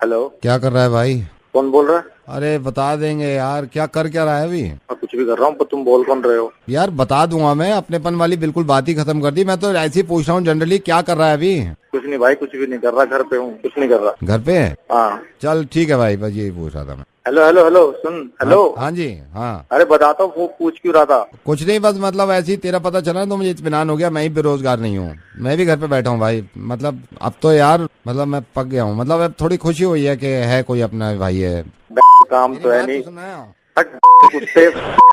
Hello, क्या कर रहा है भाई? कौन बोल रहा है? अरे बता देंगे यार, क्या कर क्या रहा है अभी? मैं कुछ भी कर रहा हूँ, पर तुम बोल कौन रहे हो? यार बता दूंगा मैं, अपनेपन वाली बिल्कुल बात ही खत्म कर दी। मैं तो ऐसे ही पूछ रहा हूँ जनरली, क्या कर रहा है अभी? कुछ नहीं भाई, कुछ भी नहीं कर रहा, घर पे हूँ, कुछ नहीं कर रहा। घर पे है? हाँ। चल ठीक है भाई, बस यही पूछ रहा था मैं। हेलो हेलो हेलो, सुन। हेलो। हाँ जी, हाँ। अरे बताता हूँ, वो पूछ क्यों रहा था? कुछ नहीं, बस मतलब ऐसे ही तेरा पता चला तो मुझे इत्मीनान हो गया। मैं ही बेरोजगार नहीं हूँ, मैं भी घर पे बैठा हूँ भाई। मतलब अब तो यार, मतलब मैं पक गया हूँ। मतलब अब थोड़ी खुशी हुई है कि है कोई अपना भाई है। काम तो है नहीं।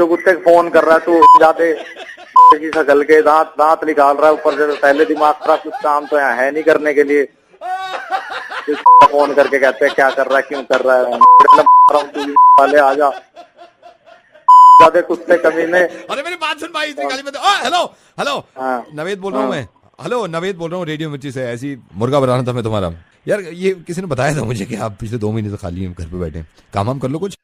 कुत्ते फोन कर रहा है तू, जाते सकल के दांत दांत निकाल रहा है ऊपर से। पहले दिमाग खराब, कुछ काम तो यहाँ है नहीं करने के लिए। फोन करके कहते हैं क्या कर रहा है, क्यों कर रहा है। वाले आ जा, ज्यादा कुत्ते कमीने। अरे मेरी बात सुन भाई, गाली मत। हेलो हेलो, नवेद बोल रहा हूँ मैं। हेलो नवेद बोल रहा हूँ, रेडियो मिर्ची से। ऐसी मुर्गा बनाना था मैं तुम्हारा। यार ये किसी ने बताया था मुझे कि आप पिछले 2 महीने से खाली हैं, घर पे बैठे। काम वाम कर लो कुछ।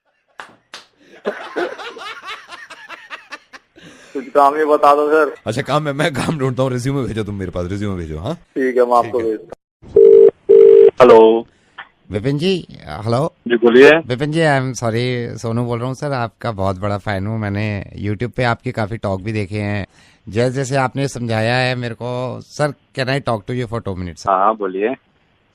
कुछ काम ही बता दो सर। अच्छा काम है, मैं काम ढूंढता हूँ। रिज्यूमे भेजो तुम मेरे पास, रिज्यूमे भेजो। हाँ ठीक है, मैं आपको भेजता हूँ। हेलो विपिन जी। हेलो जी, बोलिए। विपिन जी, आई एम सॉरी, सोनू बोल रहा हूँ सर। आपका बहुत बड़ा फैन हूँ। मैंने यूट्यूब पे आपके काफी टॉक भी देखे हैं। जैसे जैसे आपने समझाया है मेरे को sir. Can I talk to you for 2 minutes? हाँ बोलिए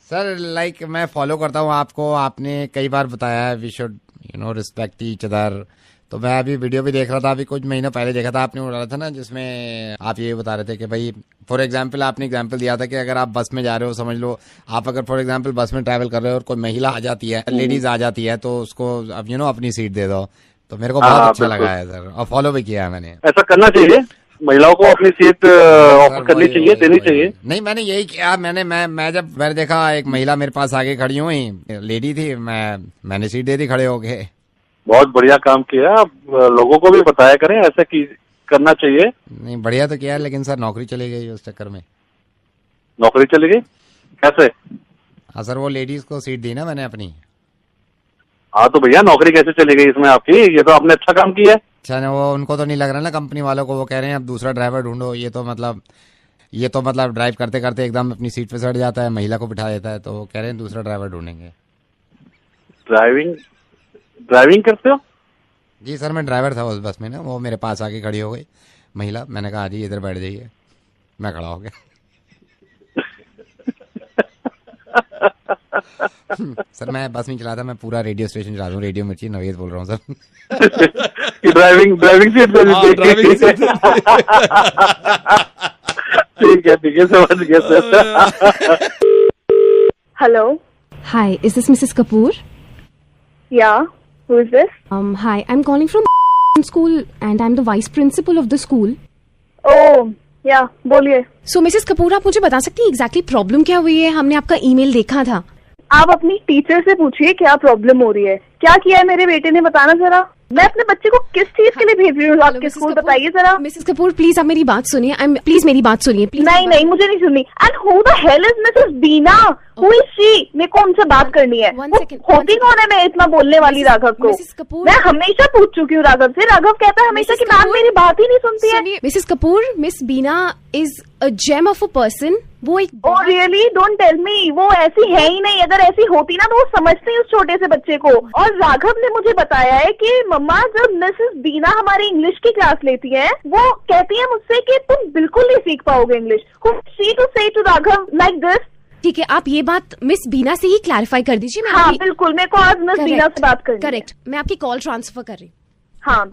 सर। लाइक मैं फॉलो करता हूँ आपको। आपने कई बार बताया है we should respect each other. तो मैं अभी वीडियो भी देख रहा था, अभी कुछ महीनों पहले देखा था, आपने उड़ा था ना, जिसमें आप ये बता रहे थे कि भाई फॉर एग्जांपल आपने एग्जांपल दिया था कि अगर आप बस में जा रहे हो, समझ लो आप अगर फॉर एग्जांपल बस में ट्रैवल कर रहे हो और कोई महिला आ जाती है, लेडीज आ जाती है, तो उसको अब अपनी सीट दे दो। तो मेरे को बहुत अच्छा लगा है सर, और फॉलो भी किया है मैंने। ऐसा करना चाहिए, महिलाओं को अपनी सीट ऑफर करनी चाहिए, देनी चाहिए। नहीं मैंने यही किया। मैं जब मैंने देखा एक महिला मेरे पास आगे खड़ी हुई, लेडी थी, मैंने सीट दे दी खड़े होके। बहुत बढ़िया काम किया। आप लोगों को भी बताया करें ऐसा कि करना चाहिए। नहीं बढ़िया तो किया है, लेकिन सर नौकरी चली गई उस चक्कर में। नौकरी चली गई कैसे? हाँ सर, वो लेडीज को सीट दी ना मैंने अपनी। हाँ तो भैया नौकरी कैसे चली गई इसमें आपकी? ये तो आपने अच्छा काम किया है। अच्छा ना, वो उनको तो नहीं लग रहा ना, कंपनी वालों को। वो कह रहे हैं अब दूसरा ड्राइवर ढूंढो। ये तो मतलब ड्राइव करते करते एकदम अपनी सीट पे सट जाता है, महिला को बिठा देता है। तो वो कह रहे हैं दूसरा ड्राइवर ढूंढेंगे। ड्राइविंग करते हो? जी सर, मैं ड्राइवर था उस बस में ना। वो मेरे पास आके खड़ी हो गई महिला। मैंने कहा जी इधर बैठ जाइए। मैं खड़ा हो गया। सर मैं बस में चला था, मैं पूरा रेडियो स्टेशन चला रहा हूँ, रेडियो मिर्ची, नवेद बोल रहा हूँ सर। ड्राइविंग सीट ठीक है समझ गया sir. Hello. Hi, is this Mrs. Kapoor? Yeah. Who is this? Hi, I'm calling from school and I'm the vice principal of the school. Oh, yeah. बोलिए। So, Mrs. Kapoor, आप मुझे बता सकती हैं exactly प्रॉब्लम क्या हुई है? हमने आपका ईमेल देखा था। आप अपनी टीचर से पूछिए क्या प्रॉब्लम हो रही है। क्या किया है मेरे बेटे ने, बताना जरा। मैं अपने बच्चे को किस चीज के लिए भेज रही हूँ आपके स्कूल, बताइए जरा। मिसेस कपूर प्लीज आप मेरी बात सुनिए। प्लीज मेरी बात सुनिए प्लीज। नहीं मुझे नहीं सुननी। And who the hell is Mrs Beena? Who is she? मेरे को उनसे बात करनी है। होती कौन है मैं इतना बोलने वाली राघव को? मैं हमेशा पूछ चुकी हूँ राघव से। राघव कहता है हमेशा कि मैम मेरी बात ही नहीं सुनती है। Mrs Kapoor, miss Beena is a gem of a person. वो एक oh really? Don't tell me. वो ऐसी है ही नहीं। अगर ऐसी होती ना तो वो समझती उस छोटे से बच्चे को। और राघव ने मुझे बताया है कि मम्मा जब मिसेस बीना हमारी इंग्लिश की क्लास लेती है, वो कहती है मुझसे कि तुम बिल्कुल नहीं सीख पाओगे इंग्लिश। शी टू से टू राघव लाइक दिस। ठीक है, आप ये बात मिस बीना से ही क्लैरिफाई कर दीजिए। हाँ बिल्कुल, मेरे को आज मिस बीना से बात करनी है। करेक्ट, मैं आपकी कॉल ट्रांसफर कर रही हूँ। हाँ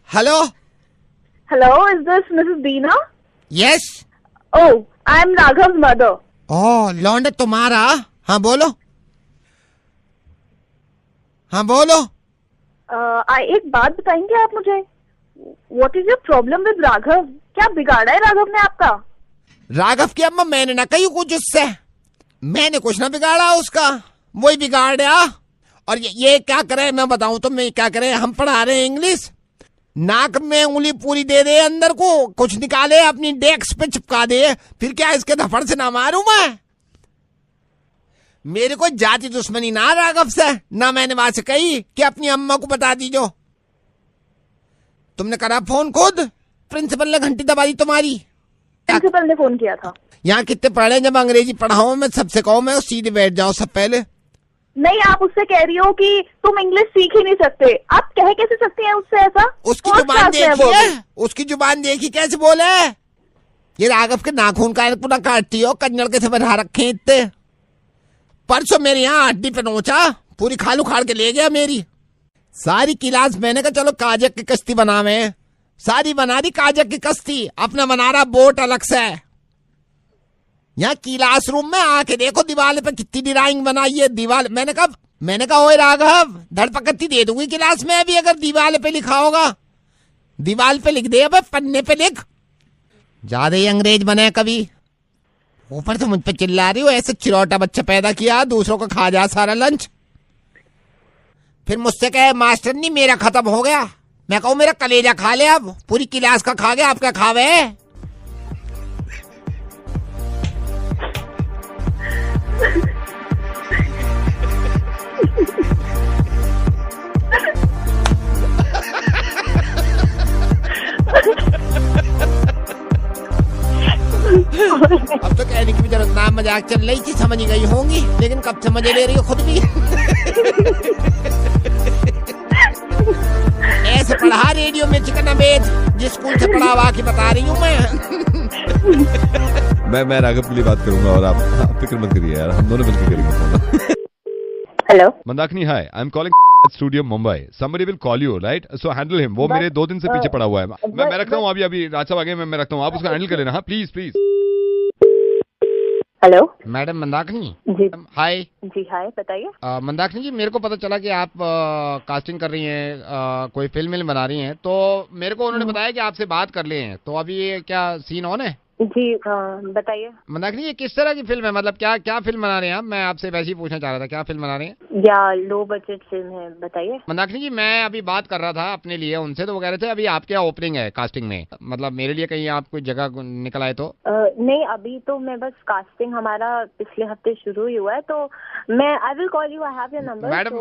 hello hello, is this Mrs Beena? Yes. Oh, I am Raghav mother. Oh लौंडे तुम्हारा। हाँ बोलो, हाँ बोलो। एक बात बताएंगे आप मुझे? What is your problem with Raghav? क्या बिगाड़ा है राघव ने आपका? राघव की अम्मा मैंने ना कही कुछ उससे। मैंने कुछ ना बिगाड़ा उसका, वही बिगाड़ा। और ये क्या करे मैं बताऊं तो, मैं क्या करे? हम पढ़ा रहे हैं इंग्लिश, नाक में उंगली पूरी दे दे, अंदर को कुछ निकाले अपनी डेस्क पे चिपका दे, फिर क्या इसके धफड़ से ना मारूं मैं? मेरे को जाति दुश्मनी ना राघव से, ना मैंने वहां से कही कि अपनी अम्मा को बता दीजो। तुमने करा फोन खुद, प्रिंसिपल ने घंटी दबा दी तुम्हारी। प्रिंसिपल ने फोन किया था। यहाँ कितने पढ़े, जब अंग्रेजी पढ़ाऊं मैं सबसे कहूँ मैं सीधे बैठ जाओ सब पहले। नहीं, आप उससे कह रही हो कि तुम इंग्लिश सीख ही नहीं सकते। आप कह कैसे सकती हैं उससे ऐसा? उसकी First जुबान class में है वो देखी है, अभी। उसकी जुबान देखी कैसे बोले। ये राघव के नाखून का पूरा काटती हो, कन्नड़ के से बढ़ा रखे इतने। परसों मेरे यहाँ हड्डी पे नोचा, पूरी खाल उखाड़ के ले गया मेरी सारी क्लास। मैंने कहा चलो काजक की कश्ती बनावे, सारी बना दी काजक की कश्ती, अपना बना रहा बोट अलग से। यहाँ क्लासरूम में आके देखो दीवार पे कितनी ड्राइंग बनाई है। दीवार मैंने कहा ओए राघव, धड़पकती दे दूंगी क्लास में अभी अगर दीवार पे लिखा होगा। दीवार पे लिख दे, अब पन्ने पे लिख। ज्यादा ही अंग्रेज बने कभी। ऊपर से मुझ पे चिल्ला रही हो, ऐसे चिरौटा बच्चा पैदा किया, दूसरों को खा जा सारा लंच। फिर मुझसे कहे मास्टर नहीं मेरा खत्म हो गया। मैं कहूँ मेरा कलेजा खा ले, अब पूरी क्लास का खा गया, आपका खावे। अब तो कहने की भी जरूरत ना, मजाक चल रही थी, समझ गई होंगी, लेकिन कब से मजे ले रही हो खुद भी। ऐसे पढ़ा रेडियो मिर्च का नवेद, जिस स्कूल से पढ़ा हुआ की बता रही हूँ मैं राघव के लिए बात करूंगा और आप फिक्र मत करिए यार, हम दोनों मिलकर करेंगे। Hello Mandakini, hi, I am calling studio Mumbai, somebody will call you, right? So handle him. वो मेरे 2 दिन से पीछे पड़ा हुआ है। मैं रखता हूँ अभी राज साहब आगे, मैं रखता हूँ, आप उसका हैंडल कर लेना। हाँ please please. Hello madam Mandakini. जी हाय। जी हाय, बताइए। मंदाकिनी जी, मेरे को पता चला कि आप कास्टिंग कर रही हैं, कोई फिल्म बना रही हैं, तो मेरे को उन्होंने बताया कि आपसे बात कर ले हैं। तो अभी ये क्या सीन ऑन है? जी बताइए। मंदाकिनी, ये किस तरह की फिल्म है, मतलब क्या फिल्म बना रहे हैं आप? मैं आपसे वैसे ही पूछना चाह रहा था, क्या फिल्म बना रहे हैं? या लो बजट फिल्म है, बताइए। मंदाकिनी जी, मैं अभी बात कर रहा था अपने लिए उनसे, तो वो कह रहे थे अभी आपके यहाँ ओपनिंग है कास्टिंग में, मतलब मेरे लिए कहीं आप कोई जगह निकल आए तो। नहीं, अभी तो मैं बस कास्टिंग हमारा पिछले हफ्ते शुरू ही हुआ है, तो मैं I will call you, I have your number. Madam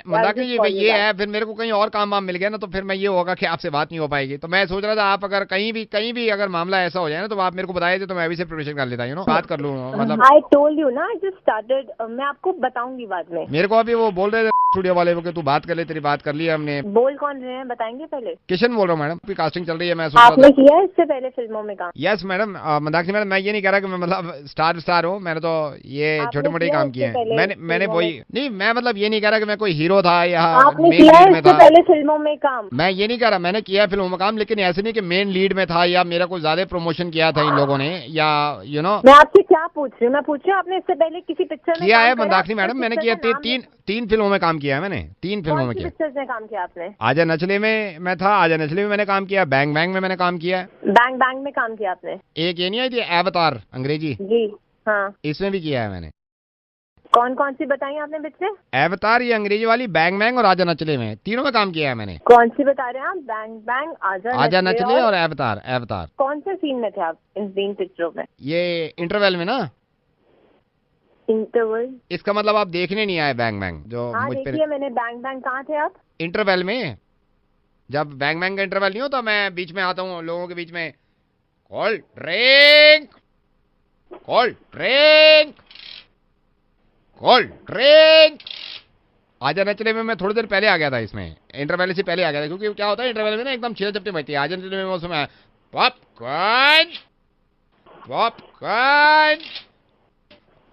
Mandakini ji, ये है, फिर मेरे को कहीं और काम वाम मिल गया ना, तो फिर मैं ये होगा कि आपसे बात नहीं हो पाएगी। तो मैं सोच रहा था आप अगर कहीं भी अगर मामला ऐसा हो जाए ना, तो आप मेरे को बताए थे, तो मैं अभी से प्रिपरेशन कर लेता, बात कर लूँ। मतलब आई टोल्ड यू ना, आई जस्ट स्टार्टेड, मैं आपको बताऊंगी बाद में। मेरे को अभी वो बोल रहे थे स्टूडियो वाले कि तू बात कर ले, तेरी बात कर ली हमने। बोल कौन रहे हैं, बताएंगे पहले? किशन बोल रहा हूँ मैडम, अभी कास्टिंग चल रही है। मैं आपने किया है इससे पहले फिल्मों में काम? Yes madam. मंदाकिनी मैडम, मैं ये नहीं कह रहा कि मैं मतलब स्टार हूँ, मैंने तो ये छोटे मोटे काम किए हैं। मैंने वही नहीं, मैं मतलब ये नहीं कह रहा कि मैं कोई हीरो था या आपने मेन किया है लीड में इससे था। पहले फिल्मों में काम? मैं ये नहीं कह रहा, मैंने किया फिल्मों में काम, लेकिन ऐसे नहीं कि मेन लीड में था या मेरा कोई ज्यादा प्रमोशन किया था इन लोगों ने, या मैं आपसे क्या पूछ रही हूँ? मैं पूछ रही हूँ आपने इससे पहले किसी पिक्चर में किया काम है करा? मंदाकिनी मैडम, मैंने किया पिक्चर का तीन फिल्मों में काम किया है मैंने, 3 फिल्मों में किया। पिक्चर्स में काम किया आपने? आजा नचले में मैं था, आजा नचले में मैंने काम किया, बैंग बैंग में मैंने काम किया है। बैंग बैंग में काम किया आपने? एक ये नहीं आई थी अवतार अंग्रेजी, जी हाँ, इसमें भी किया है मैंने। कौन कौन सी बताई आपने पिक्चर? अवतार, ये अंग्रेजी वाली, बैंग बैंग और आजा नचले में, तीनों में काम किया है मैंने। कौन सी बता रहे हैं आप? बैंग बैंग, आजा नचले और अवतार। कौन से सीन में थे आप इन 3 पिक्चरों में? ये इंटरवल में ना। इंटरवल? इसका मतलब आप देखने नहीं आए बैंग बैंग जो हाँ मुझ पे। देखिए मैंने बैंग बैंग। कहाँ थे आप? इंटरवल में, जब बैंग बैंग का इंटरवल नहीं होता, मैं बीच में आता हूँ लोगों के बीच में, cold drink, cold drink, cold drink. आजा नचले में मैं थोड़ी देर पहले आ गया था, इसमें इंटरवल से पहले आ गया था, क्योंकि क्या होता है इंटरवल में ना एकदम छीना झपटी बजती है। आजा नचले में उसमें पॉपकॉर्न पॉपकॉर्न।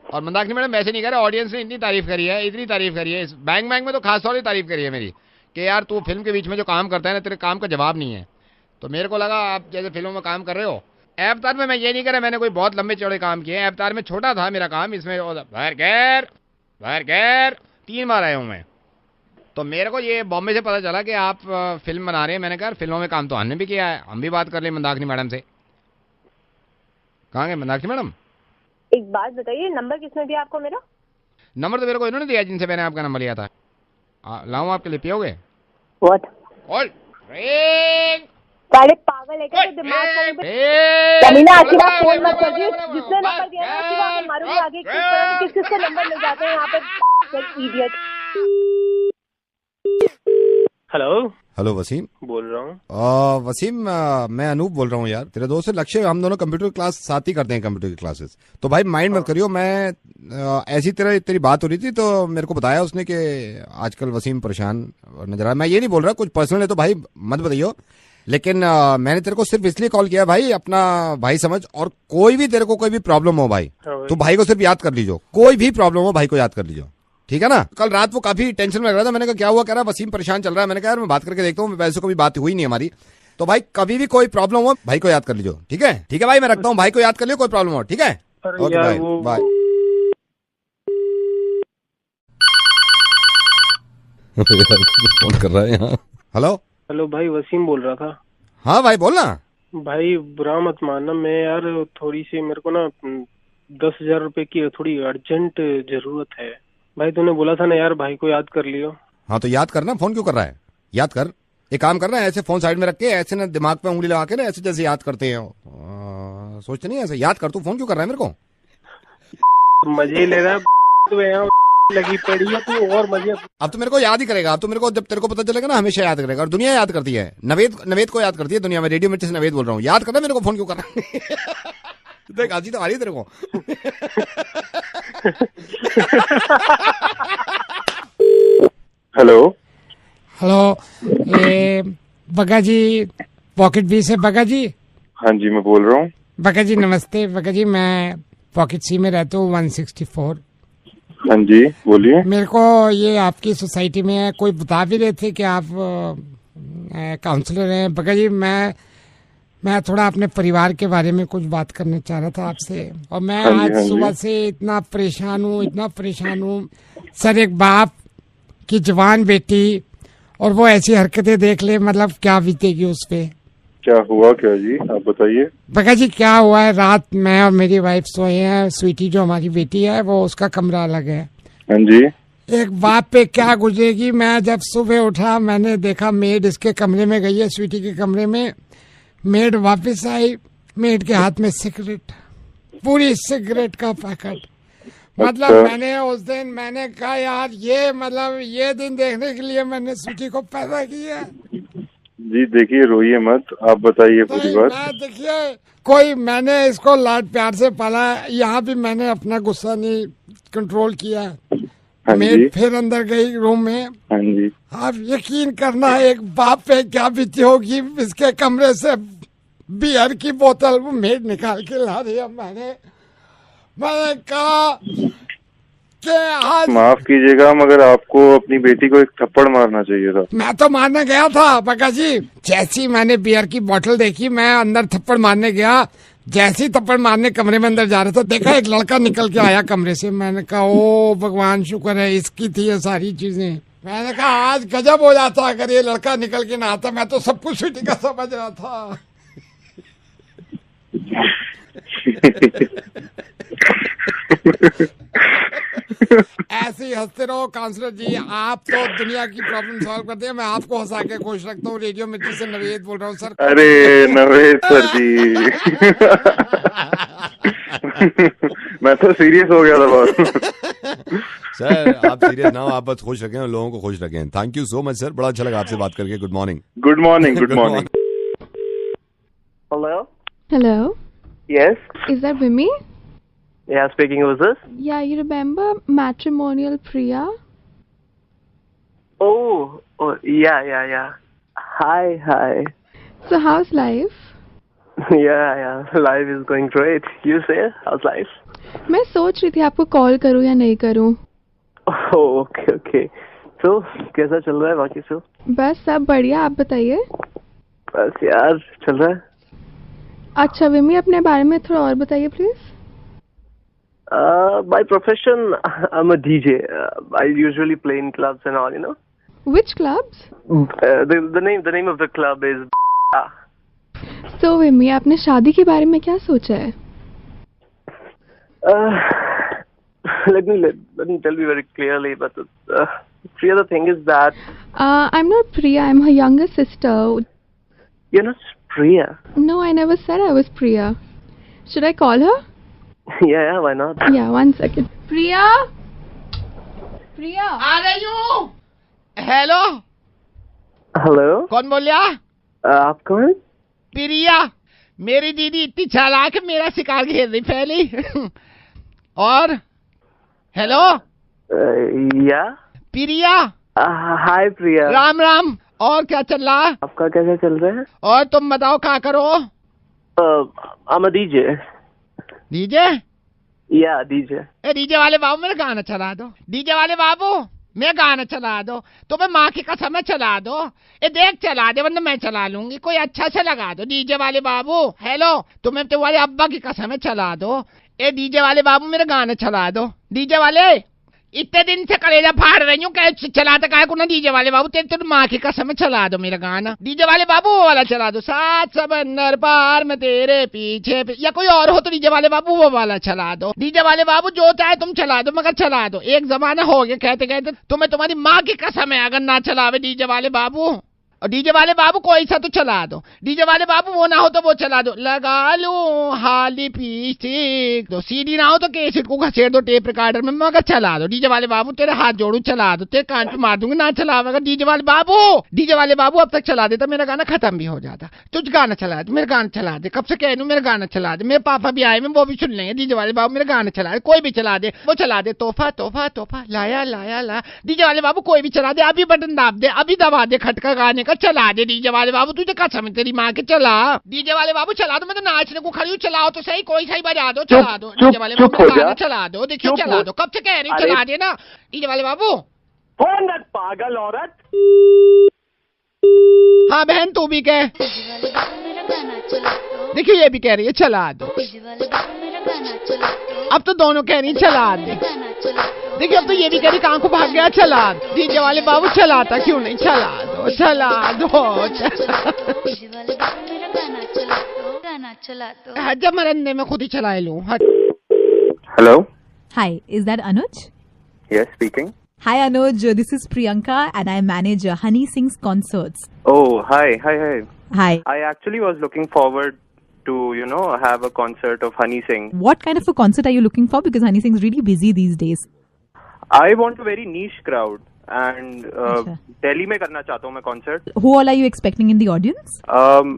और मंदाकिनी मैडम वैसे नहीं कह रहा, ऑडियंस ने इतनी तारीफ करी है, इतनी तारीफ करी है, इस बैंग बैंग में तो खास तौर से तारीफ करी है मेरी, कि यार तू फिल्म के बीच में जो काम करता है ना, तेरे काम का जवाब नहीं है। तो मेरे को लगा आप जैसे फिल्मों में काम कर रहे हो। अवतार में मैं ये नहीं कह रहा मैंने कोई बहुत लंबे चौड़े काम किए, अवतार में छोटा था मेरा काम, इसमें बर्गर 3 बार आया हूँ मैं। तो मेरे को ये बॉम्बे से पता चला कि आप फिल्म बना रहे हैं। मैंने कहा फिल्मों में काम तो हमने भी किया है, हम भी बात कर ले मंदाकिनी मैडम से। कहाँ गए मंदाकिनी मैडम? एक बात बताइए, नंबर किसने दिया आपको मेरा? नंबर तो मेरे को इन्होंने दिया जिनसे मैंने आपका नंबर लिया था। लाऊं आपके लिए, पियोगे? व्हाट? Cold drink. साले पागल है क्या? तो दिमाग कमीना आखिर आप फोन मत करिए, जिसने नंबर दिया ना आखिर आप मारूंगी आगे। किस किस से नंबर मिल जाते हैं यहाँ पे, इडियट। Hello hello Wasim. बोल रहा हूँ। वसीम, मैं अनूप बोल रहा हूँ यार, तेरे दोस्त से लक्ष्य। हम दोनों कंप्यूटर क्लास साथ ही करते हैं, कंप्यूटर की क्लासेस। तो भाई माइंड मत करियो, मैं ऐसी तरह तेरी बात हो रही थी तो मेरे को बताया उसने कि आजकल वसीम परेशान नजर आ। मैं ये नहीं बोल रहा कुछ पर्सनल है तो भाई मत बताइयो, लेकिन मैंने तेरे को सिर्फ इसलिए कॉल किया भाई, अपना भाई समझ। और कोई भी तेरे को कोई भी प्रॉब्लम हो भाई, तो भाई को सिर्फ याद कर लीजिए। कोई भी प्रॉब्लम हो भाई को याद कर लीजिए, ठीक है ना। कल रात वो काफी टेंशन में लग रहा था, मैंने कहा क्या हुआ, कह रहा वसीम परेशान चल रहा है। मैंने कहा यार मैं बात करके देखता हूँ, वैसे कभी बात हुई नहीं हमारी। तो भाई कभी भी कोई प्रॉब्लम हो भाई को याद कर लीजिए, ठीक है। ठीक है भाई, मैं रखता हूँ, भाई को याद कर लियो, कोई प्रॉब्लम हो, ठीक है। Okay bye bye. फोन कर रहा है यहाँ। हेलो हेलो भाई, वसीम बोल रहा था। हाँ भाई बोलना। भाई बुरा मत मानना, मैं यार थोड़ी सी मेरे को ना 10,000 रुपए की थोड़ी अर्जेंट जरूरत है। भाई तूने बोला था ना यार भाई को याद कर लियो। हाँ तो याद करना, फोन क्यों कर रहा है, याद कर। एक काम करना है, ऐसे फोन साइड में रख के ऐसे ना दिमाग पे उंगली लगा के ना ऐसे जैसे याद करते हैं, सोचते नहीं ऐसे याद कर। तू फोन क्यों कर रहा है मेरे को? मजे ले रहा है तू, यहाँ लगी पड़ी है तू और मजे। अब तो मेरे को याद ही करेगा, अब तो मेरे को जब तेरे को पता चलेगा ना हमेशा याद करेगा। और दुनिया याद करती है, नवेद को याद करती है दुनिया में। रेडियो मिर्ची से नवेद बोल रहा हूँ, याद करना मेरे को, फोन क्यों कर रहा है? देख हाजी तो आ रही है तेरे को। हेलो हेलो, ये बगा जी पॉकेट बी से बगा जी? हाँ जी मैं बोल रहा हूँ। बगा जी नमस्ते। बगा जी मैं पॉकेट सी में रहता हूँ 164। हाँ जी बोलिए। मेरे को ये आपकी सोसाइटी में कोई बता भी रहे थे कि आप काउंसलर हैं। बगा जी मैं थोड़ा अपने परिवार के बारे में कुछ बात करना चाह रहा था आपसे। और मैं आज सुबह से इतना परेशान हूँ सर। एक बाप की जवान बेटी और वो ऐसी हरकतें देख ले, मतलब क्या बीतेगी उस पे। क्या हुआ क्या जी, आप बताइए। बका जी क्या हुआ है, रात मैं और मेरी वाइफ सोए हैं। स्वीटी जो हमारी बेटी है वो, उसका कमरा अलग है। हाँ जी। एक बाप पे क्या गुजरेगी। मैं जब सुबह उठा मैंने देखा मेड इसके कमरे में गई है, स्वीटी के कमरे में। मेड वापस आई, मेड के हाथ में सिगरेट, पूरी सिगरेट का पैकेट। मतलब मैंने उस दिन मैंने कहा यार ये दिन देखने के लिए मैंने स्वीटी को पैदा किया। जी देखिए रोइए मत, आप बताइए पूरी बात। देखिए मैंने इसको लाड प्यार से पाला, यहाँ भी मैंने अपना गुस्सा नहीं कंट्रोल किया। हाँ मेड फिर अंदर गई रूम में। हाँ जी। आप यकीन करना एक बाप पे क्या बीती होगी। इसके कमरे से बियर की बोतल वो मेड निकाल के ला रही है। मैंने कहा कि आज माफ कीजिएगा मगर आपको अपनी बेटी को एक थप्पड़ मारना चाहिए था। मैं तो मारने गया था बका जी। जैसी मैंने बियर की बोतल देखी मैं अंदर थप्पड़ मारने गया। जैसी थप्पड़ मारने कमरे में अंदर जा रहा था, देखा एक लड़का निकल के आया कमरे से। मैंने कहा ओ भगवान शुक्र है इसकी थी ये सारी चीजें। मैंने कहा आज गजब हो जाता अगर ये लड़का निकल के ना आता। मैं तो सब कुछ स्वीटी का समझ रहा था। ऐसे ही हंसते रहो काउंसलर जी, आप तो दुनिया की प्रॉब्लम सॉल्व करते हैं। मैं आपको हंसा के खुश रखता हूँ। रेडियो मिर्ची से नवेद बोल रहा हूँ सर। अरे नवेद सर जी। मैं तो सीरियस हो गया था बहुत। सर आप सीरियस ना हो, आप बस खुश रखें और लोगों को खुश रखें। Thank you so much sir, बड़ा अच्छा लगा आपसे बात करके। Good morning. Good morning. Good morning. Hello? Hello, Yes? is that Vimy? Yeah, speaking. Who's this? Yeah, you remember matrimonial Priya? Oh, yeah. Hi. So how's life? Yeah. Life is going great. You say, how's life? मैं सोच रही थी आपको call करूं या नहीं करूं। Oh, okay. So, कैसा चल रहा है बाकी सब? बस सब बढ़िया, आप बताइए। बस यार चल रहा है। अच्छा विमी, अपने बारे में थोड़ा और बताइए please. By profession, I'm a DJ. I usually play in clubs and all, you know. Which clubs? The name of the club is. So विमी, आपने शादी के बारे में क्या सोचा है? Let me tell you very clearly, but Priya, the thing is that. I'm not Priya. I'm her younger sister. You're not Priya. No, I never said I was Priya. Should I call her? Yeah, why not? Yeah, 1 second. Priya? आ रही हूँ। Hello hello, कौन बोलिया? आप कौन? प्रिया, मेरी दीदी इतनी चालाक है, मेरा शिकार घेर रही पहले। और हेलो या प्रिया, हाय प्रिया। राम राम। और क्या चल रहा? आपका कैसा चल रहा है? और तुम बताओ क्या करो? डीजे। डीजे? या डीजे। डीजे वाले बाबू मेरा गाना चला दो। डीजे वाले बाबू मैं गाना चला दो। तुम्हें माँ की कसम है चला दो। देख चला दे वरना मैं चला लूंगी। कोई अच्छा से लगा दो डीजे वाले बाबू। हेलो, तुम्हें तुम्हारे अब्बा की कसम है चला दो। डीजे वाले बाबू मेरा गाना चला दो। डीजे वाले, इतने दिन से कलेजा फाड़ रही हूँ, चलाता काय को ना डीजे वाले बाबू। तेरे माँ की कसम चला दो मेरा गाना। डीजे वाले बाबू वो वाला चला दो, 7 समंदर पार में तेरे पीछे। या कोई और हो तो डीजे वाले बाबू वो वाला चला दो। डीजे वाले बाबू जो चाहे तुम चला दो, मगर चला दो। एक जमाना हो गया कहते कहते, तुम्हें तुम्हारी माँ की कसम है अगर ना चलावे डीजे वाले बाबू। और डीजे वाले बाबू कोई सा तो चला दो। डीजे वाले बाबू वो ना हो तो वो चला दो। लगा लूं हाली पीस्टिक, तो सीडी ना हो तो कैसेट को घसेट दो टेप रिकॉर्डर में, मगर चला दो। डीजे वाले बाबू तेरे हाथ जोड़ू चला दो। तेरे कान पे मार दूंगी ना चलावेगा डीजे वाले बाबू। डीजे वाले बाबू अब तक चला देता मेरा गाना खत्म भी हो जाता। तुझ गाना चला दे, मेरा गाना चला दे। कब से कह रही हूं मेरा गाना चला दे। मेरे पापा भी आए, वो भी सुन लेंगे। डीजे वाले बाबू मेरा गाना चला दे, कोई भी चला दे, वो चला दे। तोहफा तोहफा तोहफा लाया लाया ला। डीजे वाले बाबू कोई भी चला दे, अभी बटन दाब दे, अभी दबा दे खटका गाने का, चला दे। डीजे वाले बाबू तुझे कसम है तेरी माँ के चला। डीजे वाले बाबू चला दो, मैं तो नाचने को खड़ी हूँ। चलाओ तो सही, कोई सही बजा दो, चला दो। डीजे वाले बाबू गाना चला दो। देखिए चला दो, कब से कह रही हूँ चला दे ना डीजे वाले बाबू। पागल औरत। हाँ बहन तू भी कह। देखिए ये भी कह रही है चला दो। अब तो दोनों कह रही चला दे। देखिए अब तो ये भी कह रही कहाँ को भाग गया, चला दो। डीजे वाले बाबू चलाता क्यों नहीं, चला दो चला दो। जब मरने में खुद ही चलाए लूँ। Hello. Hi, is that Anuj? Yes, speaking. Hi Anuj, this is Priyanka and I manage Honey Singh's concerts. Oh, hi. Hi. I actually was looking forward to, have a concert of Honey Singh. What kind of a concert are you looking for? Because Honey Singh's really busy these days. I want a very niche crowd and Delhi में करना चाहता हूँ मैं concert. Who all are you expecting in the audience?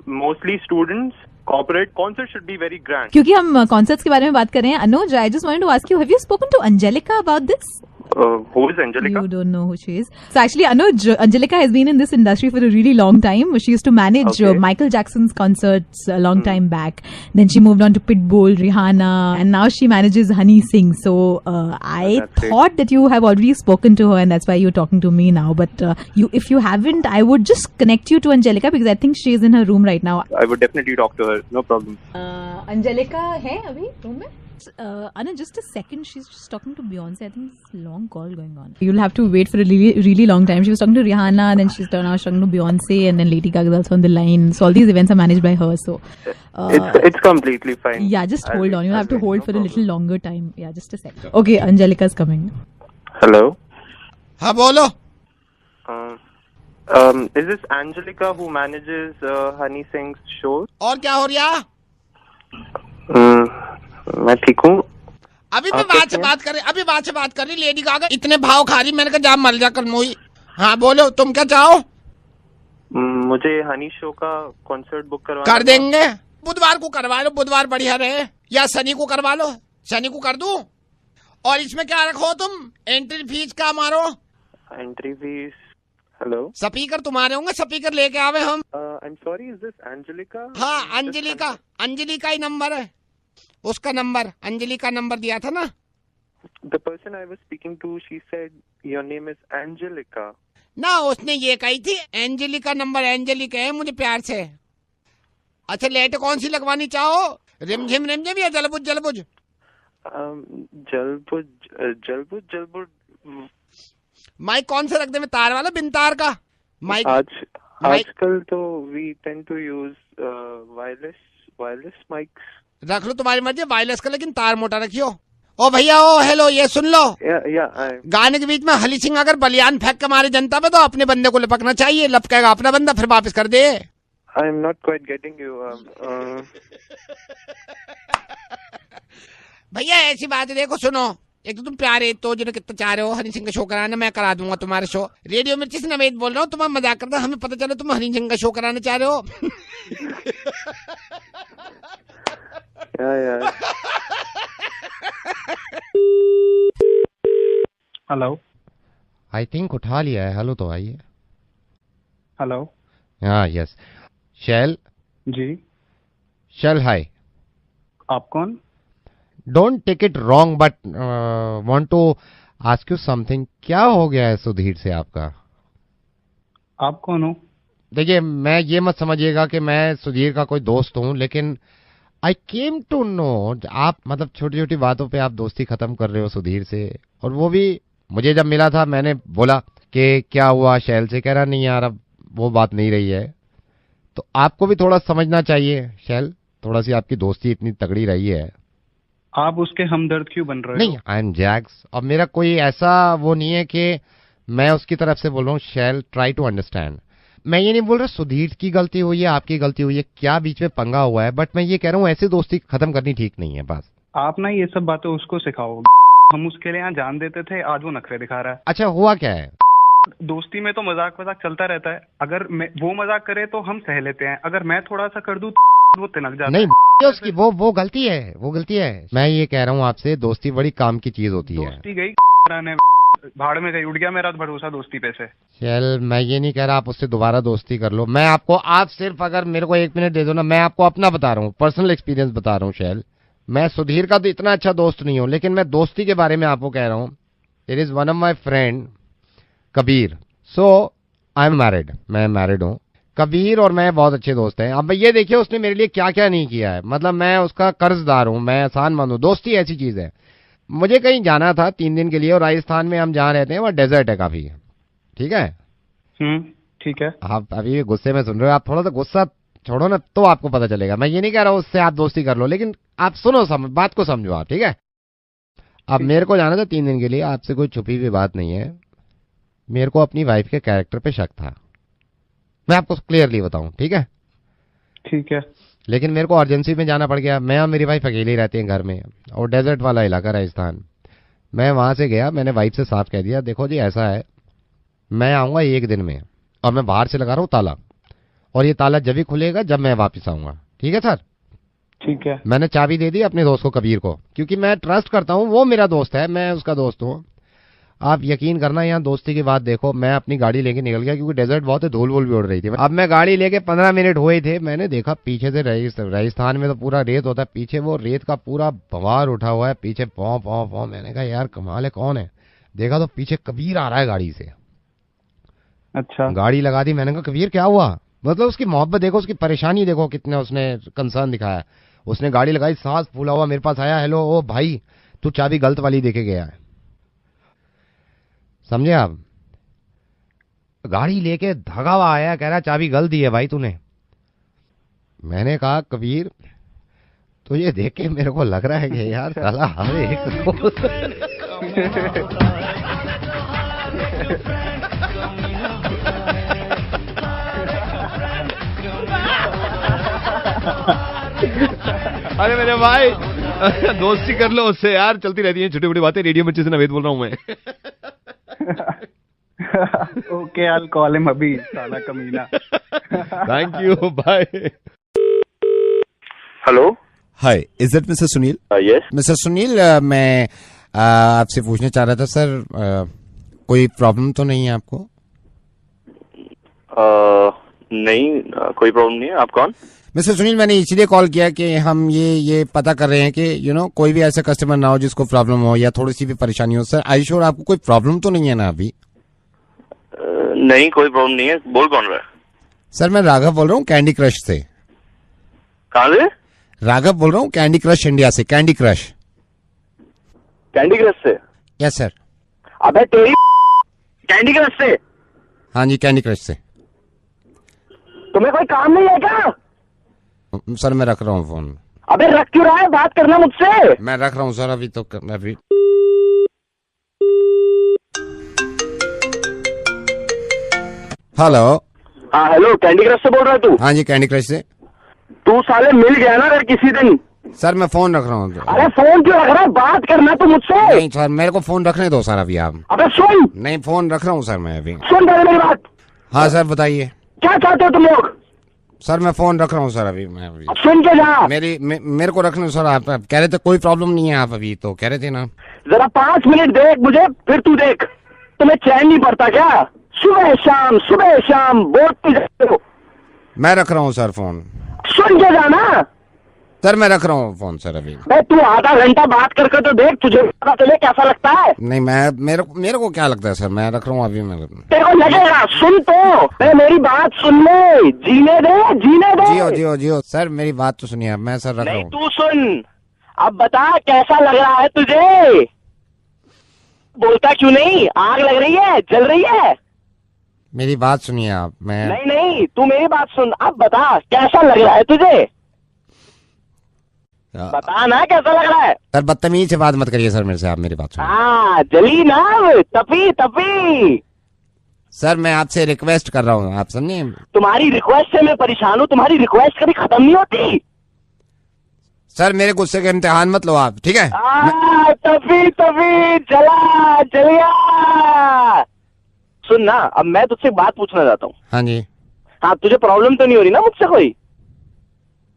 Mostly students. Corporate concert should be very grand. क्योंकि हम concerts के बारे में बात कर रहे हैं, Anuj, I just wanted to ask you, have you spoken to Angelica about this? Who is Angelica? You don't know who she is. So actually, Anuj, Angelica has been in this industry for a really long time. She used to manage Michael Jackson's concerts a long time back. Then she moved on to Pitbull, Rihanna, and now she manages Honey Singh. So I thought that you have already spoken to her, and that's why you're talking to me now. But if you haven't, I would just connect you to Angelica because I think she is in her room right now. I would definitely talk to her. No problem. Angelica है अभी room में? Anna, just a second. She's just talking to Beyonce. I think there's a long call going on. You'll have to wait for a really, really long time. She was talking to Rihanna, and then she's now talking to Beyonce, and then Lady Gaga is also on the line. So all these events are managed by her. So it's completely fine. Yeah, just hold on. You have to hold for a little longer time. Yeah, just a second. Okay, Angelica's coming. Hello. हाँ बोलो. Is this Angelica who manages Honey Singh's shows? और क्या हो रहा? मैं ठीक हूँ। अभी मैं बात से बात कर रही लेडी गागा इतने भाव खा रही, मैंने कहा जा मर जा कर मोही। हाँ बोलो तुम क्या चाहो? मुझे हनी शो का कॉन्सर्ट बुक करवा कर देंगे। बुधवार को करवा लो, बुधवार बढ़िया रहे, या शनि को करवा लो, शनि को कर दूं। और इसमें क्या रखो तुम? एंट्री फीस का मारो। Entry fees? हेलो, स्पीकर तुम्हारे होंगे, स्पीकर लेके आवे हम। आई am sorry, is this Angelica? हाँ अंजलि का ही नंबर है, उसका नंबर अंजलि का नंबर दिया था ना। The person I was speaking to, she said your name is Angelica. ना उसने ये कही थी एंजलि का नंबर, एंजलि है मुझे प्यार से। अच्छा लेट कौन सी लगवानी चाहो? रिमझिम या जलबुज? जलबुज। माइक कौन सा रख दे? तार वाला बिन तार का माइक? आजकल तो we tend to use wireless mics. रख लो तुम्हारी मर्जी, वायरलेस का, लेकिन तार मोटा रखियो। ओ भैया ओ हेलो, ये सुन लो। गाने के बीच में हनी सिंह अगर बलियान फेंक के मारे जनता पे, तो अपने बंदे को लपकना चाहिए। लपकेगा अपना बंदा, फिर वापस कर दे। I am not quite getting you. भैया ऐसी बात है, देखो सुनो, एक तो तुम प्यारे तो जो कितना चाह रहे हो हनी सिंह का शो कराना, मैं करा दूंगा तुम्हारा शो। रेडियो मिर्ची से नवेद बोल रहा हूँ, तुम्हारा मजाक करता, हमें पता चला तुम हनी सिंह का शो कराना चाह रहे हो। क्या यार। हेलो। आई थिंक उठा लिया है। हेलो तो आइए। हेलो। हाँ यस। शैल। जी। शैल हाय। आप कौन? Don't take it wrong but want to ask you something. क्या हो गया है सुधीर से आपका? आप कौन हो? देखिए मैं ये मत समझिएगा कि मैं सुधीर का कोई दोस्त हूँ, लेकिन आई केम टू नो आप मतलब छोटी छोटी बातों पे आप दोस्ती खत्म कर रहे हो सुधीर से। और वो भी मुझे जब मिला था मैंने बोला कि क्या हुआ शैल से, कह रहा नहीं यार अब वो बात नहीं रही है। तो आपको भी थोड़ा समझना चाहिए शैल, थोड़ा सी आपकी दोस्ती इतनी तगड़ी रही है। आप उसके हमदर्द क्यों बन रहे हो? नहीं आई एम जैक्स, और मेरा कोई ऐसा वो नहीं है कि मैं उसकी तरफ से बोल रहा हूँ। शैल ट्राई टू अंडरस्टैंड, मैं ये नहीं बोल रहा सुधीर की गलती हुई है आपकी गलती हुई है, क्या बीच में पंगा हुआ है, बट मैं ये कह रहा हूँ ऐसी दोस्ती खत्म करनी ठीक नहीं है। बस आप ना ये सब बातें उसको सिखाओ। हम उसके लिए यहाँ जान देते थे, आज वो नखरे दिखा रहा है। अच्छा हुआ क्या है? दोस्ती में तो मजाक चलता रहता है। अगर वो मजाक करे तो हम सह लेते हैं, अगर मैं थोड़ा सा कर दूं तो वो तिनक जाता है। नहीं उसकी वो गलती है, वो गलती है। मैं ये कह रहा हूँ आपसे दोस्ती बड़ी काम की चीज होती है। दोस्ती गई भाड़ में गई, उड़ गया मेरा भरोसा दोस्ती पे से। चल मैं ये नहीं कह रहा आप उससे दोबारा दोस्ती कर लो। मैं आपको आप सिर्फ अगर मेरे को 1 मिनट दे दो ना, मैं आपको अपना बता रहा हूँ, पर्सनल एक्सपीरियंस बता रहा हूँ शैल। मैं सुधीर का तो इतना अच्छा दोस्त नहीं हूँ, लेकिन मैं दोस्ती के बारे में आपको कह रहा हूँ। It is one of my friend Kabir. So I am married, मैं मैरिड हूँ। कबीर और मैं बहुत अच्छे दोस्त हैं। अब ये देखिए उसने मेरे लिए क्या क्या नहीं किया है, मतलब मैं उसका कर्जदार हूँ, मैं एहसानमंद हूँ। दोस्ती ऐसी चीज है। मुझे कहीं जाना था 3 दिन के लिए, और राजस्थान में हम जहाँ रहते हैं वहाँ डेजर्ट है काफी, ठीक है? ठीक है। आप अभी गुस्से में सुन रहे हो, आप थोड़ा सा गुस्सा छोड़ो ना तो आपको पता चलेगा। मैं ये नहीं कह रहा हूँ उससे आप दोस्ती कर लो, लेकिन आप सुनो, बात को समझो आप, ठीक है? अब मेरे को जाना था 3 दिन के लिए, आपसे कोई छुपी हुई बात नहीं है। मेरे को अपनी वाइफ के कैरेक्टर पे शक था, मैं आपको क्लियरली बताऊं, ठीक है? ठीक है। लेकिन मेरे को अर्जेंसी में जाना पड़ गया। मैं और मेरी वाइफ अकेली रहती हैं घर में, और डेजर्ट वाला इलाका राजस्थान। मैं वहां से गया, मैंने वाइफ से साफ कह दिया देखो जी ऐसा है, मैं आऊंगा 1 दिन में, और मैं बाहर से लगा रहा हूँ ताला, और ये ताला जब भी खुलेगा जब मैं वापस आऊंगा, ठीक है सर? ठीक है। मैंने चाबी दे दी अपने दोस्त को कबीर को, क्योंकि मैं ट्रस्ट करता हूँ, वो मेरा दोस्त है, मैं उसका दोस्त हूँ। आप यकीन करना, यहाँ दोस्ती की बात देखो, मैं अपनी गाड़ी लेके निकल गया क्योंकि डेजर्ट बहुत है, धूल वूल भी उड़ रही थी। अब मैं गाड़ी लेके 15 मिनट हुए थे, मैंने देखा पीछे से राजस्थान में तो पूरा रेत होता है, पीछे वो रेत का पूरा बवार उठा हुआ है, पीछे पौ पौ पौ। मैंने कहा यार कमाल है, कौन है? देखा तो पीछे कबीर आ रहा है गाड़ी से। अच्छा। गाड़ी लगा दी, मैंने कहा कबीर क्या हुआ? मतलब उसकी मोहब्बत देखो, उसकी परेशानी देखो, कितना उसने कंसर्न दिखाया। उसने गाड़ी लगाई, सांस फूला हुआ मेरे पास आया, हेलो ओ भाई तू चाबी गलत वाली देके गया है, समझे आप? गाड़ी लेके धगा हुआ आया, कह रहा चाबी गलत दी है भाई तूने। मैंने कहा कबीर तो ये देख के मेरे को लग रहा है कि यार साला हर एक अरे मेरे भाई दोस्ती कर लो उससे यार, चलती रहती है छोटी मोटी बातें। रेडियो मिर्ची से नवेद बोल रहा हूँ मैं। Okay I will call him अभी, साला कमीना। Thank you, bye. Hello, hi, is it Mr Sunil? Yes Mr Sunil, मैं आपसे पूछना चाह रहा था सर, कोई प्रॉब्लम तो नहीं है आपको? नहीं, कोई प्रॉब्लम नहीं है। आप कौन? मिस्टर सुनील, मैंने इसलिए कॉल किया कि हम ये पता कर रहे हैं कि कोई भी ऐसा कस्टमर ना हो जिसको प्रॉब्लम हो या थोड़ी सी भी परेशानी हो। सर आई श्योर आपको कोई प्रॉब्लम तो नहीं है ना अभी? नहीं, कोई प्रॉब्लम नहीं है। बोल कौन रहा है? सर मैं राघव बोल रहा हूँ कैंडी क्रश से। कहाँ से? राघव बोल रहा हूँ कैंडी क्रश इंडिया से। Candy crush. कैंडी क्रश से? Yes sir. अबे तेरी कैंडी क्रश से? हाँ जी, कैंडी क्रश से। तुम्हें कोई काम नहीं है क्या? सर मैं रख रहा हूँ फोन। अबे रख क्यों रहा है? बात करना मुझसे। मैं रख रहा हूँ सर अभी तो अभी। हेलो। हाँ हेलो, कैंडी क्रश से बोल रहा है तू? हाँ जी कैंडी क्रश से। तू साले मिल गया ना अगर किसी दिन, सर मैं फोन रख रहा हूँ। अरे फोन क्यों रख रहा है? बात करना तो मुझसे। नहीं सर, मेरे को फोन रखने दो सर अभी आप। अबे सुन। नहीं, फोन रख रहा हूँ सर मैं अभी। सुन पहले मेरी बात। हाँ सर बताइए। क्या चाहते हो तुम लोग? सर मैं फोन रख रहा हूँ सर अभी मैं अभी। सुन के जा। मेरे को रखने दो सर। आप कह रहे थे कोई प्रॉब्लम नहीं है, आप अभी तो कह रहे थे ना। जरा 5 मिनट देख मुझे, फिर तू देख। तुम्हें चैन नहीं पड़ता क्या? सुबह शाम बोलते जाते हो। मैं रख रहा हूँ सर फोन। सुन के जाना। सर मैं रख रहा हूँ फोन सर अभी। तू आधा घंटा बात करके तो देख, तुझे पता चले कैसा लगता है। नहीं मेरे को क्या लगता है सर, मैं रख रहा हूँ अभी। तेरे को लगेगा। सुन तो मेरी बात सुन ले। जीने दे। जियो सर, मेरी बात तो सुनिए। मैं सर रख रहा हूँ। तू सुन, अब बता कैसा लग रहा है तुझे? बोलता क्यों नहीं? आग लग रही है, जल रही है? मेरी बात सुनिए आप। मैं नहीं, तू मेरी बात सुन। अब बता कैसा लग रहा है तुझे? बता ना कैसा लग रहा है। सर बदतमीज से बात मत करिए सर मेरे से, आप मेरी बात सुनिए। हाँ जली ना, तपी। सर मैं आपसे रिक्वेस्ट कर रहा हूँ, आप सुनिए। तुम्हारी रिक्वेस्ट से मैं परेशान हूँ। तुम्हारी रिक्वेस्ट कभी खत्म नहीं होती। सर मेरे गुस्से का इम्तिहान मत लो आप, ठीक है? तभी जलिया। सुन ना, अब मैं तुझसे बात पूछना चाहता हूँ। हाँ जी। हाँ, तुझे प्रॉब्लम तो नहीं हो रही ना मुझसे कोई?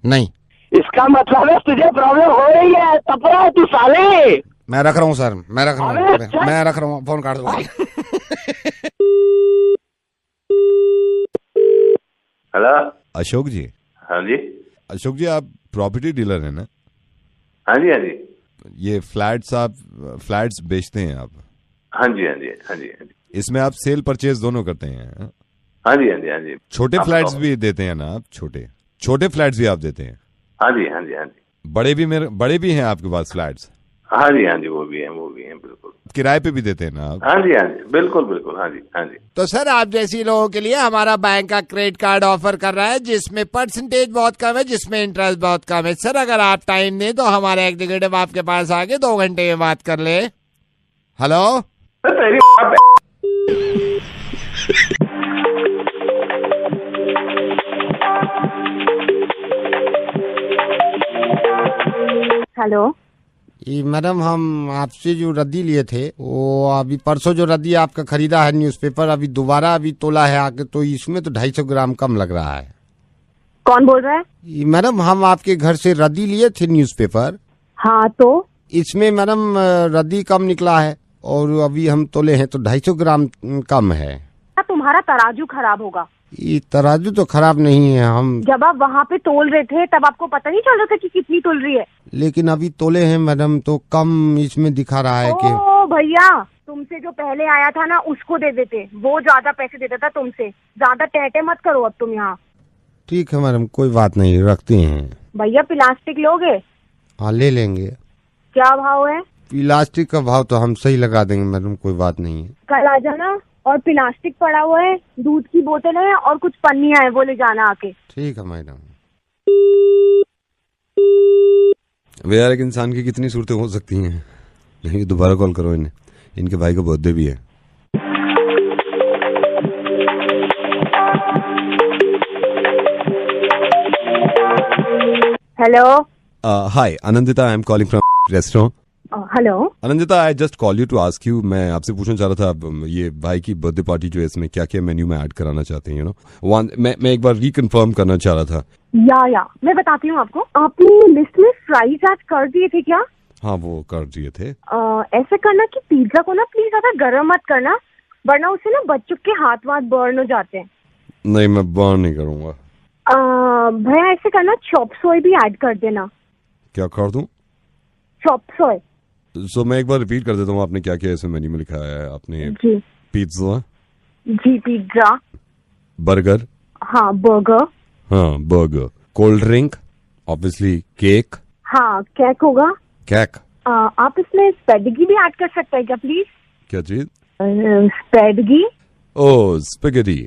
नहीं। इसका मतलब है तुझे प्रॉब्लम हो रही है। तब रहा है तू साले। मैं रख रहा हूँ सर, मैं रख रहा हूँ। फोन काट दो। हेलो अशोक जी। हाँ जी। अशोक जी, आप प्रॉपर्टी डीलर हैं ना? हाँ जी हाँ जी। ये फ्लैट्स बेचते हैं आप? हाँ जी हाँ जी हाँ जी हाँ जी। इसमें आप सेल परचेज दोनों करते हैं? हाँ जी हाँ जी हाँ जी। छोटे फ्लैट्स भी देते हैं ना आप? छोटे फ्लैट्स भी आप देते हैं? हाँ जी हाँ जी हाँ जी। बड़े भी हैं आपके पास फ्लैट्स? हाँ जी हाँ जी, वो भी हैं बिल्कुल। किराए पे भी देते हैं ना आप? हाँ जी बिल्कुल। हाँ जी। तो सर आप जैसी लोगों के लिए हमारा बैंक का क्रेडिट कार्ड ऑफर कर रहा है, जिसमें परसेंटेज बहुत कम है, जिसमें इंटरेस्ट बहुत कम है। सर अगर आप टाइम दें तो हमारे एग्जीक्यूटिव आपके पास आके 2 घंटे में बात कर ले। हेलो। हेलो। मैडम हम आपसे जो रद्दी लिए थे, वो अभी परसों जो रद्दी आपका खरीदा है न्यूज़पेपर, अभी दोबारा अभी तोला है आके, तो इसमें तो 250 ग्राम कम लग रहा है। कौन बोल रहा है? मैडम हम आपके घर से रद्दी लिए थे न्यूज़पेपर। हाँ तो इसमें मैडम रद्दी कम निकला है, और अभी हम तोले हैं तो 250 ग्राम कम है। तुम्हारा तराजू खराब होगा। ये तराजू तो खराब नहीं है। हम जब आप वहाँ पे तोल रहे थे तब आपको पता नहीं चल रहा था कि कितनी तोल रही है? लेकिन अभी तोले हैं मैडम, तो कम इसमें दिखा रहा है कि। ओ भैया, तुमसे जो पहले आया था ना उसको दे देते, वो ज्यादा पैसे देता था तुमसे। ज्यादा टहटे मत करो अब तुम यहाँ। ठीक है मैडम, कोई बात नहीं, रखते हैं। भैया प्लास्टिक लोगे? हाँ ले लेंगे। क्या भाव है? प्लास्टिक का भाव तो हम सही लगा देंगे मैडम, कोई बात नहीं है। कल आ जाना। और प्लास्टिक पड़ा हुआ है, दूध की बोतल है और कुछ पन्नियां है, वो ले जाना आके। ठीक है मैडम। वे यार, एक इंसान की कितनी सूरतें हो सकती हैं। नहीं, दोबारा कॉल करो इन्हें, इनके भाई का बर्थडे भी है। Hello. Hi Anandita, I am calling from restaurant. Hello Anandita, I just call you to ask you, मैं आपसे पूछना चाह रहा था, ये भाई की बर्थडे पार्टी जो है, इसमें क्या क्या मेन्यू में ऐड कराना चाहते हैं, यू नो। मैं एक बार रिकन्फर्म करना चाह रहा था। या मैं बताती हूँ आपको। आपने लिस्ट में फ्राइज ऐड कर दिए थे क्या? हाँ वो कर दिए थे। ऐसा करना कि पिज्जा को ना प्लीज ज्यादा गर्म मत करना, वरना उससे ना बच्चों के हाथ वाथ बर्न हो जाते हैं। नहीं, मैं बर्न नहीं करूँगा। भैया ऐसे करना, चॉप सोय भी ऐड कर देना। क्या कर दूं? चॉप सोय। सो मैं एक बार रिपीट कर देता हूँ, आपने क्या क्या इसमें मेन्यू में लिखा है आपने? जी। पिज्जा। जी पिज्जा। बर्गर। हाँ बर्गर। हाँ burger. Cold drink, obviously cake. हाँ केक होगा। केक। आप इसमें स्पेडिगी भी ऐड कर सकते हैं क्या प्लीज? क्या चीज? Spaghetti. Oh spaghetti.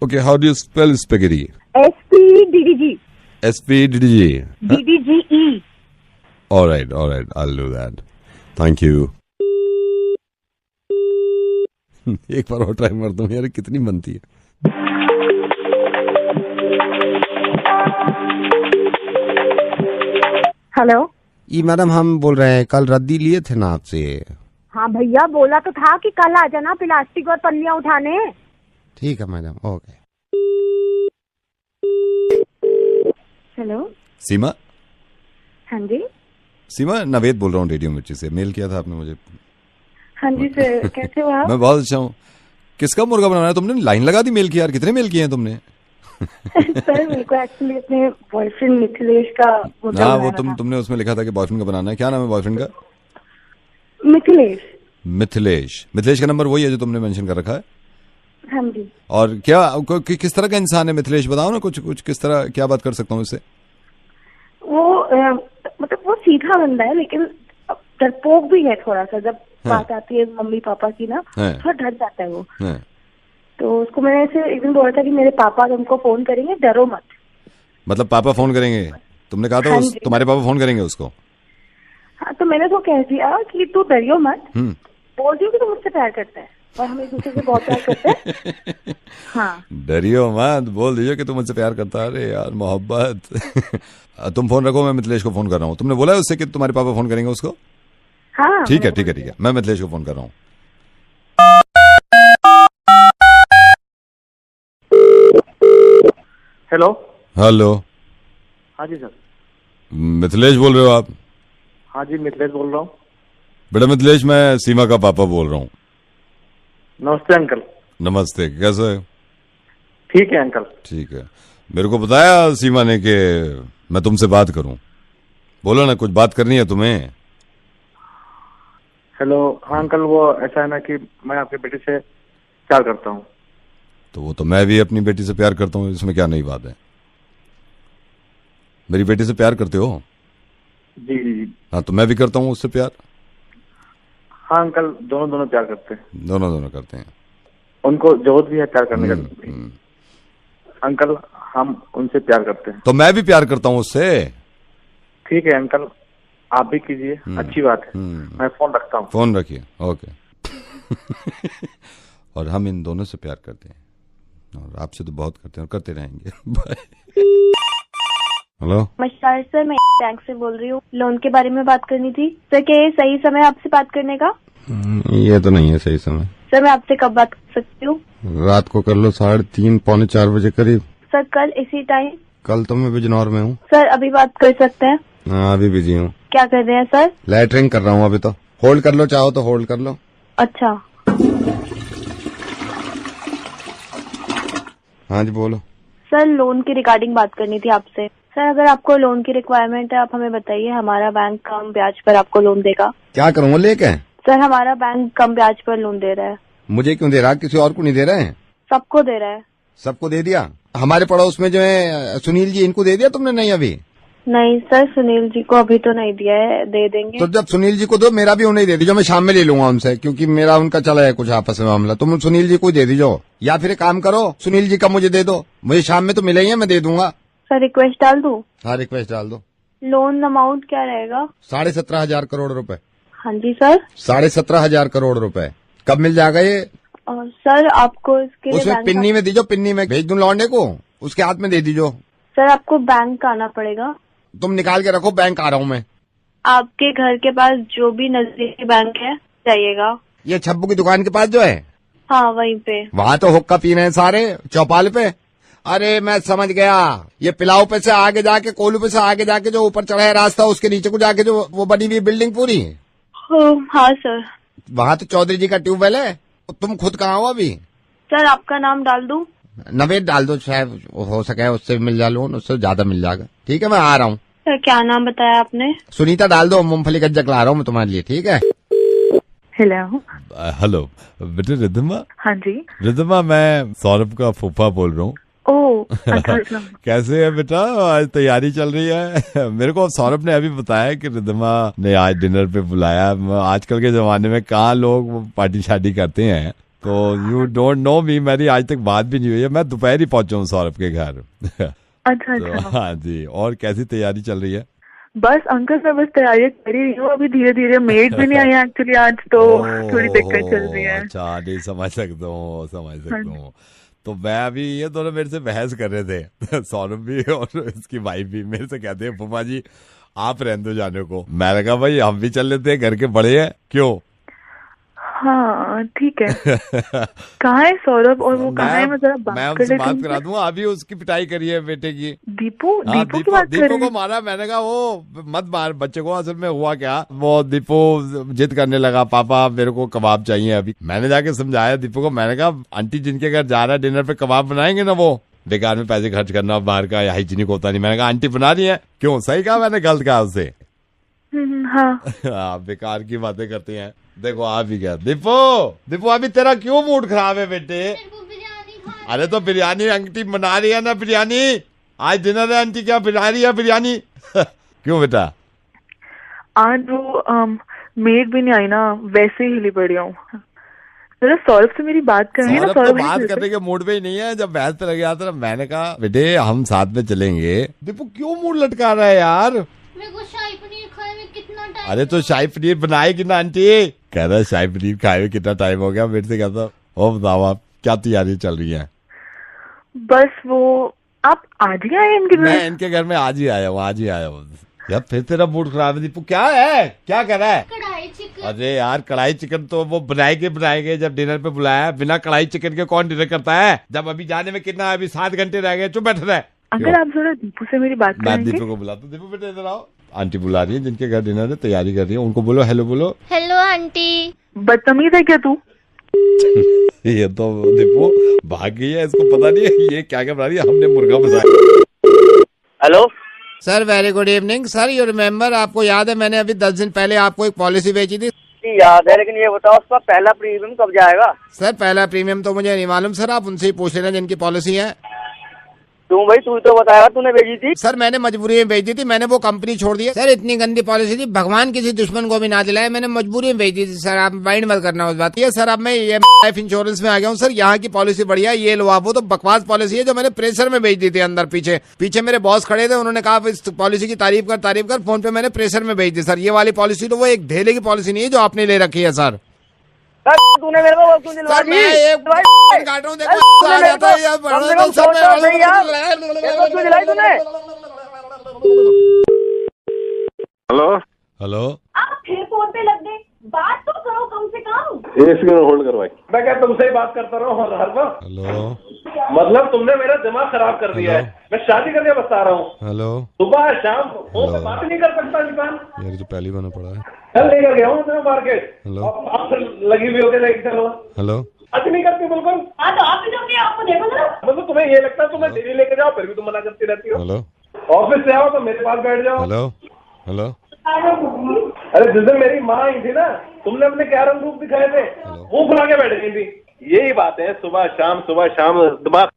Okay, how do you spell spaghetti? SPDDG। SPDDG। DDGE। All right, I'll do that. Thank you. एक बार और ट्राई मारता हूँ यार, कितनी बनती है। हेलो। ये मैडम हम बोल रहे हैं, कल रद्दी लिए थे ना आपसे। हाँ भैया, बोला तो था कि कल आ जाना प्लास्टिक और पन्नियां उठाने। ठीक है मैडम, ओके। हेलो सीमा। हाँ जी। सीमा, नवेद बोल रहा हूँ रेडियो मिर्ची से। मेल किया था आपने मुझे। हाँ जी सर, कैसे हो आप? मैं बहुत अच्छा हूँ। किसका मुर्गा बनाना है तुमने? लाइन लगा दी मेल की यार। कितने मेल किए हैं तुमने? सर मेरे को एक्चुअली अपने बॉयफ्रेंड मिथिलेश का मुर्गा हाँ, वो बनाना था। तुमने उसमें लिखा था कि बॉयफ्रेंड का बनाना है। क्या नाम है बॉयफ्रेंड का? मिथिलेश। मिथिलेश का नंबर वही है जो तुमने मेंशन कर रखा है? हाँ जी। और क्या किस तरह का इंसान है मिथिलेश? बताओ ना कुछ किस तरह, क्या बात कर सकता हूँ इससे? वो मतलब वो सीधा बंदा है, लेकिन डरपोक भी है थोड़ा सा। जब बात आती है मम्मी पापा की ना, थोड़ा डर जाता है वो। तो उसको मैंने ऐसे एक दिन बोला था कि मेरे पापा तुमको फोन करेंगे, डरो मत। मतलब पापा फोन करेंगे? तुमने कहा था हाँ तुम्हारे पापा फोन करेंगे उसको? हाँ, तो मैंने तो कह दिया कि तू डरियो मत, बोल दियो कि तू मुझसे प्यार करता है और हम एक दूसरे से बहुत प्यार करते हैं। हाँ, डरियो मत, बोल दीजिए कि तुम मुझसे प्यार करता है। अरे यार मोहब्बत। तुम फोन रखो, मैं मिथिलेश को फोन कर रहा हूँ। तुमने बोला है उससे कि तुम्हारे पापा फोन करेंगे उसको? हाँ ठीक है, मैं मिथिलेश को फोन कर रहा हूँ। हेलो। हेलो। हाँ जी सर। मिथिलेश बोल रहे हो आप? हाँ जी, मिथिलेश बोल रहा हूँ। बेटा मिथिलेश, मैं सीमा का पापा बोल रहा हूँ। नमस्ते अंकल। नमस्ते, कैसे है? ठीक है अंकल। ठीक है। मेरे को बताया सीमा ने कि मैं तुमसे बात करूं। बोलो ना, कुछ बात करनी है तुम्हें। हेलो। हाँ अंकल, वो ऐसा है ना कि मैं आपके बेटे से प्यार करता हूँ। तो वो तो मैं भी अपनी बेटी से प्यार करता हूँ, इसमें क्या नई बात है? मेरी बेटी से प्यार करते हो? जी जी जी। हाँ, तो मैं भी करता हूँ उससे प्यार। हाँ अंकल, दोनों प्यार करते हैं। दोनों करते हैं। उनको जरूरत भी है प्यार करने का। अंकल, हम उनसे प्यार करते हैं। तो मैं भी प्यार करता हूँ उससे। ठीक है अंकल, आप भी कीजिए, अच्छी बात है। मैं फोन रखता हूँ। फोन रखिए, ओके। और हम इन दोनों से प्यार करते हैं, और आपसे तो बहुत करते हैं और करते रहेंगे। बाय। हेलो। नमस्कार सर, मैं बैंक से बोल रही हूँ। लोन के बारे में बात करनी थी सर। क्या ये सही समय आपसे बात करने का? ये तो नहीं है सही समय। सर मैं आपसे कब बात कर सकती हूँ? रात को कर लो, 3:30 पौने 4 बजे करीब। सर कल इसी टाइम? कल तो मैं बिजनौर में हूँ। सर अभी बात कर सकते हैं? हाँ, अभी बिजी हूँ। क्या कर रहे हैं सर? लैटरिंग कर रहा हूँ अभी तो। होल्ड कर लो, चाहो तो होल्ड कर लो। अच्छा। हाँ जी बोलो। सर लोन की रिगार्डिंग बात करनी थी आपसे। सर अगर आपको लोन की रिक्वायरमेंट है, आप हमें बताइए। हमारा बैंक कम ब्याज पर आपको लोन देगा। क्या करूँ लेके? सर हमारा बैंक कम ब्याज पर लोन दे रहा है। मुझे क्यों दे रहा? किसी और को नहीं दे रहे हैं? सबको दे रहा है। सबको दे दिया? हमारे पड़ोस में जो है सुनील जी, इनको दे दिया तुमने? नहीं अभी? नहीं सर, सुनील जी को अभी तो नहीं दिया है, दे देंगे। तो जब सुनील जी को दो, मेरा भी उन्हें दे दीजिए। मैं शाम में ले लूंगा उनसे, क्योंकि मेरा उनका चला है कुछ आपस में मामला। तुम सुनील जी को दे दीजिए, या फिर एक काम करो, सुनील जी का मुझे दे दो। मुझे शाम में तो मिले ही है, मैं दे दूंगा। सर रिक्वेस्ट डाल दूं? हाँ, रिक्वेस्ट डाल दो। लोन अमाउंट क्या रहेगा? 17,500 करोड़ रुपए। हाँ जी सर। 17,500 करोड़ रुपए। कब मिल जाएगा ये? सर आपको इसके लिए उसमें पिन्नी में दीजो, पिन्नी में भेज दूं लौंडे को, उसके हाथ में दे दीजो। सर आपको बैंक आना पड़ेगा। तुम निकाल के रखो, बैंक आ रहा हूँ मैं। आपके घर के पास जो भी नजदीकी बैंक है जाइएगा। ये छब्बू की दुकान के पास जो है? हाँ वहीं पे। वहाँ तो हुक्का पी रहे हैं सारे चौपाल पे। अरे मैं समझ गया, ये पिलाऊ पे से आगे जाके, कोलू पे से आगे जाके जो ऊपर चढ़ा है रास्ता, उसके नीचे को जाके जो वो बनी हुई बिल्डिंग पूरी। हाँ सर। वहाँ तो चौधरी जी का ट्यूबवेल है। तुम खुद कहाँ हो अभी? सर आपका नाम डाल दूं? नवेद डाल दो, शायद हो सके उससे मिल जा लोन, उससे ज्यादा मिल जाएगा। ठीक है, मैं आ रहा हूँ। सर क्या नाम बताया आपने? सुनीता डाल दो, मूंगफली गज्जक ला रहा हूँ मैं तुम्हारे लिए। ठीक है। हेलो। हेलो बेटे रिद्धिमा। हाँ जी रिद्धिमा, मैं सौरभ का फूफा बोल रहा हूँ। कैसे है बेटा? आज तैयारी चल रही है? मेरे को सौरभ ने अभी बताया कि रिद्धिमा ने आज डिनर पे बुलाया। आजकल के जमाने में कहाँ लोग पार्टी शादी करते हैं, तो यू डोंट नो मी। मेरी आज तक बात भी नहीं हुई है। मैं दोपहर ही पहुंचा हूँ सौरभ के घर। अच्छा तो, हाँ जी। और कैसी तैयारी चल रही है? बस अंकल मैं बस तैयारी कर ही रही हूँ अभी धीरे धीरे। मेड भी नहीं आई एक्चुअली आज, तो थोड़ी दिक्कत चल रही है। अच्छा, नहीं समझ सकता हूँ। तो मैं अभी, ये दोनों मेरे से बहस कर रहे थे। सौरभ भी और इसकी वाइफ भी मेरे से कहते हैं फूफा जी आप रहने दो जाने को। मैंने कहा भाई हम भी चल लेते हैं, घर के बड़े हैं, क्यों? हाँ ठीक है। कहाँ है सौरभ और वो कहाँ है? मैं जरा मैं बात उनसे बात करा दूंगा। अभी उसकी पिटाई करी है बेटे की। दीपू हाँ, दीपू की बात कर रहे दीपू को हैं? मारा। मैंने कहा वो मत मार बच्चे को। असल में हुआ क्या, वो दीपू जिद करने लगा, पापा मेरे को कबाब चाहिए अभी। मैंने जाके समझाया दीपू को। मैंने कहा आंटी जिनके घर जा रहा है डिनर पे कबाब बनाएंगे ना, वो बेकार में पैसे खर्च करना, बाहर का हाइजीनिक होता नहीं। मैंने कहा आंटी बना रही है। क्यों, सही कहा मैंने, गलत कहा उससे? हाँ। बेकार की बातें करते हैं। देखो आप ही क्या दीपू अभी तेरा क्यों मूड खराब है बेटे? अरे तो बिरयानी आंटी बना रही है ना, बिरयानी आज डिनर है, आंटी क्या बना रही है बिरयानी? क्यों बेटा? आज वो मेड भी नहीं आई ना, वैसे ही हिली पड़ी हूँ। जरा सौरभ से मेरी बात करनी ना। सौरभ तो बात करने के मूड पे ही नहीं है। जब बहस पे लग गया था मैंने कहा बेटे हम साथ में चलेंगे। दीपू क्यों मूड लटका रहा है यार? मेरे को शाही पनीर खाए में कितना टाइम। अरे तो शाही पनीर बनाएगी ना आंटी। कह रहा है शाही पनीर खाए हुए कितना टाइम हो गया। मेरे से कहता ओ बताओ आप क्या तैयारी चल रही है? बस वो आप आज ही आए इनके घर? मैं इनके घर में आज ही आया हूँ। यार फिर तेरा मूड खराब है दीपू, क्या है, क्या कर रहा है? कढ़ाई चिकन। अरे यार कढ़ाई चिकन तो वो बनाएंगे जब डिनर पे बुलाया। बिना कढ़ाई चिकन के कौन डिनर करता है? जब अभी जाने में कितना, अभी 7 घंटे रह गए। चुप बैठ रहा है। अगर आप थोड़ा दीपू से मेरी बात मैं करेंगे? दीपू को बुलाता हूँ। दीपू बेटे इधर आओ। आंटी बुला रही है, जिनके घर डिनर है तैयारी कर रही है, उनको बोलो हेलो बोलो। Hello aunty. बदतमीज है क्या तू? ये तो दीपू भाग गई है, इसको पता नहीं है ये क्या बना रही है। हमने मुर्गा बनाया। Hello sir, very good evening sir. You remember, आपको याद है मैंने अभी 10 दिन पहले आपको एक पॉलिसी बेची थी? याद है, लेकिन ये बताओ उसका पहला प्रीमियम कब जाएगा? सर पहला प्रीमियम तो मुझे नहीं मालूम सर, आप उनसे ही पूछ लेना जिनकी पॉलिसी है। तू भाई तू तो बताएगा, तूने भेजी थी। सर मैंने मजबूरी में भेज दी थी, मैंने वो कंपनी छोड़ दी है। सर इतनी गंदी पॉलिसी थी, भगवान किसी दुश्मन को भी ना दिलाए, मैंने मजबूरी में भेज दी थी सर। आप माइंड मत करना उस बात। ये सर अब मैं ये लाइफ इंश्योरेंस में आ गया हूँ सर। यहाँ की पॉलिसी बढ़िया है, ये लो आप। वो तो बकवास पॉलिसी है जो मैंने प्रेशर में भेज दी थी अंदर। पीछे मेरे बॉस खड़े थे, उन्होंने कहा इस पॉलिसी की तारीफ कर। फोन पे मैंने प्रेशर में भेज दी सर। ये वाली पॉलिसी तो वो एक ढेले की पॉलिसी नहीं है जो आपने ले रखी है सर। तूने मेरे को क्यों दिलवा दी? मैं एक काट रहा हूँ, देखो आ जाता है यार। हेलो हेलो आप फिर फोन पे लग गए, बात तो करो कम से कम। इसकी होल्ड करवाई। मैं क्या तुमसे ही बात करता रहा हूँ हर वक्त? हेलो मतलब तुमने मेरा दिमाग खराब कर दिया है। मैं शादी करके बता रहा हूँ। हेलो सुबह शाम फोन पे बात नहीं कर सकता इंसान। यार तो पहली बना पड़ा है। कल लेकर गया हूँ मैं मार्केट। हेलो आप लगी हुई होगी लेके चलो। हेलो अच्छी नहीं करती बिल्कुल। हाँ तो आप भी जाओगे, आपको देखो ना। मतलब तुम्हें ये लगता है तुम्हें डेली लेके जाओ फिर भी तुम मना करती रहती हो। हेलो ऑफिस से आओ तो मेरे पास बैठ जाओ। हेलो हेलो अरे जिस दिन मेरी माँ आई थी ना, तुमने अपने क्या रंग रूप दिखाए थे, वो भुला के बैठ गई थी। यही बात है, सुबह शाम दिमाग।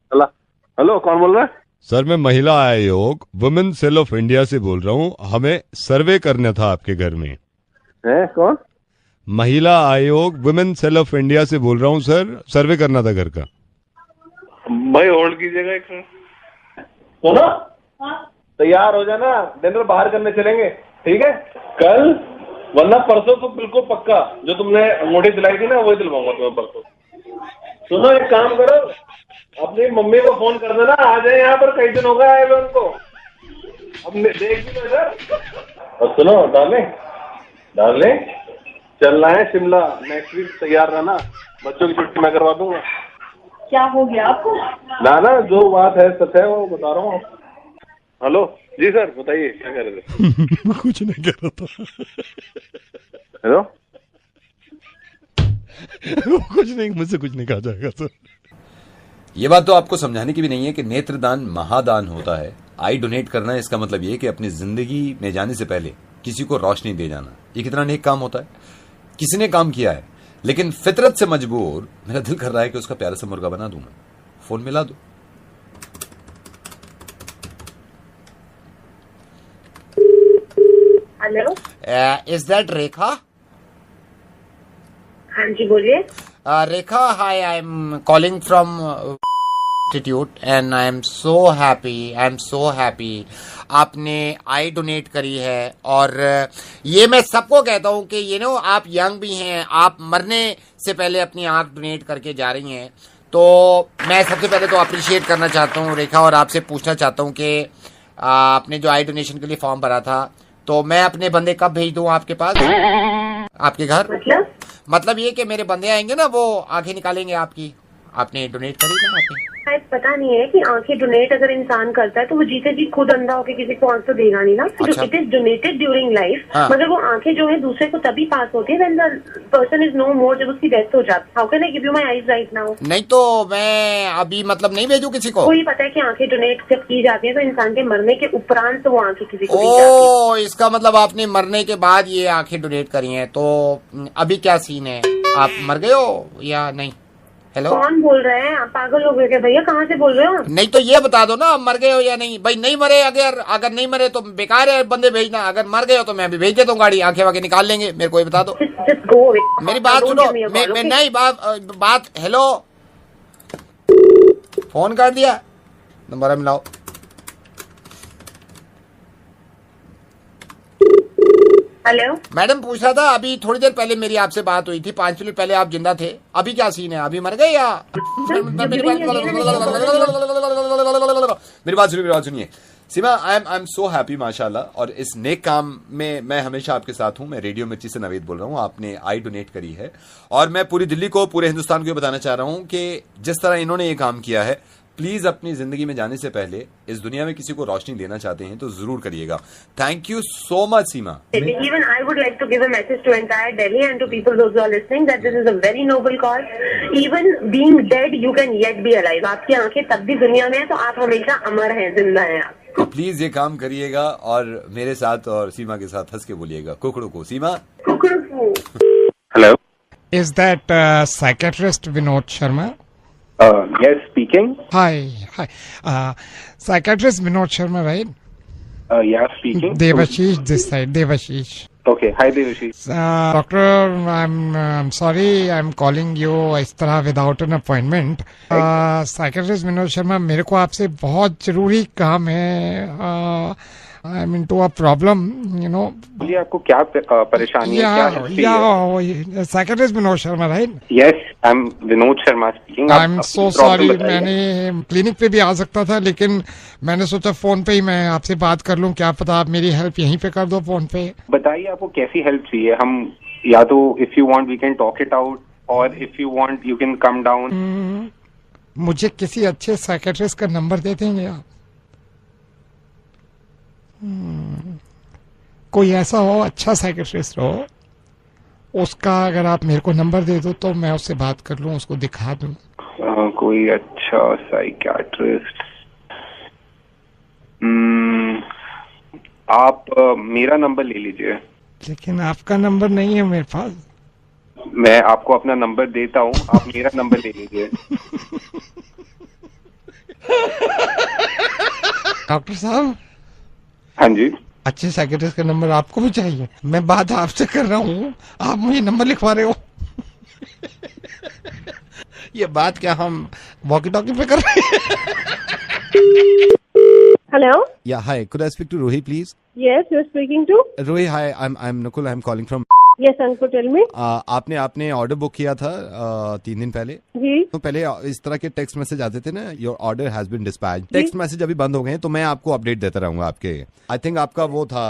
हेलो कौन बोल रहा है? सर मैं महिला आयोग वुमेन सेल ऑफ इंडिया से बोल रहा हूँ। हमें सर्वे करना था आपके घर में। है कौन? महिला आयोग वुमेन सेल ऑफ इंडिया से बोल रहा हूँ सर, सर्वे करना था घर का। भाई होल्ड कीजिएगा एक मिनट। सुनो, तैयार हो जाना, डिनर बाहर करने चलेंगे, ठीक है? कल वरना परसों तो बिल्कुल पक्का। जो तुमने अंगूठी दिलाई थी ना वही दिलवाऊंगा तुम्हें परसों। सुनो एक काम करो, अपनी मम्मी को फोन कर देना, आ जाए यहाँ पर। कई दिन हो गए आए हुए उनको। अब देख भी लो। और सुनो डार्लिंग चलना है शिमला नेक्स्ट वीक। तैयार रहना, बच्चों की छुट्टी मैं करवा दूंगा। क्या हो गया आपको? ना जो बात है सच है, वो बता रहा हूँ। हेलो जी सर बताइए क्या कह रहे थे? कुछ नहीं कह रहा था। हेलो कुछ नहीं, मुझसे कुछ नहीं कहा जाएगा सर। ये बात तो आपको समझाने की भी नहीं है कि नेत्रदान महादान होता है। आई डोनेट करना इसका मतलब ये कि अपनी जिंदगी में जाने से पहले किसी को रोशनी दे जाना। ये कितना नेक काम होता है। किसी ने काम किया है, लेकिन फितरत से मजबूर मेरा दिल कर रहा है कि उसका प्यारा सा मुर्गा बना दूंगा। फोन मिला दो। Hello, is that Rekha? हाँ जी बोलिए। Rekha, hi, I am calling from institute and I am so happy आपने आई डोनेट करी है। और ये मैं सबको कहता हूँ कि ये नो आप यंग भी हैं, आप मरने से पहले अपनी आंख डोनेट करके जा रही हैं। तो मैं सबसे पहले तो अप्रिशिएट करना चाहता हूँ रेखा, और आपसे पूछना चाहता हूँ कि आपने जो आई डोनेशन के लिए फॉर्म भरा था तो मैं अपने बंदे कब भेज दूं आपके पास, आपके घर? मतलब ये कि मेरे बंदे आएंगे ना, वो आंखें निकालेंगे आपकी। आपने डोनेट करी ना आपने? शायद पता नहीं है कि आंखें डोनेट अगर इंसान करता है तो वो जीते जी खुद अंधा होकर किसी को आंख तो देगा नहीं ना। अच्छा। It is donated during life, हाँ। मगर वो आंखें जो है दूसरे को तभी पास होती है when the person is no more, जब उसकी डेथ हो जाती है। How can I give you my eyes right now? नहीं तो मैं अभी मतलब नहीं भेजूं किसी को? कोई पता है कि आंखें डोनेट जब की जाती है तो इंसान के मरने के उपरांत तो वो आंखें किसी को दी जाती है। ओ, इसका मतलब आपने मरने के बाद ये आंखें डोनेट करी हैं। तो अभी क्या सीन है, आप मर गए हो या नहीं? हेलो, कौन बोल रहे हैं? आप पागल हो गए क्या भैया? कहाँ से बोल रहे हो? नहीं तो ये बता दो ना, आप मर गए हो या नहीं? भाई नहीं मरे, अगर नहीं मरे तो बेकार है बंदे भेजना। अगर मर गए हो तो मैं अभी भेज देता हूँ गाड़ी, आंखें वाके निकाल लेंगे। मेरे को ये बता दो। मेरी बात सुनो, मैं नहीं बात हेलो, फोन कर दिया, नंबर मिलाओ। हेलो मैडम, पूछ रहा था अभी थोड़ी देर पहले मेरी आपसे बात हुई थी, 5 मिनट पहले आप जिंदा थे। अभी क्या सीन है, अभी मर गए या? मेरी बात सुनिए सीमा, आई एम सो हैप्पी माशाल्लाह। और इस नेक काम में मैं हमेशा आपके साथ हूं। मैं रेडियो मिर्ची से नवेद बोल रहा हूं। आपने आई डोनेट करी है और मैं पूरी दिल्ली को, पूरे हिंदुस्तान को ये बताना चाह रहा हूं कि जिस तरह इन्होंने ये काम किया है, प्लीज अपनी जिंदगी में जाने से पहले इस दुनिया में किसी को रोशनी देना चाहते हैं तो जरूर करिएगा। Thank you so much Seema. Even I would like to give a message to entire Delhi and to people those who are listening that this is a very noble cause. Even being dead, you can yet be alive. आपकी आंखें तब भी दुनिया में है तो आप हमेशा अमर हैं, जिंदा हैं आप। तो प्लीज ये काम करिएगा और मेरे साथ और सीमा के साथ हंस के बोलिएगा कुकड़ू को। सीमा, hello, Is that psychiatrist Vinod Sharma? yes, speaking. Hi. Psychiatrist Vinod Sharma, right? Yeah, speaking. Devashish this side, Devashish. Okay, hi Devashish. Doctor, I'm sorry I'm calling you इस तरह without an appointment. Psychiatrist Vinod Sharma, मेरे को आपसे बहुत जरूरी काम है। I'm into a problem, you know. बोलिए, आपको क्या परेशानी है? Yeah, Psychiatrist Vinod Sharma, right? Yes, I'm Vinod Sharma speaking. I'm so sorry, मैंने क्लिनिक पे भी आ सकता था लेकिन मैंने सोचा फोन पे ही मैं आपसे बात कर लूं। क्या पता आप मेरी हेल्प यहीं पे कर दो फोन पे। बताइए आपको कैसी हेल्प चाहिए। हम या तो if you want we can talk it out or if you want you can come down. मुझे किसी अच्छे साइकियाट्रिस्ट का नंबर दे देंगे आप? कोई ऐसा हो, अच्छा साइकियाट्रिस्ट हो, उसका अगर आप मेरे को नंबर दे दो तो मैं उससे बात कर लूं, उसको दिखा दूं। कोई अच्छा साइकियाट्रिस्ट? आप मेरा नंबर ले लीजिए। लेकिन आपका नंबर नहीं है मेरे पास। मैं आपको अपना नंबर देता हूँ, आप मेरा नंबर ले लीजिए। डॉक्टर साहब। हाँ जी। अच्छे साइकियाट्रिस्ट का नंबर आपको भी चाहिए? मैं बात आपसे कर रहा हूँ, आप मुझे नंबर लिखवा रहे हो। ये बात क्या हम वॉकी टॉकी पे कर रहे हैं? Hello. Yeah, hi. Could I speak to Rohi, please? Yes, you're speaking to. Rohi, hi. I'm Nakul. I'm calling from. Yes, uncle, tell me. आपने ऑर्डर बुक किया था 3 दिन पहले जी। तो पहले इस तरह के टेक्स्ट मैसेज आते थे ना, your order has been dispatched. Text message अभी बंद हो गए हैं तो मैं आपको अपडेट देता रहूंगा आपके। आई थिंक आपका वो था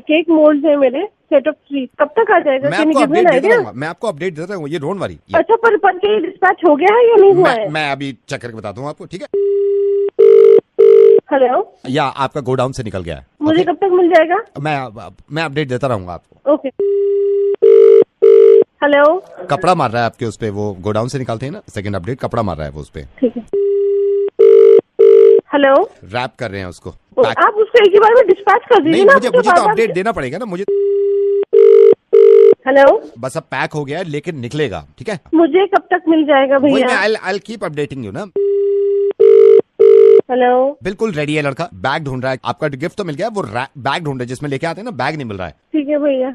केक मोल्ड्स है मेरे सेट ऑफ 3। कब तक आ जाएगा? मैं आपको अपडेट देता रहूंगा, मैं आपको अपडेट देता रहूंगा, ये डोंट वरी। अच्छा, पर ये डिस्पैच हो गया है या नहीं हुआ है? मैं अभी चेक करके बताता हूँ आपको, ठीक है? हेलो। या आपका गोडाउन से निकल गया है। मुझे कब तक मिल जाएगा? मैं अपडेट देता रहूंगा आपको। ओके। हेलो। कपड़ा मार रहा है आपके उस पे, वो गोडाउन से निकालते हैं ना, सेकंड अपडेट कपड़ा मार रहा है वो उस पे। ठीक है। हेलो। रैप कर रहे हैं उसको। आप उसको एक ही बार में डिस्पैच कर दीजिए ना। मुझे तो अपडेट देना पड़ेगा ना मुझे। हेलो। बस अब पैक हो गया है लेकिन निकलेगा, ठीक है? मुझे कब तक मिल जाएगा भैया? I'll keep updating you ना। हेलो। बिल्कुल रेडी है लड़का, बैग ढूंढ रहा है। आपका गिफ्ट तो मिल गया, वो बैग ढूंढ रहा है जिसमें लेके आते हैं ना, बैग नहीं मिल रहा है। ठीक है भैया।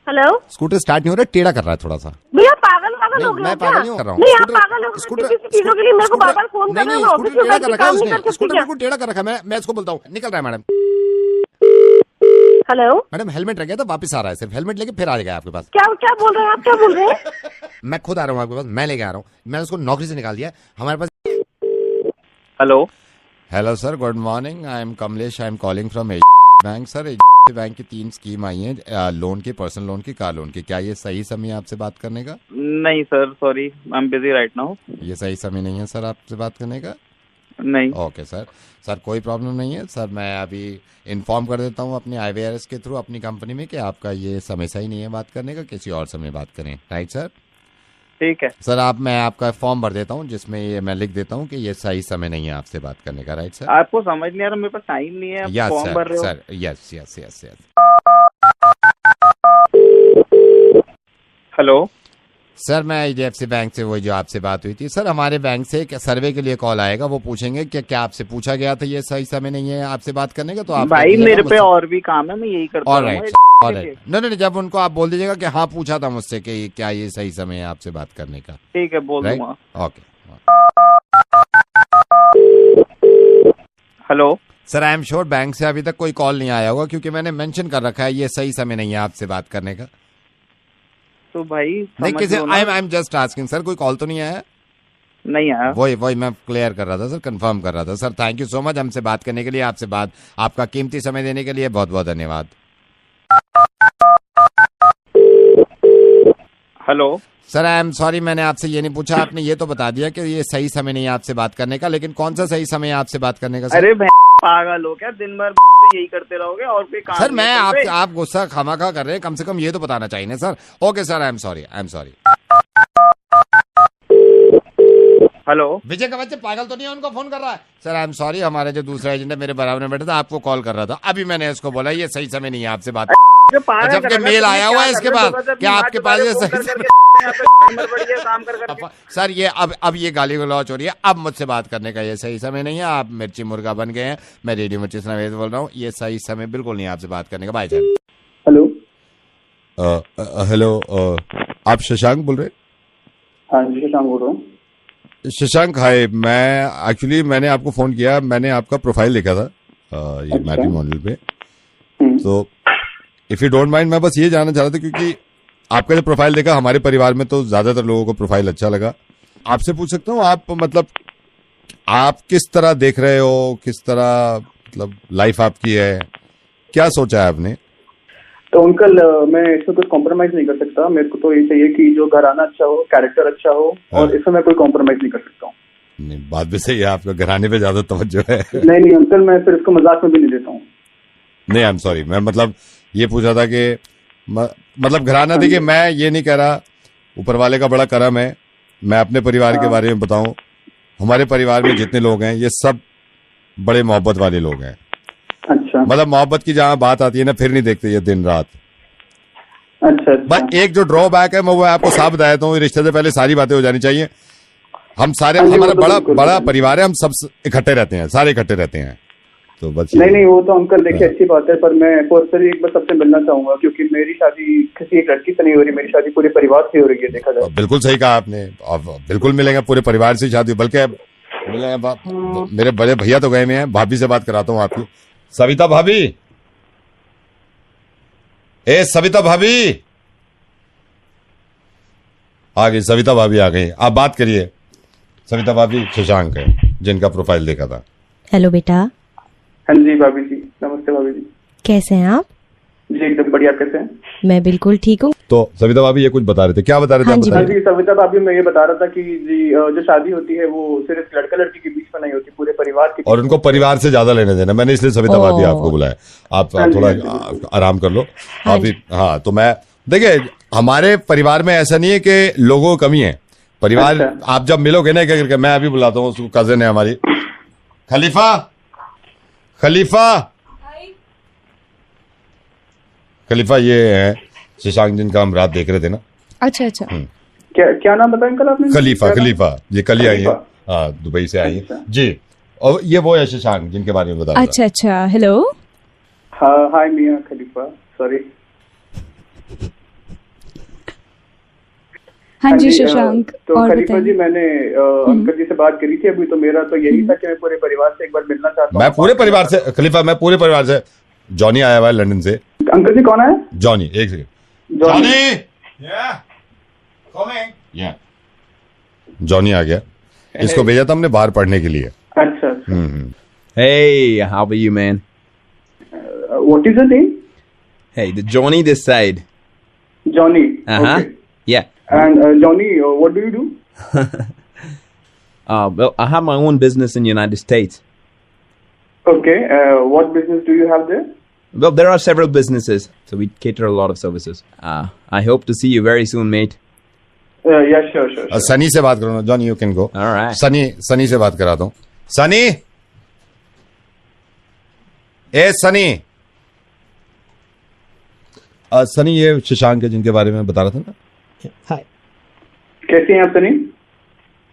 हेलो। स्कूटर स्टार्ट नहीं हो रहा, टेढ़ा कर रहा है थोड़ा सा। भैया पागल हो गया। मैं पागल नहीं कर रहा हूँ। नहीं, आप पागल हो। किसी चीजों के लिए मेरे को बार-बार फोन कर रहे हो। स्कूटर टेढ़ा कर रखा है उसने, स्कूटर बिल्कुल टेढ़ा कर रखा है। मैं इसको बोलता हूँ निकल रहा है मैडम। हेलो मैडम, हेलमेट रह गया था, वापस आ रहा है, सिर्फ हेलमेट लेके फिर आ जाएगा आपके पास। क्या बोल रहे हैं आप? क्या बोल रहे हैं? मैं खुद आ रहा हूँ आपके पास, मैं लेके आ रहा हूँ। मैंने उसको नौकरी से निकाल दिया हमारे पास। Hello. Hello sir, good morning. I am Kamlesh, I am calling from bank. Sir, bank की 3 स्कीम आई हैं, लोन की, पर्सनल लोन की, कार लोन की। क्या ये सही समय आपसे बात करने का? नहीं sir, sorry, I am busy right now. ये सही समय नहीं है सर आपसे बात करने का? नहीं। Okay sir. सर कोई प्रॉब्लम नहीं है सर, मैं अभी इन्फॉर्म कर देता हूँ अपने IVRS के थ्रू अपनी कंपनी में कि आपका ये समय सही नहीं है बात करने का, किसी और समय बात करें। Right sir? ठीक है सर। मैं आपका फॉर्म भर देता हूँ जिसमें ये मैं लिख देता हूँ कि ये सही समय नहीं है आपसे बात करने का। Right sir? आपको समझ नहीं आ रहा, मेरे पास टाइम नहीं है। यस फॉर्म भर रहे हो sir, yes yes yes yes. Hello sir, मैं HDFC बैंक से, वही जो आपसे बात हुई थी सर, हमारे बैंक से एक सर्वे के लिए कॉल आएगा। वो पूछेंगे कि क्या आपसे पूछा गया था ये सही समय नहीं है आपसे बात करने का, तो आप भाई मेरे पे और भी काम है, मैं यही करता हूँ। ऑलराइट। नहीं, जब उनको आप बोल दीजिएगा कि हाँ पूछा था मुझसे कि क्या ये सही समय है आपसे बात करने का। ठीक है, बोल दूंगा। Okay. Hello sir, I am sure bank से अभी तक कोई कॉल नहीं आया होगा, क्योंकि मैंने मेंशन कर रखा है ये सही समय नहीं है आपसे बात करने का। तो भाई नहीं, किसी I am just asking sir, कोई कॉल तो नहीं आया? नहीं आया। वही मैं क्लियर कर रहा था सर, कंफर्म कर रहा था sir. Thank you so much हमसे बात करने के लिए, आपका कीमती समय देने के लिए बहुत बहुत धन्यवाद। Hello sir, I am sorry, मैंने आपसे ये नहीं पूछा, आपने ये तो बता दिया कि ये सही समय नहीं है आपसे बात करने का, लेकिन कौन सा सही समय है आपसे बात करने का सर? अरे पागल हो क्या, दिन भर यही करते रहोगे और कोई काम? सर, मैं आप गुस्सा खामखा कर रहे हैं, कम से कम ये तो बताना चाहिए ना sir. Okay sir, I am sorry. Hello Vijay का बच्चे पागल तो नहीं है, उनको फोन कर रहा है? सर, आई एम सॉरी, हमारे जो दूसरा एजेंट है मेरे बराबर में बैठा था, आपको कॉल कर रहा था। अभी मैंने इसको बोला ये सही समय नहीं है आपसे बात। जबकि मेल आया हुआ है इसके बाद कि आपके पास ये सही सर, ये अब ये गाली गलौच हो रही है, अब मुझसे बात करने का ये सही समय नहीं है। आप मिर्ची मुर्गा बन गए हैं। मैं रेडियो मिर्ची सनवेद बोल रहा हूँ, ये सही समय बिल्कुल नहीं है आपसे बात करने का। Bye sir. हेलो आप शशांक बोल रहे? हाँ जी, शशांक बोल रहा हूँ। शशांक हाय, मैंने आपको फोन किया, मैंने आपका प्रोफाइल देखा था ये मैट्रिमोनियल पे। तो इफ यू डोंट माइंड, मैं बस ये जानना चाह रहा था, क्योंकि आपका जो प्रोफाइल देखा हमारे परिवार में तो ज्यादातर लोगों को प्रोफाइल अच्छा लगा। आपसे पूछ सकता हूँ, आप किस तरह देख रहे हो, किस तरह लाइफ आपकी है, क्या सोचा है आपने? तो अंकल, मैं इसमें कुछ कॉम्प्रोमाइज नहीं कर सकता। मेरे को तो ये चाहिए कि जो घराना अच्छा हो, कैरेक्टर अच्छा हो, और इसमें मैं कोई कॉम्प्रोमाइज नहीं कर सकता हूँ। नहीं, बात भी सही है, आपका घराने पे ज्यादा तवज्जो है। नहीं अंकल, मैं फिर इसको मजाक में भी नहीं लेता हूँ। नहीं, आई एम सॉरी, मैं ये पूछा था कि घराना, देखिए मैं ये नहीं कह रहा, ऊपर वाले का बड़ा करम है। मैं अपने परिवार के बारे में बताऊं, हमारे परिवार में जितने लोग हैं ये सब बड़े मोहब्बत वाले लोग हैं। अच्छा। मोहब्बत की जहां बात आती है ना, फिर नहीं देखते ये दिन रात। अच्छा। बस एक जो ड्रॉबैक है मैं वो आपको साफ बताया था, रिश्ते से पहले सारी बातें हो जानी चाहिए। हम सारे, हमारा बड़ा परिवार है, हम सब इकट्ठे रहते हैं, सारे इकट्ठे रहते हैं। तो बस नहीं, वो तो अंकल देखिए अच्छी बात है, पर मैं पर्सनली एक बार सबसे मिलना चाहूंगा, क्योंकि मेरी शादी किसी एक लड़की से नहीं हो रही, मेरी शादी पूरे परिवार से हो रही है। देखा जाए बिल्कुल सही कहा आपने, बिल्कुल मिलेंगे, पूरे परिवार से शादी, बल्कि मेरे बड़े भैया तो गए हुए हैं। भाभी से बात कराता हूँ आपकी, सविता भाभी। सविता भाभी आ गई, सविता भाभी आ गई, आप बात करिए। सविता भाभी शशांक है, जिनका प्रोफाइल देखा था। हेलो बेटा। हाँ जी भाभी जी, नमस्ते भाभी जी। कैसे हैं आप? जी एकदम बढ़िया, कैसे हैं? मैं बिल्कुल ठीक हूँ। तो सविता भाभी ये कुछ बता रहे थे, क्या बता रहे थे? हाँ जी, सविता भाभी मैं ये बता रहा था कि जी जो शादी होती है वो सिर्फ लड़का लड़की के बीच में नहीं होती, पूरे परिवार के, और उनको परिवार से ज्यादा लेने देना। मैंने इसलिए सविता भाभी आपको बुलाया, आप थोड़ा आराम कर लो अभी। हाँ, तो मैं देखिए, हमारे परिवार में ऐसा नहीं है कि लोगों की कमी है। परिवार आप जब मिलोगे ना, क्या करके, मैं अभी बुलाता हूँ, उसको कजिन है हमारी, खलीफा ये है शशांक, जिनका हम रात देख रहे थे ना। अच्छा। क्या नाम बताया अंकल आपने? खलीफा, ये कल ही आई है, हाँ दुबई से आई है जी। और ये वो है शशांक, जिनके बारे में बता रहा था। अच्छा। हेलो। हाँ, हाय मियां खलीफा, सॉरी। हाँ जी शशांक। तो खलीफा जी, मैंने अंकल जी से बात करी थी अभी, तो मेरा तो यही था कि मैं पूरे परिवार से एक बार मिलना चाहता हूँ। मैं पूरे परिवार से, खलीफा मैं पूरे परिवार से। जॉनी आया हुआ है लंदन से। अंकल जी कौन है? जॉनी, एक सेकंड। जॉनी आ गया, इसको भेजा था हमने बाहर पढ़ने के लिए। अच्छा। Hey, how are you, man? What is your name? Hey, the Johnny this side. Johnny. Uh-huh. Okay. Yeah. And Johnny, what do you do? Well, I have my own business in the United States. Okay. What business do you have there? Well, there are several businesses, so we cater a lot of services. I hope to see you very soon, mate. Yeah, sure. Sunny से बात करो, John, you can go. Alright. Sunny से बात कराता हूँ. सनी, ए सनी. सनी, ये शशांक है जिनके बारे में बता रहा था ना. हाय. कैसी हैं आप सनी?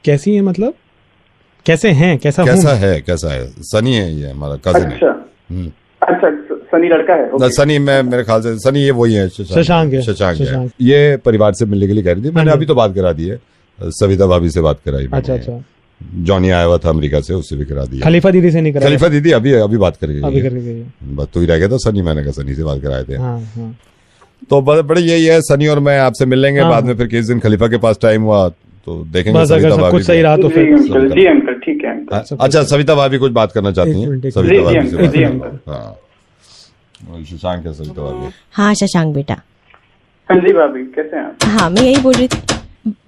कैसी हैं मतलब? कैसे हैं? कैसा है? सनी है, ये हमारा कजिन है. अच्छा, सनी लड़का है. Okay. सनी, मैं मेरे ख्याल से सनी ये वही है. शशांक है. ये परिवार से मिलने के लिए कह रही थी. मैंने अभी तो बात करा दी है. सविता भाभी से बात कराई. अच्छा. जॉनी आया हुआ था अमेरिका से, उससे भी करा दिया. खलीफा दीदी से नहीं करा? खलीफा दीदी अभी बात करके गई. बस तू ही रह गया था सनी. मैंने कहा सनी से बात कराए थे. हाँ. तो बड़े यही है, सनी और मैं आपसे मिल लेंगे. बाद में फिर किस दिन खलीफा के पास टाइम हुआ तो देखेंगे. अगर सब कुछ सही रहा तो फिर जी अंकल, ठीक है अंकल. अच्छा, सविता भाभी कुछ बात करना चाहती हैं. सविता भाभी से बात. शशांक है सविता भाभी. हाँ शशांक बेटा. हाँ जी भाभी, कैसे हैं आप? हाँ, मैं यही बोल रही थी.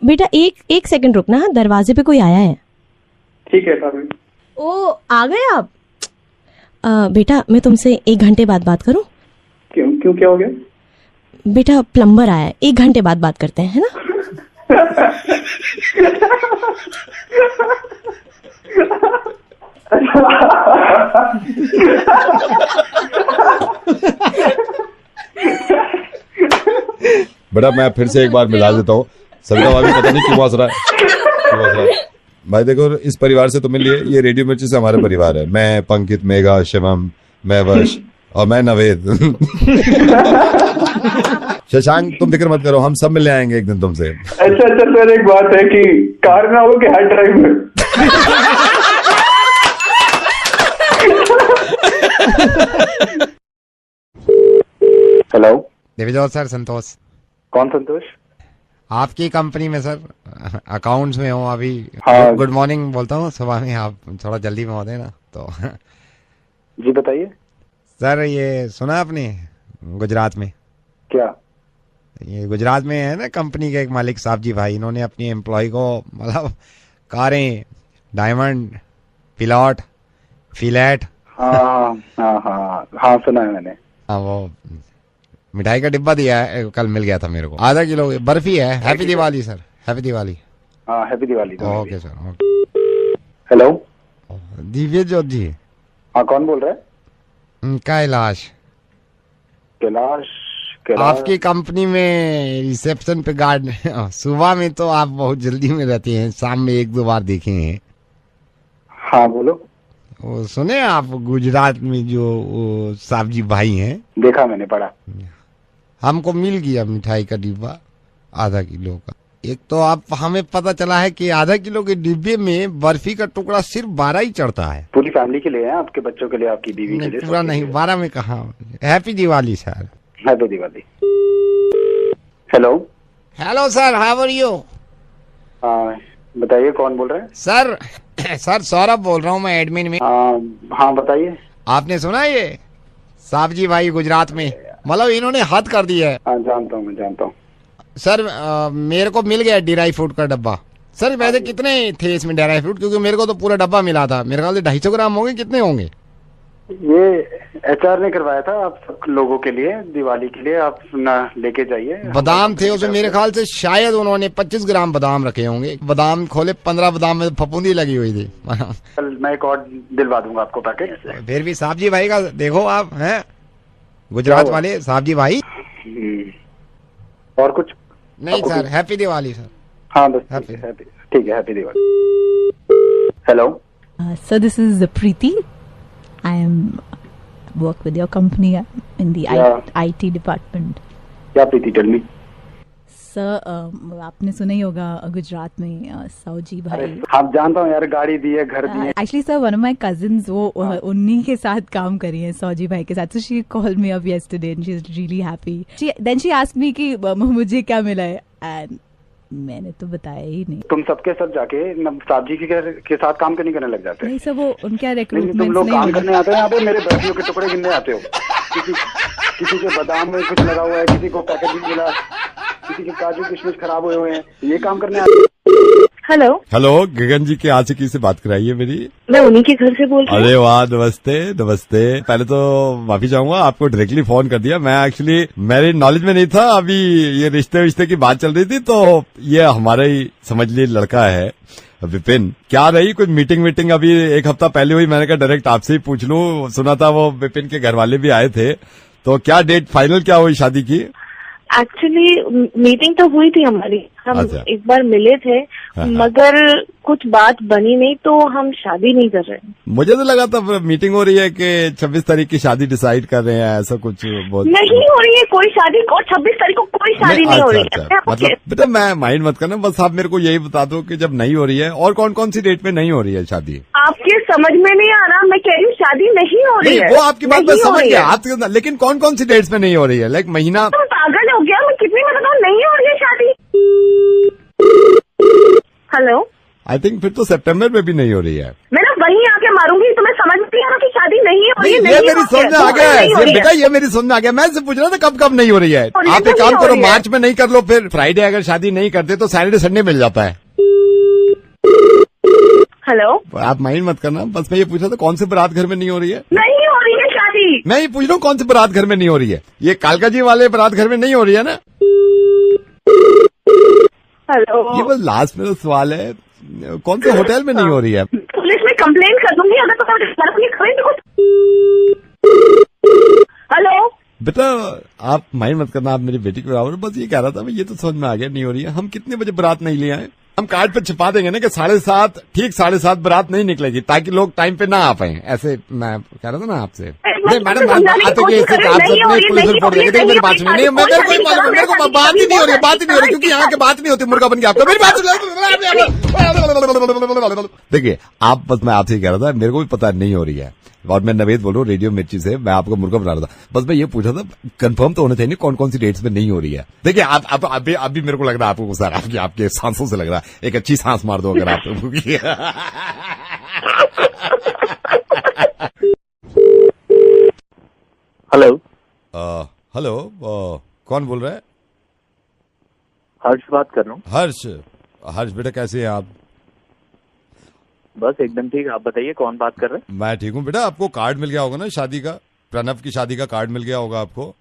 बेटा एक सेकंड रुकना, दरवाजे पे कोई आया है. ठीक है भाभी. ओ, आ गए आप? बेटा, मैं तुमसे 1 घंटे बाद बात करूं? क्यों, क्या हो गया? बेटा, प्लम्बर आया है. 1 घंटे बाद बात करते हैं, है ना? बेटा, मैं फिर से एक बार मिला देता हूँ. सविता भाभी पता नहीं क्यों हंस रहा है. भाई देखो, इस परिवार से तो मिलिए. ये रेडियो मिर्ची से हमारे परिवार है. मैं, पंकित, मेघा, शिवम, मैं वर्ष और मैं नवेद. शशांक, तुम फिक्र मत करो, हम सब मिलने आएंगे एक दिन तुमसे. अच्छा सर, एक बात है कि कार में आओगे कि हेड ड्राइव में? Hello, Devijot sir. संतोष. कौन संतोष? आपकी कंपनी में सर अकाउंट्स में हूँ अभी. हाँ. गुड मॉर्निंग बोलता हूँ सुबह में. आप थोड़ा जल्दी में होते ना तो. जी बताइए सर. ये सुना आपने गुजरात में? क्या? ये गुजरात में है ना, कंपनी के एक मालिक साहब जी भाई, इन्होंने अपनी एम्प्लॉय को मतलब कारें, डायमंड, पिलॉट, फिलेट. हाँ सुना है मैंने. हाँ, वो मिठाई का डिब्बा दिया है. कल मिल गया था मेरे को. आधा किलो बर्फी है. Happy Diwali sir. Happy Diwali. हाँ, happy Diwali. Okay sir. Hello, Divya Jyot जी. हाँ, कौन बोल रहा है? कैलाश. आपकी कंपनी में रिसेप्शन पे गार्ड. सुबह में तो आप बहुत जल्दी में रहते हैं, शाम में 1-2 बार देखे हैं. हाँ बोलो. वो सुने आप गुजरात में जो साहब जी भाई हैं? देखा मैंने, पढ़ा. हमको मिल गया मिठाई का डिब्बा आधा किलो का. एक तो आप हमें पता चला है कि आधा किलो के डिब्बे में बर्फी का टुकड़ा सिर्फ 12 ही चढ़ता है. पूरी फैमिली के लिए है, आपके बच्चों के लिए, आपकी बीवी के लिए. पूरा नहीं, 12 में कहा. Happy Diwali sir. Happy Diwali. Hello. Hello sir, how are you? बताइए, कौन बोल रहे हैं? सर सौरभ बोल रहा हूँ मैं, एडमिन में. हाँ बताइए. आपने सुना ये साहब जी भाई गुजरात में, मतलब इन्होंने हद कर दी है. हाँ जानता हूँ, मैं जानता हूँ सर. मेरे को मिल गया ड्राई फ्रूट का डब्बा. सर वैसे कितने थे इसमें ड्राई फ्रूट? क्योंकि मेरे को तो पूरा डब्बा मिला था. मेरे ख्याल से 250 ग्राम होंगे. कितने होंगे? ये एचआर ने करवाया था आप सब लोगों के लिए, दिवाली के लिए. आप ना लेके जाइए. बादाम थे उसमें मेरे ख्याल से, शायद उन्होंने 25 ग्राम बादाम रखे होंगे. बादाम खोले, 15 बादाम में फफूंदी लगी हुई थी. मैं एक और दिलवा दूंगा आपको पैकेट. फिर भी साहब जी भाई का देखो आप हैं, गुजरात वाले साहब जी भाई. और कुछ नहीं सर. Happy Diwali sir. हाँ बस ठीक है. Happy Diwali. Hello sir, this is Preeti. I work with your company in the IT department. क्या प्रीति, टेल मी. सर, आपने सुना ही होगा गुजरात में साउजी भाई. आप जानता हूँ यार, गाड़ी दी है, घर दी है. Actually sir, one of my cousins वो उन्हीं के साथ काम करी है, साउजी भाई के साथ. So she called me up yesterday and she is really happy. Then she asked me कि मुझे क्या मिला है, and मैंने तो बताया ही नहीं। तुम सबके सब जाके नवताब जी के साथ काम नहीं करने लग जाते। नहीं सर, वो उनका रिक्रूटमेंट तुम लोग काम करने आते हैं यहाँ पे, मेरे बर्फियों के टुकड़े गिनने आते हो। किसी के बादाम में कुछ लगा हुआ है, किसी को पैकेट भी मिला, किसी के काजू किशमिश खराब हुए हैं, ये काम करने आते। हेलो गगन जी के आशिकी से बात कराइए मेरी। मैं उन्हीं के घर से बोल रही हूँ। अरे वाह, नमस्ते नमस्ते। पहले तो माफी चाहूंगा, आपको डायरेक्टली फोन कर दिया। मैं एक्चुअली मेरी नॉलेज में नहीं था, अभी ये रिश्ते की बात चल रही थी, तो ये हमारा ही समझ लीजिए लड़का है विपिन। क्या रही कुछ मीटिंग अभी 1 हफ्ता पहले हुई, मैंने कहा डायरेक्ट आपसे ही पूछ लूं। सुना था वो विपिन के घर वाले भी आए थे, तो क्या डेट फाइनल क्या हुई शादी की? एक्चुअली मीटिंग तो हुई थी हमारी, हम अच्छा। एक बार मिले थे, मगर कुछ बात बनी नहीं, तो हम शादी नहीं कर रहे हैं। मुझे तो लगा था मीटिंग हो रही है कि 26 तारीख की शादी डिसाइड कर रहे हैं, ऐसा कुछ बहुत नहीं हो रही है कोई शादी, और 26 तारीख को कोई शादी नहीं हो रही है। मतलब बेटा मैं माइंड मत करना, बस आप मेरे को यही बता दो कि जब नहीं हो रही है और कौन कौन सी डेट में नहीं हो रही है शादी। आपके समझ में नहीं आ रहा, मैं कह रही हूँ शादी नहीं हो रही है। वो आपकी बात मैं समझ गया आपके, लेकिन कौन कौन सी डेट्स में नहीं हो रही है? लाइक महीना। तो पागल हो गया, मैं कितनी बताऊँ नहीं हो रही है शादी। हेलो, आई थिंक फिर तो सितंबर में भी नहीं हो रही है। मैं ना वहीं आके मारूंगी, तुम्हें समझ नहीं आ रहा कि शादी नहीं हो रही है। ये मेरी समझ में आ गया है बेटा, ये मेरी समझ में आ गया। मैं से पूछ रहा था कब नहीं हो रही है। आप एक काम करो, मार्च में नहीं कर लो, फिर फ्राइडे अगर शादी नहीं करते तो सैटरडे संडे मिल जाता है। हेलो, आप माइंड मत करना, बस मैं ये पूछ रहा था कौन से बारात घर में नहीं हो रही है? नहीं हो रही है शादी। मैं ये पूछ रहा हूँ कौन से बारात घर में नहीं हो रही है? ये कालका जी वाले बारात घर में नहीं हो रही है ना? हेलो, ये बस लास्ट मेरा सवाल है, कौन से होटल में नहीं हो रही है? पुलिस में कंप्लेन कर दूंगी अगर तुम्हारे खरीद कुछ। हेलो बेटा आप माइंड मत करना, आप मेरी बेटी के बराबर। बस ये कह रहा था मैं, ये तो समझ में आ गया नहीं हो रही है। हम कितने बजे बारात नहीं ले आए? हम कार्ड पे छिपा देंगे ना कि 7:30, ठीक 7:30 बारात नहीं निकलेगी, ताकि लोग टाइम पे ना आ पाए। ऐसे मैं कह रहा था ना आपसे। नहीं मैडम, पुलिस रिपोर्ट देगी, मेरी बात सुनिए। नहीं मेरे को बात ही नहीं हो रही, क्योंकि यहाँ की बात नहीं होती, मुर्गा बन गया आपका। मेरी बात देखिए, आप बस मैं आपसे कह रहा था, मेरे को भी पता नहीं हो रही है, और मैं नवेद बोल रहा हूँ रेडियो मिर्ची से, मैं आपको मुर्गा बना रहा था। बस मैं ये पूछा था, कंफर्म तो होना चाहिए कौन कौन सी डेट्स में नहीं हो रही है। देखिए आप अभी मेरे को लग रहा है आपको गुस्सा आपके सांसों से लग रहा है। एक अच्छी सांस मार दो अगर आप। हेलो कौन बोल रहा है? हर्ष बात कर रहा हूँ। हर्ष बेटा कैसे हैं आप? बस एकदम ठीक। आप बताइए कौन बात कर रहे हैं? मैं ठीक हूँ बेटा। आपको कार्ड मिल गया होगा ना शादी का, प्रणव की शादी का कार्ड मिल गया होगा आपको?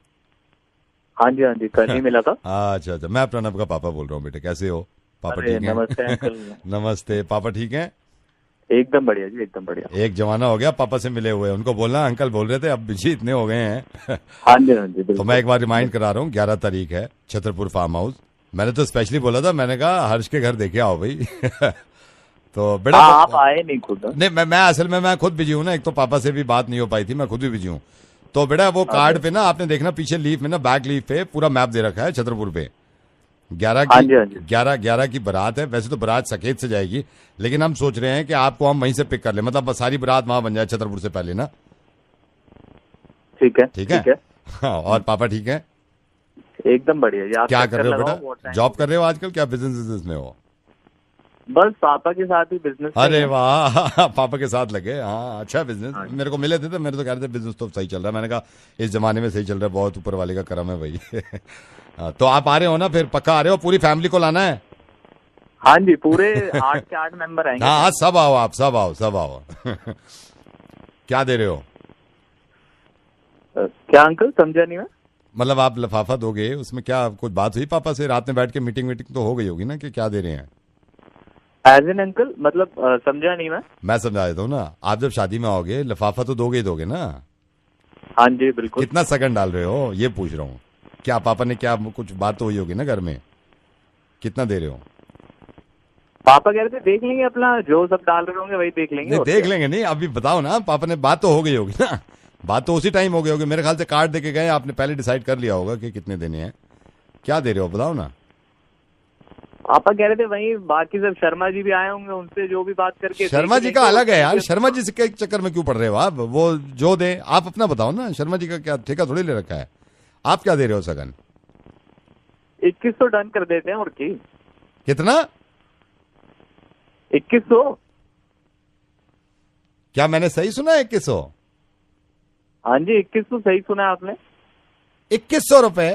हाँ जी कल ही मिला था। अच्छा, मैं प्रणव का पापा बोल रहा हूँ। बेटा कैसे हो? पापा ठीक है? नमस्ते अंकल। नमस्ते, पापा ठीक है? एकदम बढ़िया जी, एकदम बढ़िया। एक जमाना हो गया पापा से मिले हुए, उनको बोलना अंकल बोल रहे थे, अब बिजी इतने हो गए हैं। हाँ जी तो मैं एक बार रिमाइंड करा रहा हूँ, 11 तारीख है, छतरपुर फार्म हाउस। मैंने तो स्पेशली बोला था, मैंने कहा हर्ष के घर देखे आओ भाई। तो बेटा आप आए नहीं खुद? नहीं मैं असल में मैं खुद बिजी हूँ ना, एक तो पापा से भी बात नहीं हो पाई थी, मैं खुद भी बिजी हूँ। तो बेटा वो कार्ड पे ना आपने देखना पीछे लीफ में ना, बैक लीफ पे पूरा मैप दे रखा है छतरपुर पे। 11 की बारात है। वैसे तो बारात सकेत से जाएगी, लेकिन हम सोच रहे हैं कि आपको हम वहीं से पिक कर ले, मतलब सारी बारात वहां बन जाए छतरपुर से पहले ना। ठीक है। हाँ, और पापा ठीक है? एकदम बढ़िया। क्या कर रहे हो बेटा? जॉब कर रहे हो आजकल? क्या बिजनेस में हो? बस पापा के साथ ही बिजनेस। अरे वाह, पापा के साथ लगे। हाँ, अच्छा बिजनेस। मेरे को मिले थे तो मेरे तो कह रहे थे बिजनेस तो सही चल रहा है। मैंने कहा इस जमाने में सही चल रहा है, बहुत ऊपर वाले का करम है भाई। तो आप आ रहे हो ना? फिर पक्का आ रहे हो? पूरी फैमिली को लाना है? हाँ जी, पूरे 8 के 8 मेंबर आएंगे। हाँ, सब आओ आप, सब आओ। क्या दे रहे हो? क्या अंकल, समझा नहीं मैं। मतलब आप लिफाफा दोगे, उसमें क्या कुछ बात हुई पापा से? रात में बैठ के मीटिंग तो हो गई होगी ना कि क्या दे रहे हैं? एज एन अंकल मतलब समझा नहीं मैं समझा देता हूँ ना। आप जब शादी में आओगे लिफाफा तो दोगे ना? हाँ जी बिल्कुल। कितना सगन डाल रहे हो ये पूछ रहा हूँ। क्या पापा ने क्या कुछ बात तो हुई होगी ना घर में? कितना दे रहे हो? पापा कह रहे थे देख लेंगे, अपना जो सब डाल रहे होंगे वही देख लेंगे। नहीं देख लेंगे नहीं, अभी बताओ ना। पापा ने बात तो हो गई होगी ना? बात तो उसी टाइम हो गई होगी मेरे ख्याल से। कार्ड देके गए, आपने पहले डिसाइड कर लिया होगा कि कितने देने हैं। क्या दे रहे हो बताओ ना। पापा कह रहे थे वही, बाकी सब शर्मा जी भी आए होंगे, उनसे जो भी बात करके। शर्मा जी का अलग है यार, शर्मा जी के चक्कर में क्यों पड़ रहे हो आप? वो जो दे आप अपना बताओ ना। शर्मा जी का क्या ठेका थोड़ी ले रखा है? आप क्या दे रहे हो सगन? 2100 डन कर देते हैं और की। कितना? 2100। क्या मैंने सही सुना 2100? हाँ जी 2100 सही सुना है आपने। 2100 रुपए?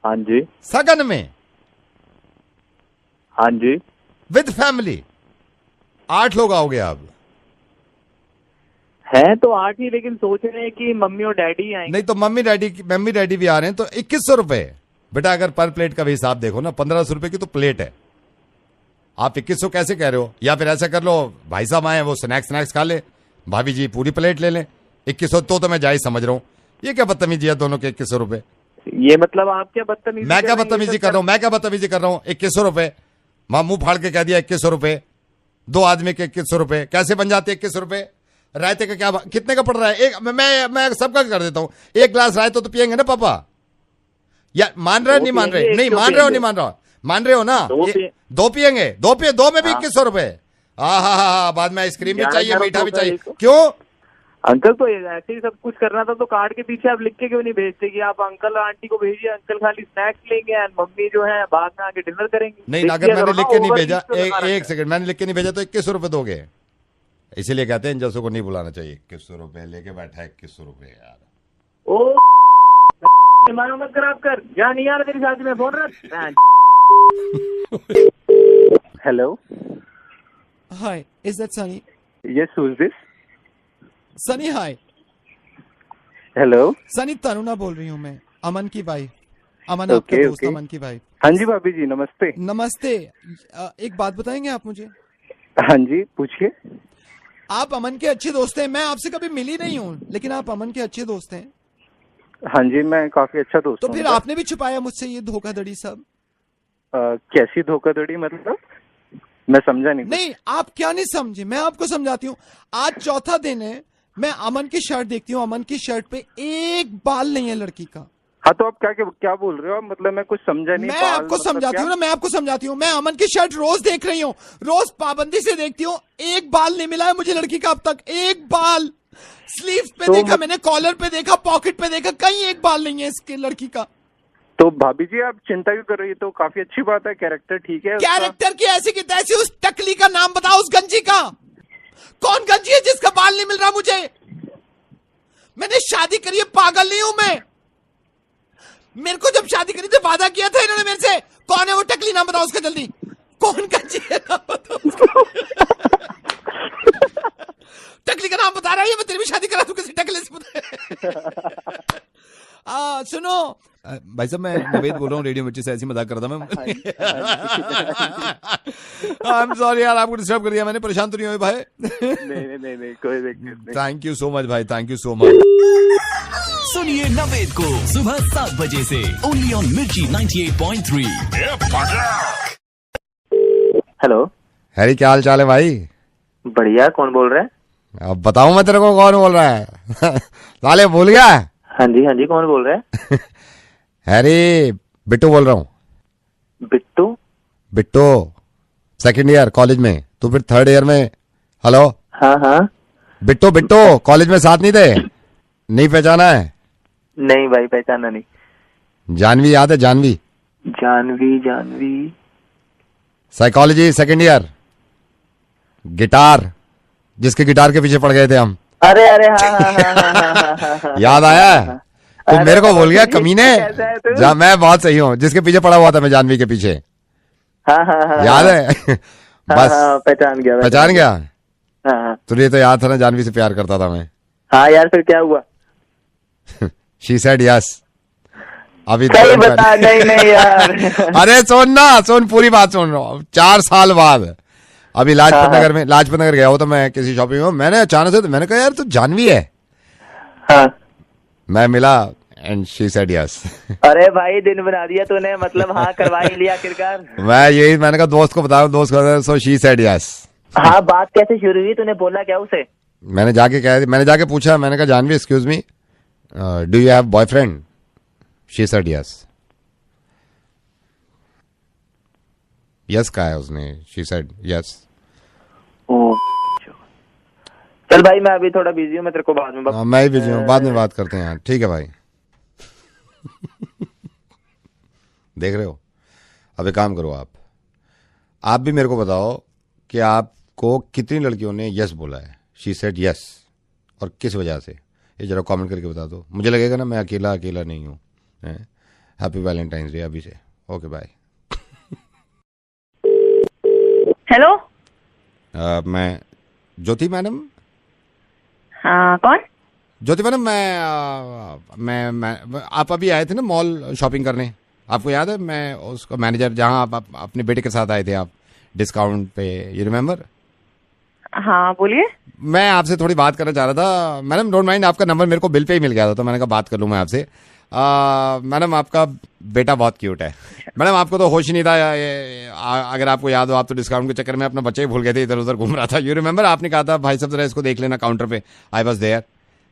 हाँ जी। सगन में? हाँ जी। With family? 8 लोग आओगे आप? हैं तो 8 ही, लेकिन सोच रहे हैं कि मम्मी और डैडी आएंगे। नहीं तो मम्मी डैडी भी आ रहे हैं, तो 2100 रुपए। बेटा अगर पर प्लेट का भी हिसाब देखो ना, 1500 रुपए की तो प्लेट है। आप 2100 कैसे कह रहे हो? या फिर ऐसा कर लो, भाई साहब आए वो स्नैक्स खा ले, भाभी जी पूरी प्लेट ले लें। 2100 तो मैं जायज समझ रहा हूँ। ये क्या बदतमीजी है दोनों के 2100 रुपए? ये मतलब आप क्या बदतमीजी? मैं क्या बदतमीजी कर रहा हूँ? मैं क्या बदतमीजी कर रहा हूँ? 2100 रुपए मां मुंह फाड़ के कह दिया 2100 रुपए। 2 आदमी के 2100 रुपए कैसे बन जाते 2100 रुपए? रायते का क्या कितने का पड़ रहा है? एक मैं सबका कर देता हूँ। 1 ग्लास रायता तो पियेंगे ना पापा? या मान रहे नहीं मान रहे? नहीं मान रहे हो, नहीं मान रहा? मान रहे हो ना? 2 पियेंगे, 2 में भी 2100 रुपए। हाँ, बाद में आइसक्रीम भी चाहिए, मीठा भी चाहिए। क्यों अंकल? तो ऐसे ही सब कुछ करना था तो कार्ड के पीछे आप लिख के क्यों नहीं भेजते कि आप अंकल आंटी को भेजिए, अंकल खाली स्नैक्स लेंगे और मम्मी जो है बाद में आके डिनर करेंगे? नहीं, अगर मैंने लिख के नहीं भेजा, एक सेकंड, मैंने लिख के नहीं भेजा तो 2100 रुपए दोगे? इसीलिए कहते हैं इन जैसों को नहीं बुलाना चाहिए। 2100 रुपए लेके बैठा है, 2100 रुपए यार। ओ मानो मत खराब कर, जा नहीं यार तेरी शादी में फोन रख। Hello, hi, is that Sunny? Yes, who is this? Sunny hi. Hello Sunny, Taruna बोल रही हूँ मैं, अमन की वाइफ। अमन आपके दोस्त अमन की वाइफ। हाँ जी भाभी जी, नमस्ते। नमस्ते। एक बात बताएंगे आप मुझे? हाँ जी पूछिए। आप अमन के अच्छे दोस्त हैं। मैं आपसे कभी मिली नहीं हूँ, लेकिन आप अमन के अच्छे दोस्त हैं। हाँ जी, मैं काफी अच्छा दोस्त हूँ। तो फिर आपने भी छुपाया मुझसे ये धोखाधड़ी सब? कैसी धोखाधड़ी मतलब? मैं समझा नहीं। नहीं, आप क्या नहीं समझे, मैं आपको समझाती हूँ। आज चौथा दिन है, मैं अमन की शर्ट देखती हूँ, अमन की शर्ट पे एक बाल नहीं है लड़की का। हाँ तो आप क्या बोल रहे हो? मतलब मैं कुछ समझा नहीं। मैं आपको समझाती हूँ ना, मैं आपको समझाती हूँ। मैं अमन की शर्ट रोज देख रही हूँ, रोज पाबंदी से देखती हूँ। एक बाल नहीं मिला है मुझे लड़की का अब तक, एक बाल। स्लीव्स पे तो देखा मैंने, कॉलर पे देखा, पॉकेट पे देखा, कहीं एक बाल नहीं है इसके लड़की का। तो भाभी जी आप चिंता क्यों कर रही है? तो काफी अच्छी बात है, कैरेक्टर ठीक है। कैरेक्टर की ऐसी की तैसी। उस टकली का नाम बताओ, उस गंजी का। कौन गंजी है जिसका बाल नहीं मिल रहा मुझे? मैंने शादी करी है, पागल नहीं हूं मैं। मेरे को जब शादी करी थी वादा किया था इन्होंने मेरे से। कौन है वो टकली, नाम बताओ उसका जल्दी। कौन गंजी है, नाम बताओ उसका। टकली का नाम बता रहा है, मैं तेरी भी शादी करा तू किसी टकले से बता। सुनो भाई साहब, मैं नवेद बोल रहा हूँ, रेडियो मिर्ची से ऐसी मजाक कर रहा था मैं। आई एम सॉरी यार, आपको डिस्टर्ब कर दिया मैंने। परेशान तो नहीं हुए भाई? नहीं, कोई दिक्कत नहीं। थैंक यू सो मच भाई, थैंक यू सो मच। सुनिए नवेद को सुबह 7 बजे से ओनली ऑन मिर्ची 98.3। हेलो हैरी, क्या हाल चाल है भाई? बढ़िया। कौन बोल रहा है? अब बताऊं मैं तेरे को कौन बोल रहा है? साले भूल गया? हाँ जी, कौन बोल रहा है? हैरी, बिट्टू बोल रहा हूँ। बिट्टू 2nd ईयर कॉलेज में, तू फिर 3rd ईयर में। हेलो। हाँ। बिट्टू कॉलेज में साथ नहीं थे? नहीं पहचाना है? नहीं भाई, पहचाना नहीं। जानवी याद है? Janvi psychology 2nd year, guitar, जिसके गिटार के पीछे पड़ गए थे हम। अरे हाँ। याद आया? तू मेरे को बोल गया कमीने। जहाँ मैं बहुत सही हूँ, जिसके पीछे पड़ा हुआ था मैं, जानवी के पीछे। हाँ। याद है? बस पहचान गया। हाँ। तुझे तो याद था ना, जानवी से प्यार करता था मैं। हाँ यार, फिर क्या हुआ? She said yes. अभी सही बता। नहीं यार। अरे सुन पूरी बात सुन रहा हूँ। 4 साल बाद अभी लाजपत नगर गया हो तो मैं किसी शॉपिंग में, मैंने अचानक से मैंने कहा यार तू जानवी है? हाँ। मैं मिला एंड शी सेड यस। अरे भाई, दिन बना दिया तूने, मतलब हाँ करवा ही लिया आखिरकार। मैंने कहा दोस्त को बताया, दोस्त को, सो शी सेड यस। हाँ, बात कैसे शुरू हुई? तूने बोला क्या उसे? मैंने जाके पूछा, मैंने कहा Janvi excuse me, do you have boyfriend? She said yes. Yes कहा है उसने, शी सेड यस। चल भाई, मैं अभी थोड़ा बिजी हूँ, मैं तेरे को बाद में मैं ही बिजी हूँ, बाद में बात करते हैं यार। ठीक है भाई। देख रहे हो, अब एक काम करो, आप भी मेरे को बताओ कि आपको कितनी लड़कियों ने यस बोला है, शी सेड यस, और किस वजह से, ये जरा कमेंट करके बता दो। मुझे लगेगा ना मैं अकेला नहीं हूँ। हैप्पी वैलेंटाइंस डे अभी से। Okay bye. हेलो, मैं ज्योति मैडम। हाँ, कौन? ज्योति मैडम, मैं आप अभी आए थे ना मॉल शॉपिंग करने, आपको याद है? मैं उसका मैनेजर, जहाँ आप अपने बेटे के साथ आए थे आप डिस्काउंट पे, यू रिमेम्बर? हाँ बोलिए। मैं आपसे थोड़ी बात करना चाह रहा था मैडम, डोंट माइंड, आपका नंबर मेरे को बिल पे ही मिल गया था तो मैंने कहा बात कर लूँ मैं आपसे। मैडम आपका बेटा बहुत क्यूट है। मैडम आपको तो होश ही नहीं था, अगर आपको याद हो, आप तो डिस्काउंट के चक्कर में अपना बच्चे ही भूल गए थे, इधर उधर घूम रहा था। यू रिमेम्बर, आपने कहा था भाई साहब जरा इसको देख लेना काउंटर पे। आई वाज देयर,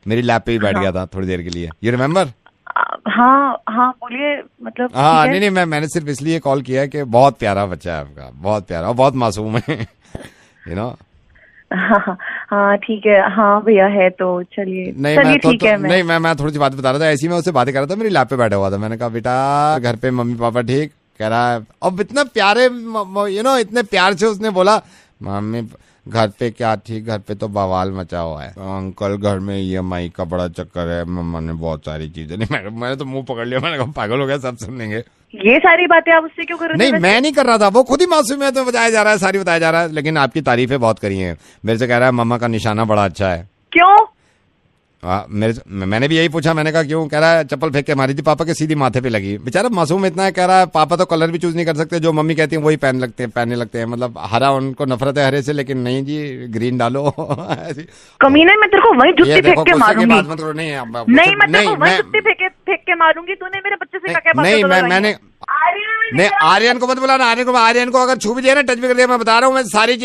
मेरी लैप पे ही बैठ गया था थोड़ी देर के लिए। You remember? हाँ बोलिए, मतलब हाँ नहीं मैंने सिर्फ इसलिए कॉल किया है कि बहुत प्यारा बच्चा है आपका, बहुत प्यारा और बहुत मासूम है। You know. हाँ ठीक है, हाँ भैया है तो चलिए। नहीं ठीक है। नहीं मैं थोड़ी सी बात बता रहा था, ऐसी मैं उससे बातें कर रहा था, मेरी लैप पे बैठा हुआ था। मैंने कहा बेटा घर पे मम्मी पापा ठीक? कह रहा है, अब इतना प्यारे, इतने प्यार से उसने बोला मम्मी घर पे क्या ठीक, घर पे तो बवाल मचा हुआ है अंकल, घर में EMI का बड़ा चक्कर है, मम्मा ने बहुत सारी चीजें। नहीं मैंने तो मुंह पकड़ लिया, मैंने कहा पागल हो गया, सब सुन लेंगे। ये सारी बातें आप उससे क्यों कर रहे थे? नहीं मैं नहीं कर रहा था, वो खुद ही मासूम है तो बताया जा रहा है, सारी बताया जा रहा है। लेकिन आपकी तारीफें बहुत करी हैं, मेरे से कह रहा है मम्मा का निशाना बड़ा अच्छा है। क्यों? मैंने भी यही पूछा, मैंने कहा क्यों? कह रहा है चप्पल फेंक के मारी थी पापा के, सीधी माथे पे लगी। बेचारा मासूम इतना है, कह रहा है पापा तो कलर भी चूज नहीं कर सकते, जो मम्मी कहती है वही पहनने लगते हैं। मतलब हरा उनको नफरत है हरे से, लेकिन नहीं जी ग्रीन डालो। कमीने, मैं तेरे को वही जुत्ती फेंक के मारूंगी। नहीं मैं तेरे को वही जुत्ती फेंक के मारूंगी। तूने मेरे बच्चे से क्या बात? नहीं मैंने नहीं, आर्यन को मत बुलाना, आर्यन को अगर छू भी दिया ना, टच भी कर दिया, मैं बता रहा हूँ, मैं सारी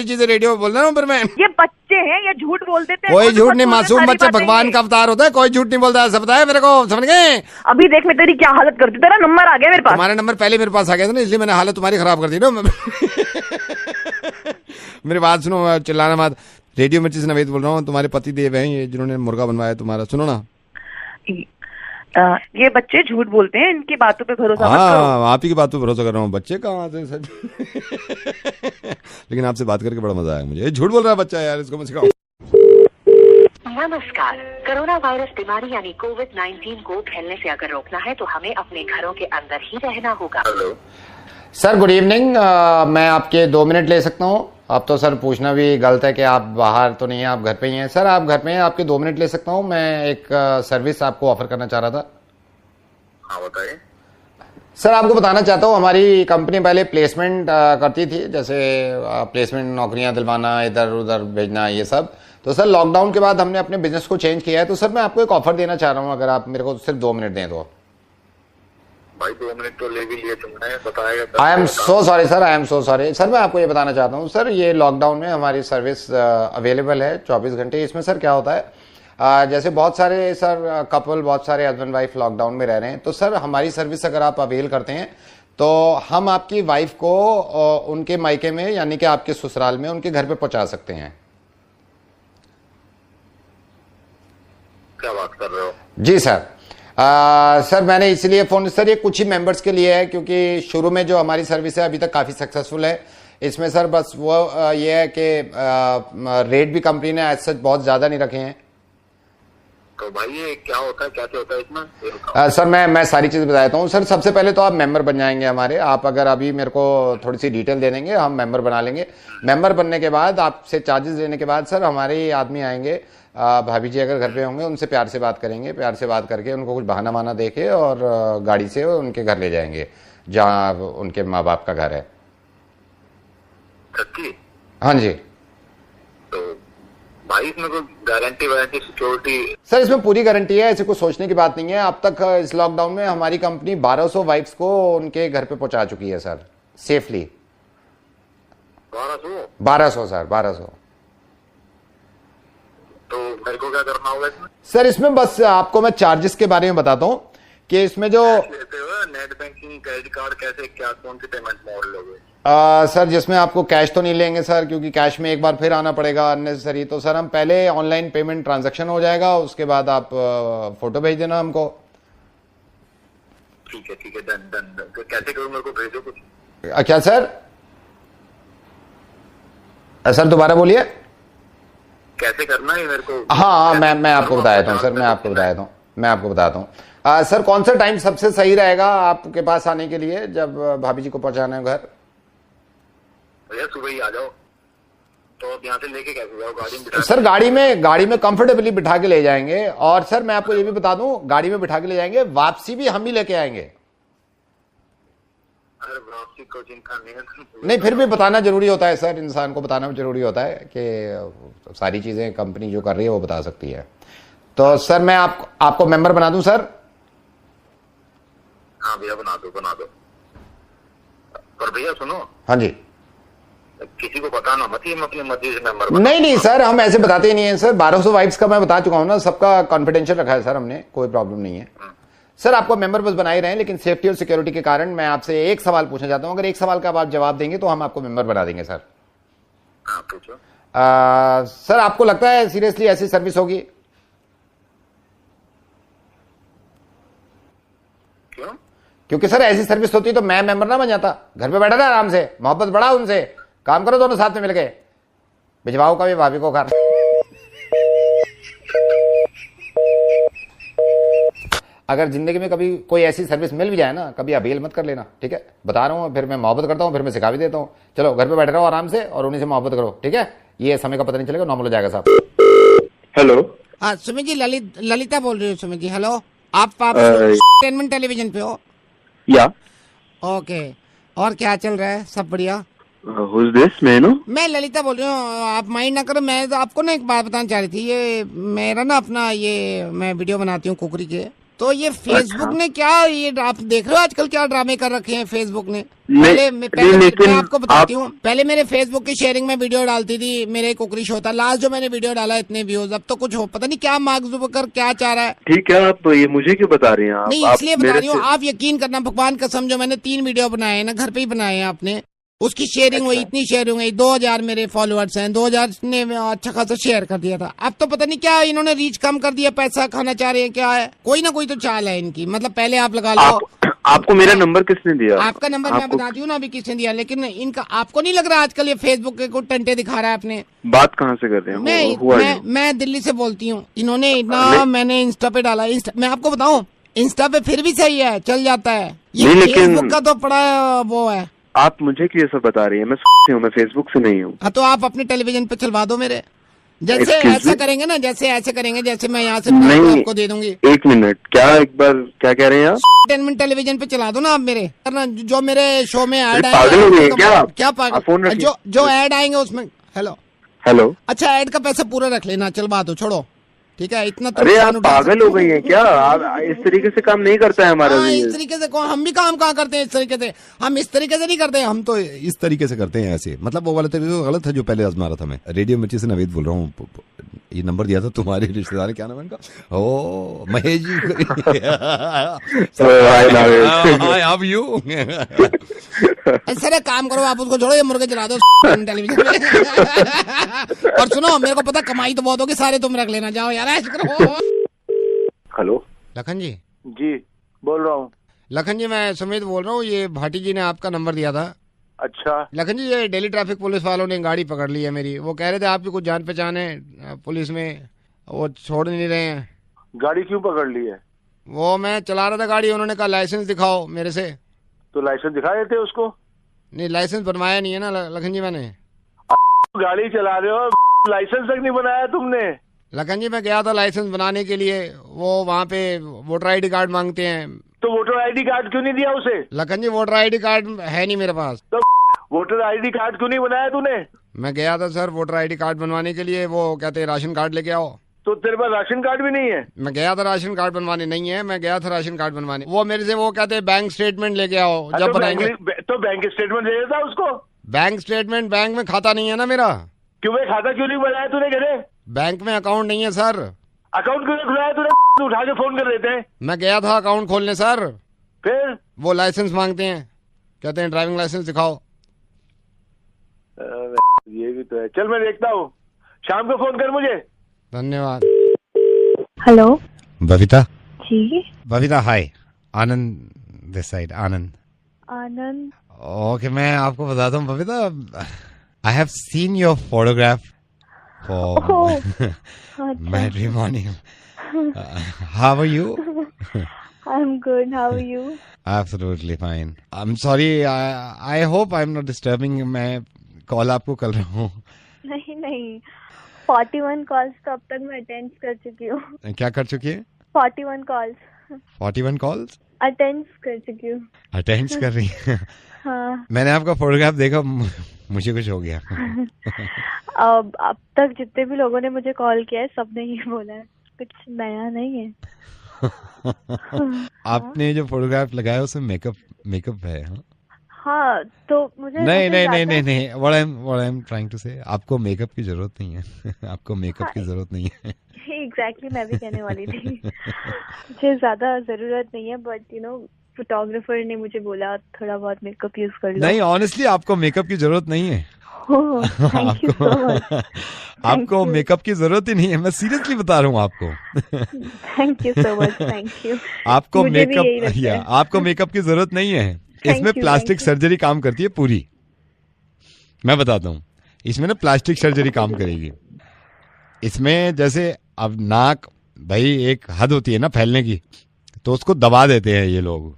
चीजें रेडियो में बोल रहा हूँ। पर मैं, ये बच्चे हैं, ये झूठ बोल देते हैं। कोई झूठ नहीं, मासूम बच्चा भगवान का अवतार होता है, कोई झूठ नहीं बोलता है, सब बताया मेरे को, समझ गए? अभी देख मैं तेरी क्या हालत करती, तेरा नंबर आ गया मेरे पास। तुम्हारा नंबर पहले मेरे पास आ गया था ना, इसलिए मैंने हालत तुम्हारी खराब कर दी ना। मेरी बात सुनो, चिल्लाना मत। रेडियो मिर्ची से नवेद बोल रहा हूँ, तुम्हारे पति देव हैं ये जिन्होंने मुर्गा बनवाया तुम्हारा, सुनो ना। ये बच्चे झूठ बोलते हैं, इनकी बातों पे भरोसा मत करो। आप ही की बात पे भरोसा कर रहा हूँ, बच्चे कहाँ से सर। लेकिन आपसे बात करके बड़ा मजा आया मुझे। झूठ बोल रहा है बच्चा यार, इसको मैं सिखाऊं। नमस्कार। कोरोना वायरस बीमारी यानी कोविड-19 को फैलने से अगर रोकना है तो हमें अपने घरों के अंदर ही रहना होगा। सर गुड इवनिंग, मैं आपके 2 मिनट ले सकता हूँ? अब तो सर पूछना भी गलत है कि आप बाहर तो नहीं है, आप घर पे ही हैं। सर आप घर पे हैं, आपके 2 मिनट ले सकता हूँ? मैं एक सर्विस आपको ऑफर करना चाह रहा था। हाँ बताइए। सर आपको बताना चाहता हूँ, हमारी कंपनी पहले प्लेसमेंट करती थी, जैसे प्लेसमेंट नौकरियां दिलवाना, इधर उधर भेजना, ये सब। तो सर लॉकडाउन के बाद हमने अपने बिजनेस को चेंज किया है, तो सर मैं आपको एक ऑफर देना चाह रहा हूँ, अगर आप मेरे को सिर्फ 2 मिनट दें तो। भाई 2 मिनट तो ले भी लिए तुमने, बताएगा। आई am so sorry sir, I am so sorry sir. मैं आपको ये बताना चाहता हूँ सर, ये लॉकडाउन में हमारी सर्विस अवेलेबल है 24 घंटे। इसमें सर क्या होता है, जैसे बहुत सारे सर कपल, बहुत सारे हस्बैंड वाइफ लॉकडाउन में रह रहे हैं, तो सर हमारी सर्विस अगर आप अवेल करते हैं तो हम आपकी वाइफ को उनके मायके में, यानी कि आपके ससुराल में, उनके घर पे पहुंचा सकते हैं। क्या बात कर रहे हो? जी सर। सर मैंने इसलिए फोन, सर ये कुछ ही मेंबर्स के लिए है, क्योंकि शुरू में जो हमारी सर्विस है अभी तक काफी सक्सेसफुल है। इसमें सर बस वो ये है कि रेट भी कंपनी ने एज सच बहुत ज्यादा नहीं रखे हैं। तो भाई ये क्या होता है, क्या होता है इसमें? सर मैं सारी चीजें बताता हूँ। सर सबसे पहले तो आप मेंबर बन जाएंगे हमारे। आप अगर अभी मेरे को थोड़ी सी डिटेल दे देंगे, हम मेंबर बना लेंगे। मेंबर बनने के बाद आपसे चार्जेस लेने के बाद सर हमारे आदमी आएंगे, भाभी जी अगर घर पे होंगे उनसे प्यार से बात करेंगे, प्यार से बात करके उनको कुछ बहाना वाना देके और गाड़ी से उनके घर ले जाएंगे, जहाँ उनके माँ बाप का घर है। हाँ जी। तो भाई इसमें कोई गारंटी वारंटी सिक्योरिटी? सर इसमें पूरी गारंटी है, ऐसे कुछ सोचने की बात नहीं है। अब तक इस लॉकडाउन में हमारी कंपनी 1200 वाइफ्स को उनके घर पे पहुंचा चुकी है सर, सेफली। 1200 सर, 1200। तो मेरे को क्या करना होगा इसमें? सर इसमें बस आपको मैं चार्जेस के बारे में बताता हूँ कि इसमें जो नेट बैंकिंग, क्रेडिट कार्ड, कैसे क्या, कौन सी पेमेंट मोड लोगे? सर जिसमें आपको कैश तो नहीं लेंगे सर, क्योंकि कैश में एक बार फिर आना पड़ेगा अननेसेसरी। तो सर हम पहले ऑनलाइन पेमेंट ट्रांजैक्शन हो जाएगा, उसके बाद आप फोटो भेज देना हमको। ठीक है, डन। तो कैसे करूँ, मेरे को भेजो कुछ। क्या सर? सर दोबारा बोलिए। कैसे करना है मेरे को? हाँ, मैं आपको बता देता हूँ सर, मैं आपको बताता हूँ। सर कौन सा टाइम सबसे सही रहेगा आपके पास आने के लिए, जब भाभी जी को पहुंचाना है घर? भैया सुबह ही आ जाओ। तो अब यहाँ से लेके कैसे जाओ? गाड़ी में बिठा? सर गाड़ी में कंफर्टेबली बिठा के ले जाएंगे, और सर मैं आपको ये भी बता दूं, गाड़ी में बिठा के ले जाएंगे, वापसी भी हम ही लेके आएंगे। अरे वापसी को चिंता नहीं, फिर भी बताना जरूरी होता है सर, इंसान को बताना जरूरी होता है कि सारी चीजें कंपनी जो कर रही है वो बता सकती है। तो सर मैं आपको मेंबर बना दूं सर? हाँ भैया बना दो। पर भैया सुनो। हाँ जी। किसी को बताना मत, ये अपनी मर्जी से मेंबर। नहीं सर, हम ऐसे बताते ही नहीं है सर। 1200 वाइब्स का मैं बता चुका हूं ना, सबका कॉन्फिडेंशियल रखा है सर हमने, कोई प्रॉब्लम नहीं है सर। आपको मेंबर बस बना ही रहे हैं, लेकिन सेफ्टी और सिक्योरिटी के कारण मैं आपसे एक सवाल पूछना चाहता हूं। अगर एक सवाल का आप जवाब देंगे तो हम आपको मेंबर बना देंगे सर। हाँ पूछो। सर आपको लगता है सीरियसली ऐसी सर्विस होगी? क्यों? क्योंकि सर ऐसी सर्विस होती तो मैं मेंबर ना बन जाता, घर पे बैठा था आराम से, मोहब्बत बढ़ा उनसे, काम करो दोनों साथ में मिलके, भिजवाओ कभी भाभी को घर। अगर जिंदगी में कभी कोई ऐसी सर्विस मिल भी जाए ना, कभी अबेल मत कर लेना, ठीक है? बता रहा हूँ, फिर मैं मोहब्बत करता हूँ, फिर मैं सिखा भी देता हूँ। चलो घर पे बैठे रहो आराम से और उन्हीं से मोहब्बत करो, ठीक है? ये समय का पता नहीं चलेगा, नॉर्मल हो जाएगा साहब। हेलो। हाँ सुमित जी, ललिता बोल रही हूँ। सुमित जी हेलो, आप एंटरटेनमेंट टेलीविजन पे हो? या। ओके, और क्या चल रहा है? सब बढ़िया? Who's this? मैं ललिता बोल रही हूँ, आप माइंड ना करो। मैं तो आपको ना एक बात बताना चाह रही थी। ये मेरा ना अपना ये मैं वीडियो बनाती हूँ कुकरी के, तो ये फेसबुक ने क्या, ये आप देख रहे हो आजकल क्या ड्रामे कर रखे हैं फेसबुक ने। पहले मैं आपको बताती हूँ, पहले मेरे फेसबुक की शेयरिंग में वीडियो डालती थी, मेरे कुकरी शो था। लास्ट जो मैंने वीडियो डाला इतने व्यूज, अब तो कुछ हो पता नहीं क्या मार्क जुबकर क्या चाह रहा है। ठीक है, आप ये मुझे क्यों बता रही हैं? नहीं इसलिए बता रही हूँ, आप यकीन करना, भगवान कसम, जो मैंने 3 वीडियो बनाए हैं ना, घर पे ही बनाए हैं आपने, उसकी शेयरिंग हुई, इतनी शेयरिंग हुई, 2000 मेरे फॉलोअर्स हैं, 2000 ने अच्छा खासा शेयर कर दिया था। अब तो पता नहीं क्या इन्होंने रीच कम कर दिया, पैसा खाना चाह रहे हैं, क्या है? कोई ना कोई तो चाल है इनकी। मतलब पहले आप लगा लो। आपको मेरा नंबर किसने दिया? आपका नंबर मैं बताती हूँ ना अभी किसने दिया, लेकिन इनका आपको नहीं लग रहा आजकल ये फेसबुक के कुछ टंटे दिखा रहा है अपने? बात कहाँ से कर रहे हैं? मैं दिल्ली से बोलती हूँ। इन्होंने इतना मैंने इंस्टा पे डाला, मैं आपको बताऊँ इंस्टा पे फिर भी सही है, चल जाता है। ये फेसबुक का तो बड़ा वो है। आप मुझे क्यों सब बता रही हैं? मैं फेसबुक से नहीं हूँ। हाँ तो आप अपने टेलीविजन पे चलवा दो मेरे, जैसे ऐसा करेंगे ना, जैसे ऐसे करेंगे, जैसे मैं यहाँ से आपको दे दूंगी। 1 मिनट, क्या एक बार क्या कह रहे हैं आप? एंटरटेनमेंट टेलीविजन पे चला दो ना आप मेरे, जो मेरे शो में ऐड आएंगे। क्या पागल? जो ऐड आएंगे उसमें। हेलो। अच्छा ऐड का पैसा पूरा रख लेना, चलवा दो, छोड़ो, ठीक है? इतना तो अरे आप पागल हो गई हैं क्या? आप इस तरीके से काम नहीं करता है हमारा। इस तरीके से हम भी काम कहाँ करते हैं? इस तरीके से हम इस तरीके से नहीं करते, हम तो इस तरीके से करते हैं ऐसे। मतलब वो वाला तरीका गलत है जो पहले आजमा रहा था मैं। रेडियो मिर्ची से नवीद बोल रहा हूँ, ये नंबर दिया था तुम्हारे रिश्तेदार, क्या नाम है इनका? ओ महेश जी। सर एक काम करो, आप उसको छोड़ो, ये मुर्गे चला दो टेलीविजन पे। और सुनो, मेरे को पता कमाई तो बहुत होगी, सारे तुम रख लेना, जाओ यार ऐश करो। हेलो लखन जी। जी बोल रहा हूँ। लखन जी मैं सुमित बोल रहा हूँ, ये भाटी जी ने आपका नंबर दिया था। अच्छा लखन जी, ये दिल्ली ट्रैफिक पुलिस वालों ने गाड़ी पकड़ ली है मेरी। वो कह रहे थे आपकी कुछ जान पहचान है पुलिस में, वो छोड़ नहीं रहे हैं। गाड़ी क्यों पकड़ ली है? वो मैं चला रहा था गाड़ी, उन्होंने कहा लाइसेंस दिखाओ मेरे से। तो लाइसेंस दिखा देते उसको? नहीं लाइसेंस बनवाया नहीं है ना लखन जी मैंने। गाड़ी चला रहे हो, लाइसेंस तक नहीं बनाया तुमने? लखन जी मैं गया था लाइसेंस बनाने के लिए, वो वहाँ पे वोटर ID कार्ड मांगते हैं। तो वोटर ID कार्ड क्यों नहीं दिया उसे? लखन जी वोटर ID कार्ड है नहीं मेरे पास। तो वोटर ID कार्ड क्यों नहीं बनाया तूने? मैं गया था सर वोटर ID कार्ड बनवाने के लिए, वो कहते हैं राशन कार्ड लेके आओ। तो तेरे पास राशन कार्ड भी नहीं है? मैं गया था राशन कार्ड बनवाने, नहीं है, मैं गया था राशन कार्ड बनवाने। वो मेरे से वो कहते हैं बैंक स्टेटमेंट लेके आओ जब बनाएंगे। तो बैंक स्टेटमेंट दे देता उसको। बैंक स्टेटमेंट, बैंक में खाता नहीं है ना मेरा। क्यों भाई, खाता क्यों नहीं बनाया तूने? कहते बैंक में अकाउंट नहीं है सर। अकाउंट क्यों नहीं खुलाया तूने? उठा के फोन कर देते हैं। मैं गया था अकाउंट खोलने सर, फिर वो लाइसेंस मांगते हैं, कहते हैं ड्राइविंग लाइसेंस दिखाओ। ये भी तो है। चल मैं देखता हूँ, शाम को फोन कर मुझे। धन्यवाद। हेलो बबीता। जी Babita hi, Anand this side Anand. Anand. Okay, मैं आपको बताता हूँ Babita, I have seen your photograph for matrimony. How are you? I'm good. How are you? Absolutely fine. I'm sorry. I hope I'm not disturbing. मैं कॉल आपको कर रहा हूँ. नहीं 41 कॉल्स तो अब तक मैं अटेंड कर चुकी हूँ. क्या कर चुकी है? 41 कॉल्स. 41 कॉल्स अटेंड कर चुकी हूँ. अटेंड कर रही है. हाँ. मैंने आपका फोटोग्राफ देखा, मुझे कुछ हो गया. अब तक जितने भी लोगों ने मुझे कॉल किया है सबने ही बोला है, कुछ नया नहीं है. आपने जो फोटोग्राफ लगाया उसमें मेकअप है. हाँ, तो मुझे नहीं. What I'm trying to say, आपको मेकअप की जरूरत नहीं है. आपको मेकअप की जरूरत नहीं है. एग्जैक्टली मैं भी कहने वाली थी. मुझे ज्यादा जरूरत नहीं है, बट यू नो फोटोग्राफर ने मुझे बोला थोड़ा बहुत मेकअप यूज कर लो. नहीं, ऑनेस्टली आपको मेकअप की जरूरत नहीं है. आपको मेकअप की जरूरत ही नहीं है. मैं सीरियसली बता रहा हूँ आपको. Thank you so much. Thank you. आपको मेकअप की जरूरत नहीं है. इसमें प्लास्टिक सर्जरी काम करती है पूरी. मैं बताता हूँ, इसमें ना प्लास्टिक सर्जरी काम करेगी. इसमें जैसे अब नाक, भाई एक हद होती है ना फैलने की, तो उसको दबा देते हैं ये लोग.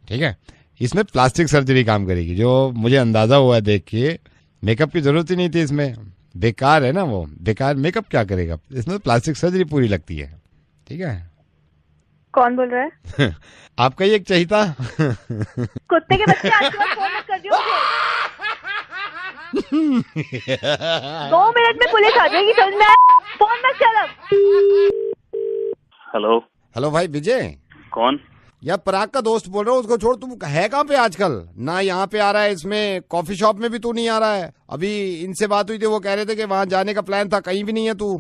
ठीक है, इसमें प्लास्टिक सर्जरी काम करेगी. जो मुझे अंदाजा हुआ है देख के, मेकअप की जरूरत ही नहीं थी इसमें. बेकार है ना वो, बेकार मेकअप क्या करेगा. इसमें प्लास्टिक सर्जरी पूरी लगती है. ठीक है. कौन बोल रहा है? आपका ही एक चाहिता. कुत्ते के बच्चे, आज के बाद फोन मत कर दियो. 2 मिनट में पुलिस आ जाएगी. समझ में? फोन मत चला. हेलो भाई विजय. कौन? यार पराग का दोस्त बोल रहा हूँ. उसको छोड़, तुम है कहाँ पे आजकल? ना यहाँ पे आ रहा है, इसमें कॉफी शॉप में भी तू नहीं आ रहा है. अभी इनसे बात हुई थी, वो कह रहे थे कि वहाँ जाने का प्लान था, कहीं भी नहीं है तू.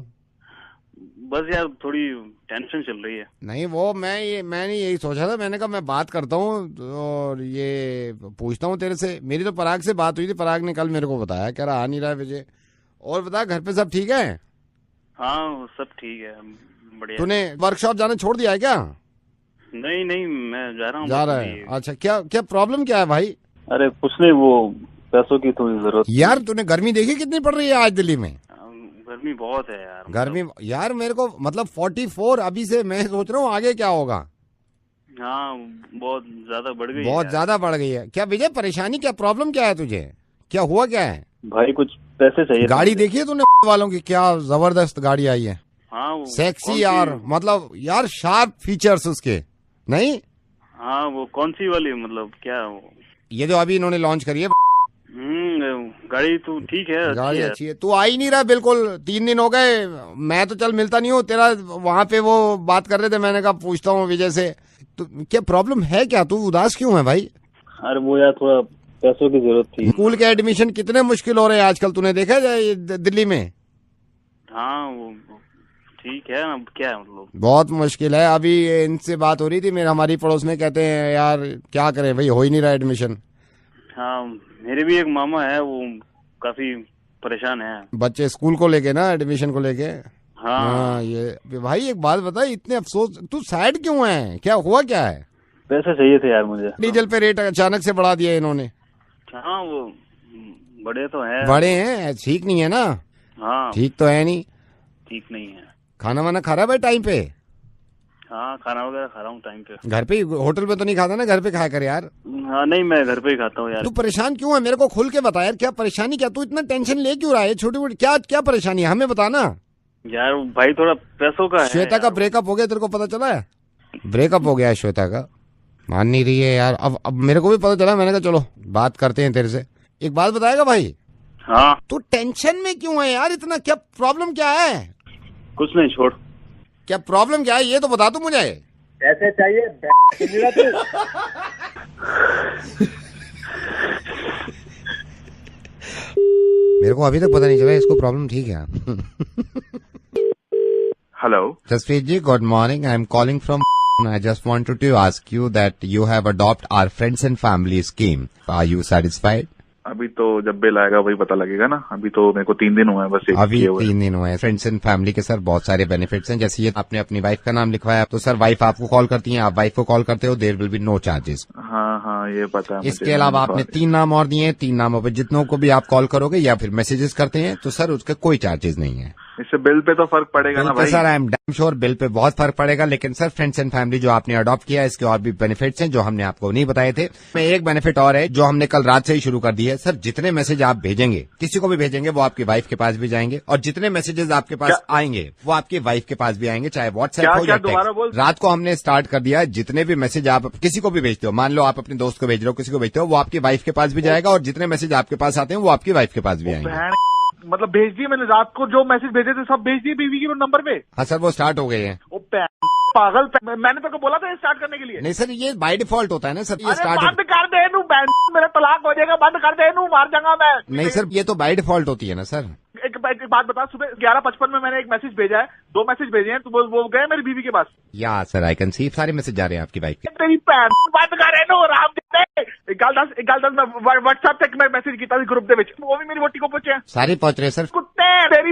बस यार थोड़ी टेंशन चल रही है. नहीं वो मैंने यही सोचा था. मैंने कहा मैं बात करता हूँ और ये पूछता हूँ तेरे से. मेरी तो पराग से बात हुई थी. पराग ने कल मेरे को बताया, कह रहा आ नहीं रहा है विजय. और बता, घर पे सब ठीक है? हाँ सब ठीक है, बढ़िया. तूने वर्कशॉप जाना छोड़ दिया है क्या? नहीं मैं जा रहा हूँ. जा रहा है? अच्छा. क्या प्रॉब्लम क्या है भाई? अरे कुछ नहीं, वो पैसों की थोड़ी जरूरत. यार तूने गर्मी देखी कितनी पड़ रही है आज दिल्ली में? गर्मी बहुत है यार. गर्मी यार मेरे को मतलब 44 अभी से. मैं सोच रहा हूँ आगे क्या होगा. हाँ बहुत ज्यादा बढ़ गई. बहुत ज्यादा बढ़ गई है. क्या विजय परेशानी, क्या प्रॉब्लम क्या है तुझे? क्या हुआ क्या है? भाई कुछ पैसे चाहिए. गाड़ी देखी है तूने वालों की? क्या जबरदस्त गाड़ी आई है. हाँ सेक्सी यार, मतलब यार शार्प फीचर्स उसके. नहीं हाँ वो कौन सी वाली, मतलब क्या ये जो अभी इन्होंने लॉन्च करी है. गाड़ी तो ठीक है, गाड़ी अच्छी है. तू आ ही नहीं रहा बिल्कुल. 3 दिन हो गए. मैं तो चल मिलता नहीं हूँ तेरा. वहाँ पे वो बात कर रहे थे, मैंने कहा पूछता हूँ विजय से. तो क्या प्रॉब्लम है क्या? तू उदास क्यों है भाई? अरे वो यार थोड़ा पैसों की जरूरत थी. स्कूल के एडमिशन कितने मुश्किल हो रहे हैं आजकल, तूने देखा है दिल्ली में? हाँ वो ठीक है ना, क्या है मतलब बहुत मुश्किल है. अभी इनसे बात हो रही थी मेरे, हमारी पड़ोस में. कहते हैं यार क्या करें भाई, हो ही नहीं रहा एडमिशन. हाँ मेरे भी एक मामा है, वो काफी परेशान है. बच्चे स्कूल को लेके ना, एडमिशन को लेके. हाँ ये भाई एक बात बता, इतने अफसोस, तू सैड क्यों है? क्या हुआ क्या है? पैसे चाहिए थे यार मुझे. डीजल पे रेट अचानक से बढ़ा दिया इन्होंने. हाँ वो बड़े तो हैं. बड़े हैं, ठीक नहीं है ना. हाँ ठीक तो है नहीं. ठीक नहीं है. खाना वाना खा रहा है भाई टाइम पे? हाँ खाना वगैरह खा रहा हूँ टाइम पे. घर पे? होटल पे तो नहीं खाता ना? घर पे खाया कर यार. हाँ नहीं मैं घर पे ही खाता हूँ यार. तू परेशान क्यों है? मेरे को खुल के बता यार, क्या परेशानी, क्या तू इतना टेंशन ले क्यों रहा है? छोटी मोटी क्या परेशानी है, हमें बताना यार. भाई थोड़ा पैसों का है. श्वेता का ब्रेकअप हो गया, तेरे को पता चला है? ब्रेकअप हो गया है श्वेता का. मान नहीं रही है यार. अब मेरे को भी पता चला. मैंने कहा चलो बात करते हैं तेरे से. एक बात बताएगा भाई? हाँ. तू टेंशन में क्यों है यार इतना? क्या प्रॉब्लम क्या है? कुछ नहीं, छोड़. क्या प्रॉब्लम क्या है ये तो बता तू मुझे. कैसे चाहिए मेरे को अभी तक पता नहीं चला इसको प्रॉब्लम. ठीक है. Hello Jaspreet ji, good morning. I am calling from. I just wanted to ask you that you have adopted our friends and family scheme. Are you satisfied? अभी तो जब बिल आएगा वही पता लगेगा ना। अभी तो मेरे को 3 दिन हुए हैं बस। अभी 3 दिन हुए हैं। फ्रेंड्स एंड फैमिली के सर बहुत सारे बेनिफिट्स हैं, जैसे ये आपने अपनी वाइफ का नाम लिखवाया तो सर वाइफ आपको कॉल करती है, आप वाइफ को कॉल करते हो, there will be no charges. हाँ ये पता है। इसके अलावा आपने 3 नाम और दिए हैं, 3 नामों पे जितनों को भी आप कॉल करोगे या फिर मैसेजेस करते हैं तो सर उसका कोई चार्जेस नहीं है। इससे बिल पे तो फर्क पड़ेगा ना भाई। Sir I am damn sure bill pay बहुत फर्क पड़ेगा, लेकिन सर फ्रेंड्स एंड फैमिली जो आपने अडॉप्ट किया है इसके और भी बेनिफिट्स हैं जो हमने आपको नहीं बताए थे। एक बेनिफिट और है जो हमने कल रात से ही शुरू कर दी है। सर जितने मैसेज आप भेजेंगे, किसी को भी भेजेंगे, वो आपकी वाइफ के पास भी जाएंगे, और जितने मैसेजेस आपके पास आएंगे वो आपकी वाइफ के पास भी आएंगे, चाहे व्हाट्सएप हो या टेक्स्ट। रात को हमने स्टार्ट कर दिया है, जितने भी मैसेज आप किसी को भी भेजते हो, मान लो आप अपने दोस्त को भेज रहे हो, किसी को भेजते हो, वो आपकी वाइफ के पास भी जाएगा, और जितने मैसेज आपके पास आते हैं वो आपकी वाइफ के पास भी आएंगे। मतलब भेज दिए मैंने रात को, जो मैसेज भेजे थे सब भेज दिए बीवी के नंबर पे। हाँ सर वो स्टार्ट हो गए हैं। पागल, मैंने तो बोला था स्टार्ट करने के लिए। नहीं सर ये बाय डिफॉल्ट होता है ना सर, ये स्टार्ट। बंद कर दे नू, मेरा तलाक हो जाएगा, बंद कर दे नू, मार जाऊंगा मैं। नहीं सर ये तो बाय डिफॉल्ट होती है ना सर। एक बात बता, सुबह 11:55 में मैंने एक मैसेज भेजा है, 2 मैसेज भेजे हैं, तो वो गए मेरी बीवी के पास। या सर आई कैन सी सारे मैसेज जा रहे हैं आपकी वाइफ के। तेरी बंद कर नू राम दे। 1:10 में व्हाट्सएप तक मैं मैसेज किया ग्रुप दे विच, वो भी मेरी वोटी को पहुंचे। सारे पहुंच रहे सर। कुत्ते तेरी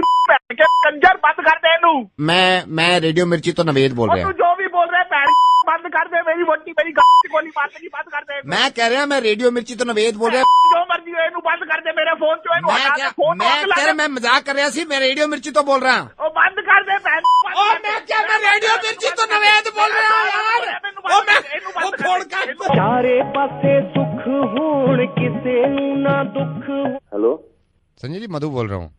कंजर, बंद कर दे नू। मैं रेडियो मिर्ची तो नवेद बोल रहे हैं। जो भी बोल रहे हैं बंद कर दे, मेरी वोटी मेरी गोली मारने की बंद कर दे। मैं कह रहा मैं रेडियो मिर्ची तो नवेद बोल रहे हैं। जो मर्जी हो इनू बंद कर दे, मेरे फोन जो मैं मजाक कर रहा सी, मैं रेडियो मिर्ची तो बोल रहा हूँ। बंद कर दे। मैं रेडियो मिर्ची तो नवेद बोल रहा हूँ यार। चारे पासे सुख होण किसे ना दुख। हेलो संजय जी, मधु बोल रहा हूँ।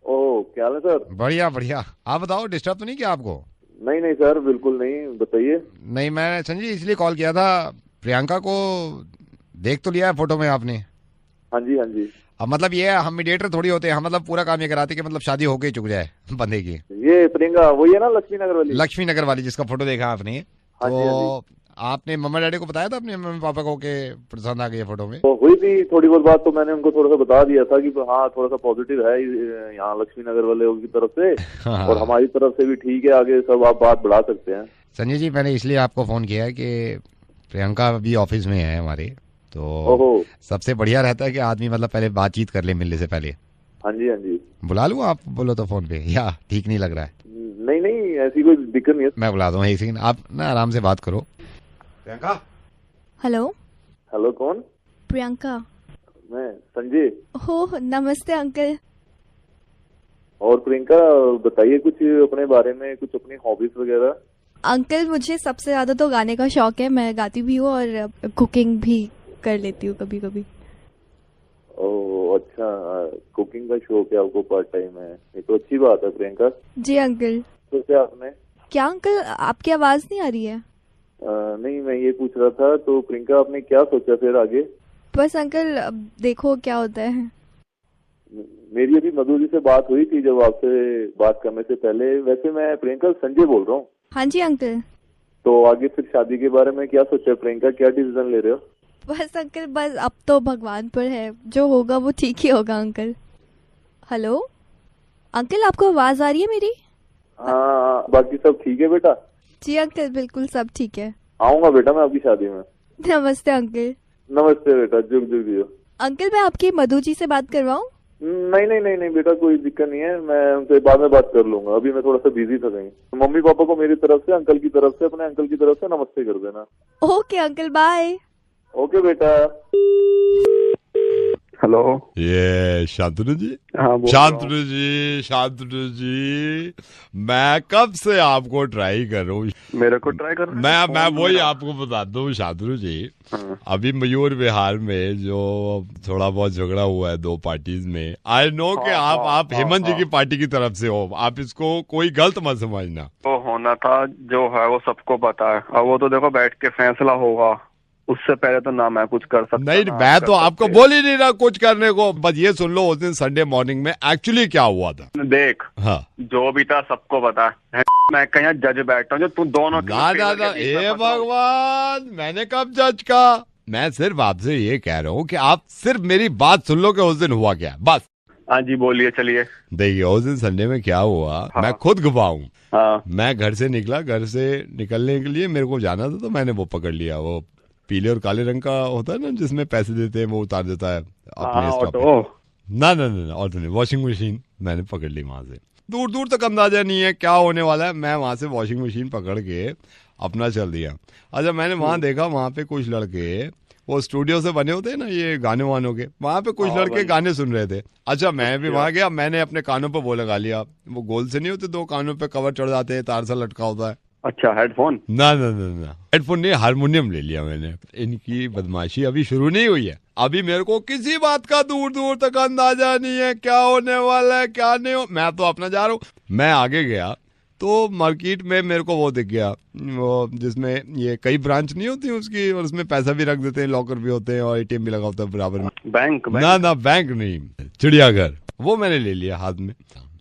ओ क्या हाल है सर? बढ़िया बढ़िया, आप बताओ डिस्टर्ब तो नहीं किया आपको? नहीं सर बिल्कुल नहीं, बताइए। नहीं मैं संजय इसलिए कॉल किया था, प्रियंका को देख तो लिया है फोटो में आपने? हाँ जी। अब मतलब ये हम मीडिएटर थोड़ी होते हैं, हम मतलब पूरा काम ये कराते कि मतलब शादी होके चुक जाए बंदे की। ये प्रियंका वही है ना, लक्ष्मी नगर वाली जिसका फोटो देखा आपने? हाँ तो आपने मम्मा डैडी को बताया था अपने मम्मी पापा को कि पसंद आ गई है फोटो में? तो हुई थी थोड़ी बहुत बात, तो मैंने उनको थोड़ा सा बता दिया था कि हाँ थोड़ा सा पॉजिटिव है यहाँ लक्ष्मी नगर वाले की तरफ से। हाँ। और हमारी तरफ से भी ठीक है, आगे सब आप बात बढ़ा सकते हैं। संजय जी मैंने इसलिए आपको फोन किया है कि प्रियंका अभी ऑफिस में है हमारे, तो सबसे बढ़िया रहता है कि आदमी मतलब पहले बातचीत कर ले मिलने से पहले। हाँ जी। बुला लूँ आप बोलो तो फोन पे, या ठीक नहीं लग रहा है? नहीं ऐसी कोई दिक्कत नहीं है। मैं बुला दूँ, एक सेकंड आप ना आराम से बात करो। प्रियंका। हेलो कौन? प्रियंका। मैं संजय। हो नमस्ते अंकल। और प्रियंका बताइए कुछ अपने बारे में, कुछ अपनी हॉबीज वगैरह। अंकल मुझे सबसे ज्यादा तो गाने का शौक है, मैं गाती भी हूँ और कुकिंग भी कर लेती हूँ कभी कभी। ओह अच्छा, कुकिंग का शौक है आपको, पार्ट टाइम है, ये तो अच्छी बात है प्रियंका। जी अंकल। तो क्या आपने क्या अंकल आपकी आवाज नहीं आ रही है? नहीं मैं ये पूछ रहा था, तो प्रियंका आपने क्या सोचा फिर आगे? बस अंकल देखो क्या होता है। मेरी अभी मधु जी से बात हुई थी जब आपसे बात करने से पहले। वैसे मैं प्रियंका संजय बोल रहा हूँ। हाँ जी अंकल। तो आगे फिर शादी के बारे में क्या सोचा है प्रियंका, क्या डिसीजन ले रहे हो? बस अंकल बस अब तो भगवान पर है, जो होगा वो ठीक ही होगा अंकल। हेलो अंकल, आपको आवाज आ रही है मेरी? हाँ बाकी सब ठीक है बेटा? जी अंकल बिल्कुल सब ठीक है। आऊंगा बेटा मैं आपकी शादी में। नमस्ते अंकल। नमस्ते बेटा, जुग जियो। अंकल मैं आपकी मधु जी से बात करवाऊं? नहीं बेटा कोई दिक्कत नहीं है, मैं उनसे बाद में बात कर लूंगा, अभी मैं थोड़ा सा बिजी था कहीं। मम्मी पापा को मेरी तरफ से, अंकल की तरफ से, अपने अंकल की तरफ से नमस्ते कर देना। Okay uncle bye. ओके बेटा। हेलो ये शांतनु जी। हाँ शांतनु जी मैं कब से आपको ट्राई कर रहा हूँ। मेरे को ट्राई कर मैं वही आपको बताता हूँ शांतनु जी। अभी मयूर विहार में जो थोड़ा बहुत झगड़ा हुआ है 2 पार्टीज में, आई नो कि आप हेमंत जी की पार्टी की तरफ से हो, आप इसको कोई गलत मत समझना। तो होना था जो है वो सबको पता है, अब वो तो देखो बैठ के फैसला होगा, उससे पहले तो ना मैं कुछ कर सकता। नहीं मैं तो आपको बोल ही नहीं रहा कुछ करने को, बस ये सुन लो उस दिन संडे मॉर्निंग में एक्चुअली क्या हुआ था। देख हाँ जो भी था सबको पता है, मैं कहीं जज बैठा हूँ जो तू दोनों ना हे भगवान, मैंने कब जज का? मैं सिर्फ आपसे ये कह रहा हूँ कि आप सिर्फ मेरी बात सुन लो कि उस दिन हुआ क्या, बस। हाँ जी बोलिए चलिए। देखिए उस दिन संडे में क्या हुआ, मैं खुद गवाह हूँ। हाँ। मैं घर से निकला, घर से निकलने के लिए मेरे को जाना था, तो मैंने वो पकड़ लिया, वो पीले और काले रंग का होता है ना जिसमें पैसे देते हैं, वो उतार देता है अपने stop पे। ना ऑटो नहीं, वॉशिंग मशीन मैंने पकड़ ली वहां से। दूर दूर तक अंदाजा नहीं है क्या होने वाला है, मैं वहां से वॉशिंग मशीन पकड़ के अपना चल दिया। अच्छा मैंने वहां देखा, वहां पे कुछ लड़के वो स्टूडियो से बने होते हैं ना ये गाने वानों के, वहां पे कुछ लड़के गाने सुन रहे थे। अच्छा मैं भी वहां गया, मैंने अपने कानों पे वो लगा लिया, वो गोल से नहीं होते, 2 कानों पे कवर चढ़ जाते हैं, तार सा लटका होता है। अच्छा हेडफोन? ना हेडफोन नहीं, हारमोनियम ले लिया मैंने। इनकी बदमाशी अभी शुरू नहीं हुई है, अभी मेरे को किसी बात का दूर दूर तक अंदाजा नहीं है क्या होने वाला है क्या नहीं हो। मैं तो अपना जा रहा हूँ। मैं आगे गया तो मार्केट में मेरे को वो दिख गया, वो जिसमें ये कई ब्रांच नहीं होती उसकी, और उसमें पैसा भी रख देते हैं, लॉकर भी होते हैं और एटीएम भी लगा होता है बराबर में। बैंक? ना बैंक नहीं, चिड़ियाघर। वो मैंने ले लिया हाथ में।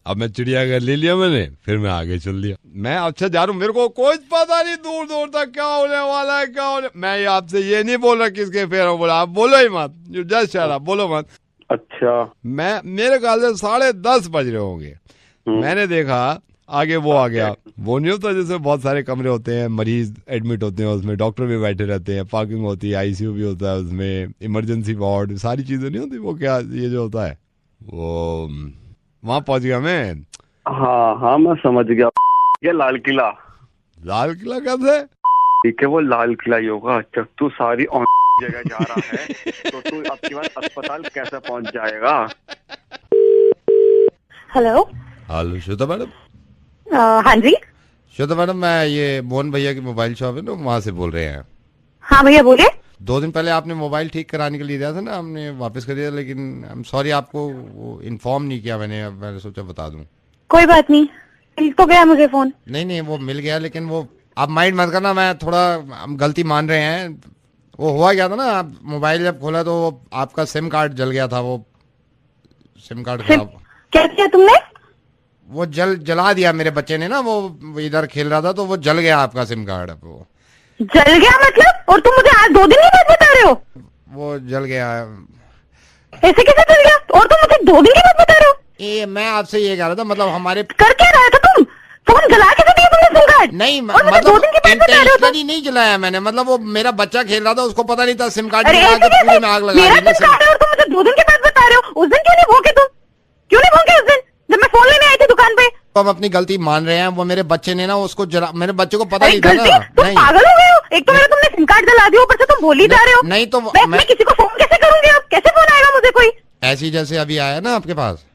अब मैं चिड़ियाघर ले लिया मैंने, फिर मैं आगे चल दिया। मैं अच्छा जा रहा हूँ, मेरे को कुछ पता नहीं दूर दूर तक क्या होने वाला है क्या होने। मैं आपसे ये नहीं बोल रहा किसके फेर हो, बोला आप बोलो ही मत, जस्ट शट अप, बोलो मत। अच्छा मैं मेरे ख्याल से 10:30 बज रहे होंगे। मैंने देखा आगे वो आ गया, वो नहीं होता जैसे बहुत सारे कमरे होते हैं, मरीज एडमिट होते हैं, उसमें डॉक्टर भी बैठे रहते हैं, पार्किंग होती है, आईसीयू भी होता है, उसमें इमरजेंसी वार्ड, सारी चीजें नहीं होती। वो क्या ये जो होता है वो, वहां पहुंच गया मैं। हाँ मैं समझ गया। ये लाल किला कैसे? ठीक है वो लाल किला ही होगा। जब तू सारी जगह जा रहा है तो तू अब की बार अस्पताल कैसे पहुंच जाएगा? Hello Shweta madam. हाँ जी श्वेता मैडम, मैं ये मोहन भैया की मोबाइल शॉप है ना, वहाँ से बोल रहे हैं। हाँ भैया बोलिए। 2 दिन पहले आपने मोबाइल ठीक कराने के लिए दिया था ना, हमने वापस कर दिया, लेकिन आई एम सॉरी आपको वो इन्फॉर्म नहीं किया मैंने सोचा बता दूं। कोई बात नहीं, मिल तो गया मुझे फोन। नहीं वो मिल गया, लेकिन वो आप माइंड मत करना, मैं थोड़ा हम गलती मान रहे हैं। वो हुआ क्या था ना, आप मोबाइल जब खोला तो आपका सिम कार्ड जल गया था, वो सिम कार्ड खराब। क्या किया तुमने? वो जला दिया मेरे बच्चे ने ना, वो इधर खेल रहा था तो वो जल गया आपका सिम कार्ड। वो जल गया मतलब? और तुम मुझे आज 2 दिन की बात बता रहे हो? वो जल गया। ऐसे कैसे जल गया? और तुम मुझे 2 दिन की बात बता रहे हो? ये मैं आपसे ये कह रहा था, मतलब हमारे कर क्या रहा था तुम? फोन जला के दिया तुमने सिम कार्ड? नहीं मतलब इंटेंशनली नहीं जलाया मैंने, मतलब वो मेरा बच्चा खेल रहा था, उसको पता नहीं था सिम कार्ड में आग लगा दी। और तुम मुझे 2 दिन की बात बता रहे हो? उस दिन क्यों नहीं भोंके तुम? क्यों नहीं भोंके उस दिन जब मैं फोन लेने आई थी दुकान पे? तो हम अपनी गलती मान रहे हैं, वो मेरे बच्चे ने ना उसको जला, मेरे बच्चे को पता नहीं था ना। तुम पागल हो गए हो? एक तो मेरा तुमने सिम कार्ड जला दिया, ऊपर से तुम बोल ही जा रहे हो। नहीं तो मैं किसी को फोन कैसे करूंगी? अब कैसे फोन आएगा मुझे कोई? ऐसी जैसे अभी आया ना आपके पास।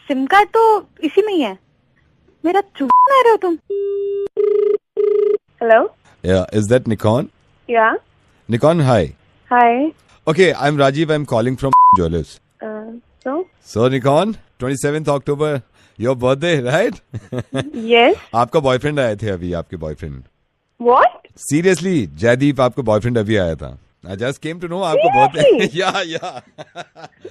सिम कार्ड तो इसी में ही है। मेरा चूना रहे हो तुम। Hello is that Nikon? Yeah Nikon, hi. Hi. Okay, I'm Rajiv. I'm calling from Jewelers. So Nikon, 27th October, your birthday, right? Yes. आपका बॉयफ्रेंड आए थे अभी, आपके बॉयफ्रेंड। What? Seriously, जयदीप आपका बॉयफ्रेंड अभी आया था। I just came to know आपका birthday. Yeah.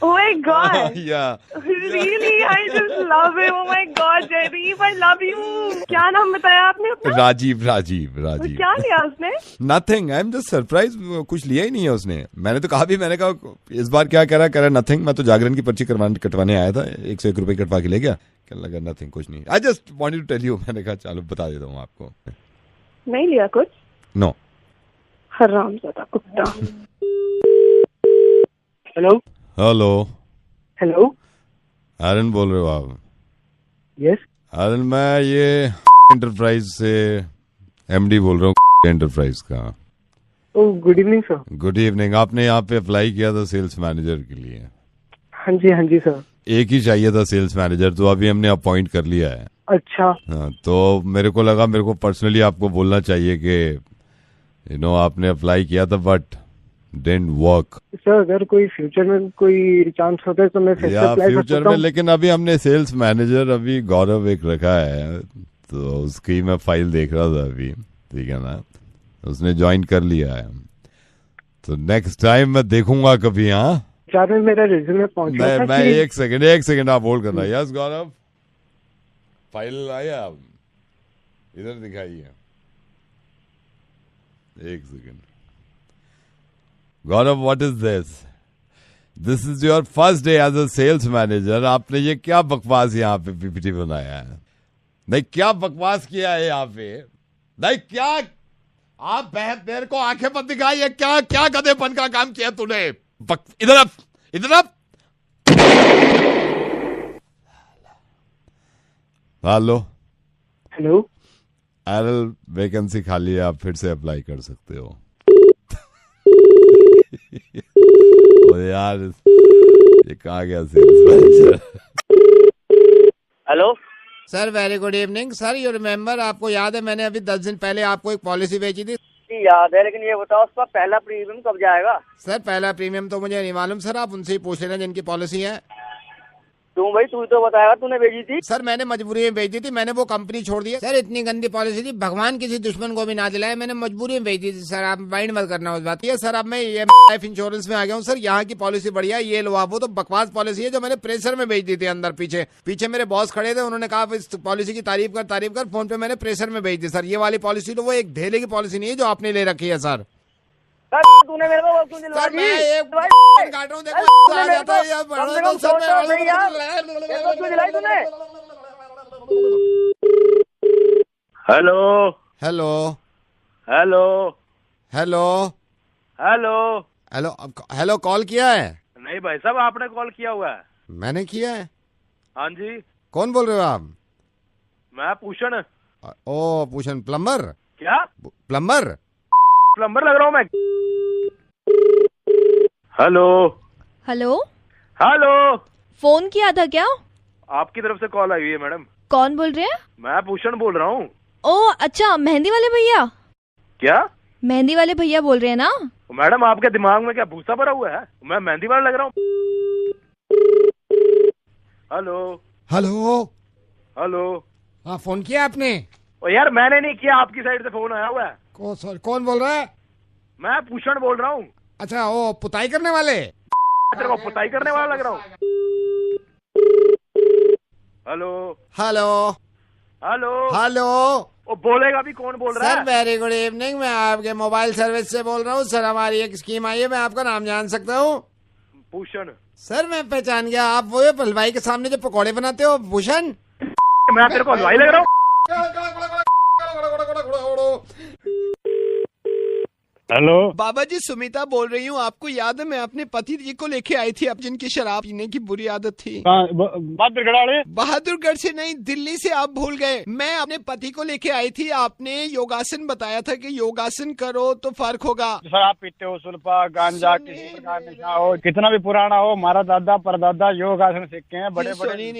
Oh my God. Yeah. Really, I just love him. Oh my God, Jaydeep, I love you. क्या नाम बताया आपने अपना? राजीव। क्या लिया उसने? Nothing. I'm just surprised. कुछ लिया ही नहीं है उसने। मैंने तो कहा भी, मैंने कहा इस बार क्या करा nothing। मैं तो जागरण की पर्ची कटवाने आया था, 101 रुपए कटवा के ले गया। क्या लगा nothing, कुछ नहीं। I just wanted to tell you। मैंने कहा चलो बता देता हूँ आपको। नहीं लिया कुछ? No. हरामजादा कुत्ता। हेलो आरन बोल रहे हो आप? यस आरन, मैं ये एंटरप्राइज से एमडी बोल रहा हूँ, एंटरप्राइज का। Oh good evening sir. Good evening. आपने यहाँ पे अप्लाई किया था सेल्स मैनेजर के लिए? हाँ जी सर। एक ही चाहिए था सेल्स मैनेजर, तो अभी हमने अपॉइंट कर लिया है। अच्छा। हाँ, तो मेरे को पर्सनली आपको बोलना चाहिए कि आपने अप्लाई किया था बट डिडंट वर्क। सर अगर कोई फ्यूचर में कोई चांस होता है तो मैं फिर अप्लाई कर सकता हूं। लेकिन अभी हमने सेल्स मैनेजर अभी गौरव एक रखा है, तो उसकी मैं फाइल देख रहा था अभी, ठीक है ना, उसने ज्वाइन कर लिया है, तो नेक्स्ट टाइम मैं देखूंगा कभी। हाँ, चार में मेरा रिज्यूमे पहुंच गया था। मैं एक सेकंड आप होल्ड करना। यस गौरव, फाइल आया, आप इधर दिखाइए, एक second. Gaurav, what is this is your first day as a sales manager. आपने ये क्या बकवास यहाँ पे पीपीटी बनाया है? नहीं, क्या बकवास किया है यहाँ पे? नहीं, क्या आप मेरे को आंखें मत दिखाई है, क्या गधेपन का काम किया तूने? इधर आप, इधर आप। हेलो हेलो, एरल वैकेंसी खाली है, आप फिर से अप्लाई कर सकते हो। ओ यार, ये कहाँ गया sales manager? Hello sir, very good evening sir. You remember, आपको याद है मैंने अभी 10 दिन पहले आपको एक पॉलिसी बेची थी? याद है, लेकिन ये बताओ उसका पहला प्रीमियम कब जाएगा? सर पहला प्रीमियम तो मुझे नहीं मालूम सर, आप उनसे ही पूछ लेना जिनकी पॉलिसी है। तू भाई तू तो बताएगा, तूने भेजी थी। सर मैंने मजबूरी में भेज दी थी, मैंने वो कंपनी छोड़ दी। सर इतनी गंदी पॉलिसी थी, भगवान किसी दुश्मन को भी ना दिलाए, मैंने मजबूरी में भेज दी थी सर, आप माइंड मत करना उस बात। ये सर अब मैं ये लाइफ इंश्योरेंस में आ गया हूँ सर, यहाँ की पॉलिसी बढ़िया है, ये लो आप। वो तो बकवास पॉलिसी है जो मैंने प्रेशर में भेज दी थी अंदर। पीछे मेरे बॉस खड़े थे, उन्होंने कहा इस पॉलिसी की तारीफ कर, फोन पे मैंने प्रेशर में भेज दी सर। ये वाली पॉलिसी तो वो एक ढेले की पॉलिसी नहीं है जो आपने ले रखी है सर। तूने मेरे को क्यों दिलवा दी? काट रहा हूँ, देखो आ जाता है यार, hello hello hello hello hello hello hello, call किया है? नहीं भाई साहब, आपने कॉल किया हुआ है। मैंने किया है? हाँ जी। कौन बोल रहे हो आप? मैं पूषण। ओ पूषण, प्लम्बर? क्या प्लम्बर? प्लम्बर लग रहा हूँ मैं। हेलो हेलो हेलो, फोन किया था क्या? आपकी तरफ से कॉल आई हुई है मैडम। कौन बोल रहे हैं? मैं भूषण बोल रहा हूँ। ओ अच्छा, मेहंदी वाले भैया? क्या मेहंदी वाले भैया बोल रहे हैं ना? मैडम, आपके दिमाग में क्या भूसा भरा हुआ है? मैं मेहंदी वाला लग रहा हूँ? Hello hello hello. हाँ, फोन किया आपने? ओ यार, मैंने नहीं किया, आपकी साइड से फोन आया हुआ है। सॉरी, कौन बोल रहा है? मैं भूषण बोल रहा हूँ। अच्छा, वो पुताई करने वाले? तेरे को पुताई करने वाला लग रहा हूँ। Hello hello hello hello. वो बोलेगा भी, कौन बोल रहा है? सर वेरी गुड इवनिंग, मैं आपके मोबाइल सर्विस से बोल रहा हूँ सर। हमारी एक स्कीम आई है, मैं आपका नाम जान सकता हूँ? भूषण। सर मैं पहचान गया, आप वो हलवाई के सामने जो पकौड़े बनाते हो, भूषण? मैं तेरे को हलवाई लग रहा हूँ? हेलो बाबा जी, सुमिता बोल रही हूँ। आपको याद है मैं अपने पति जी को लेके आई थी, अब जिनकी शराब पीने की बुरी आदत थी? बहादुरगढ़ से नहीं, दिल्ली से। आप भूल गए। मैं अपने पति को लेके आई थी, आपने योगासन बताया था कि योगासन करो तो फर्क होगा। सर आप पीते हो सुल्फा, गांजा, किसी प्रकार नशा हो, कितना भी पुराना हो, हमारा दादा परदादा योगासन सीख के हैं, बड़े बड़े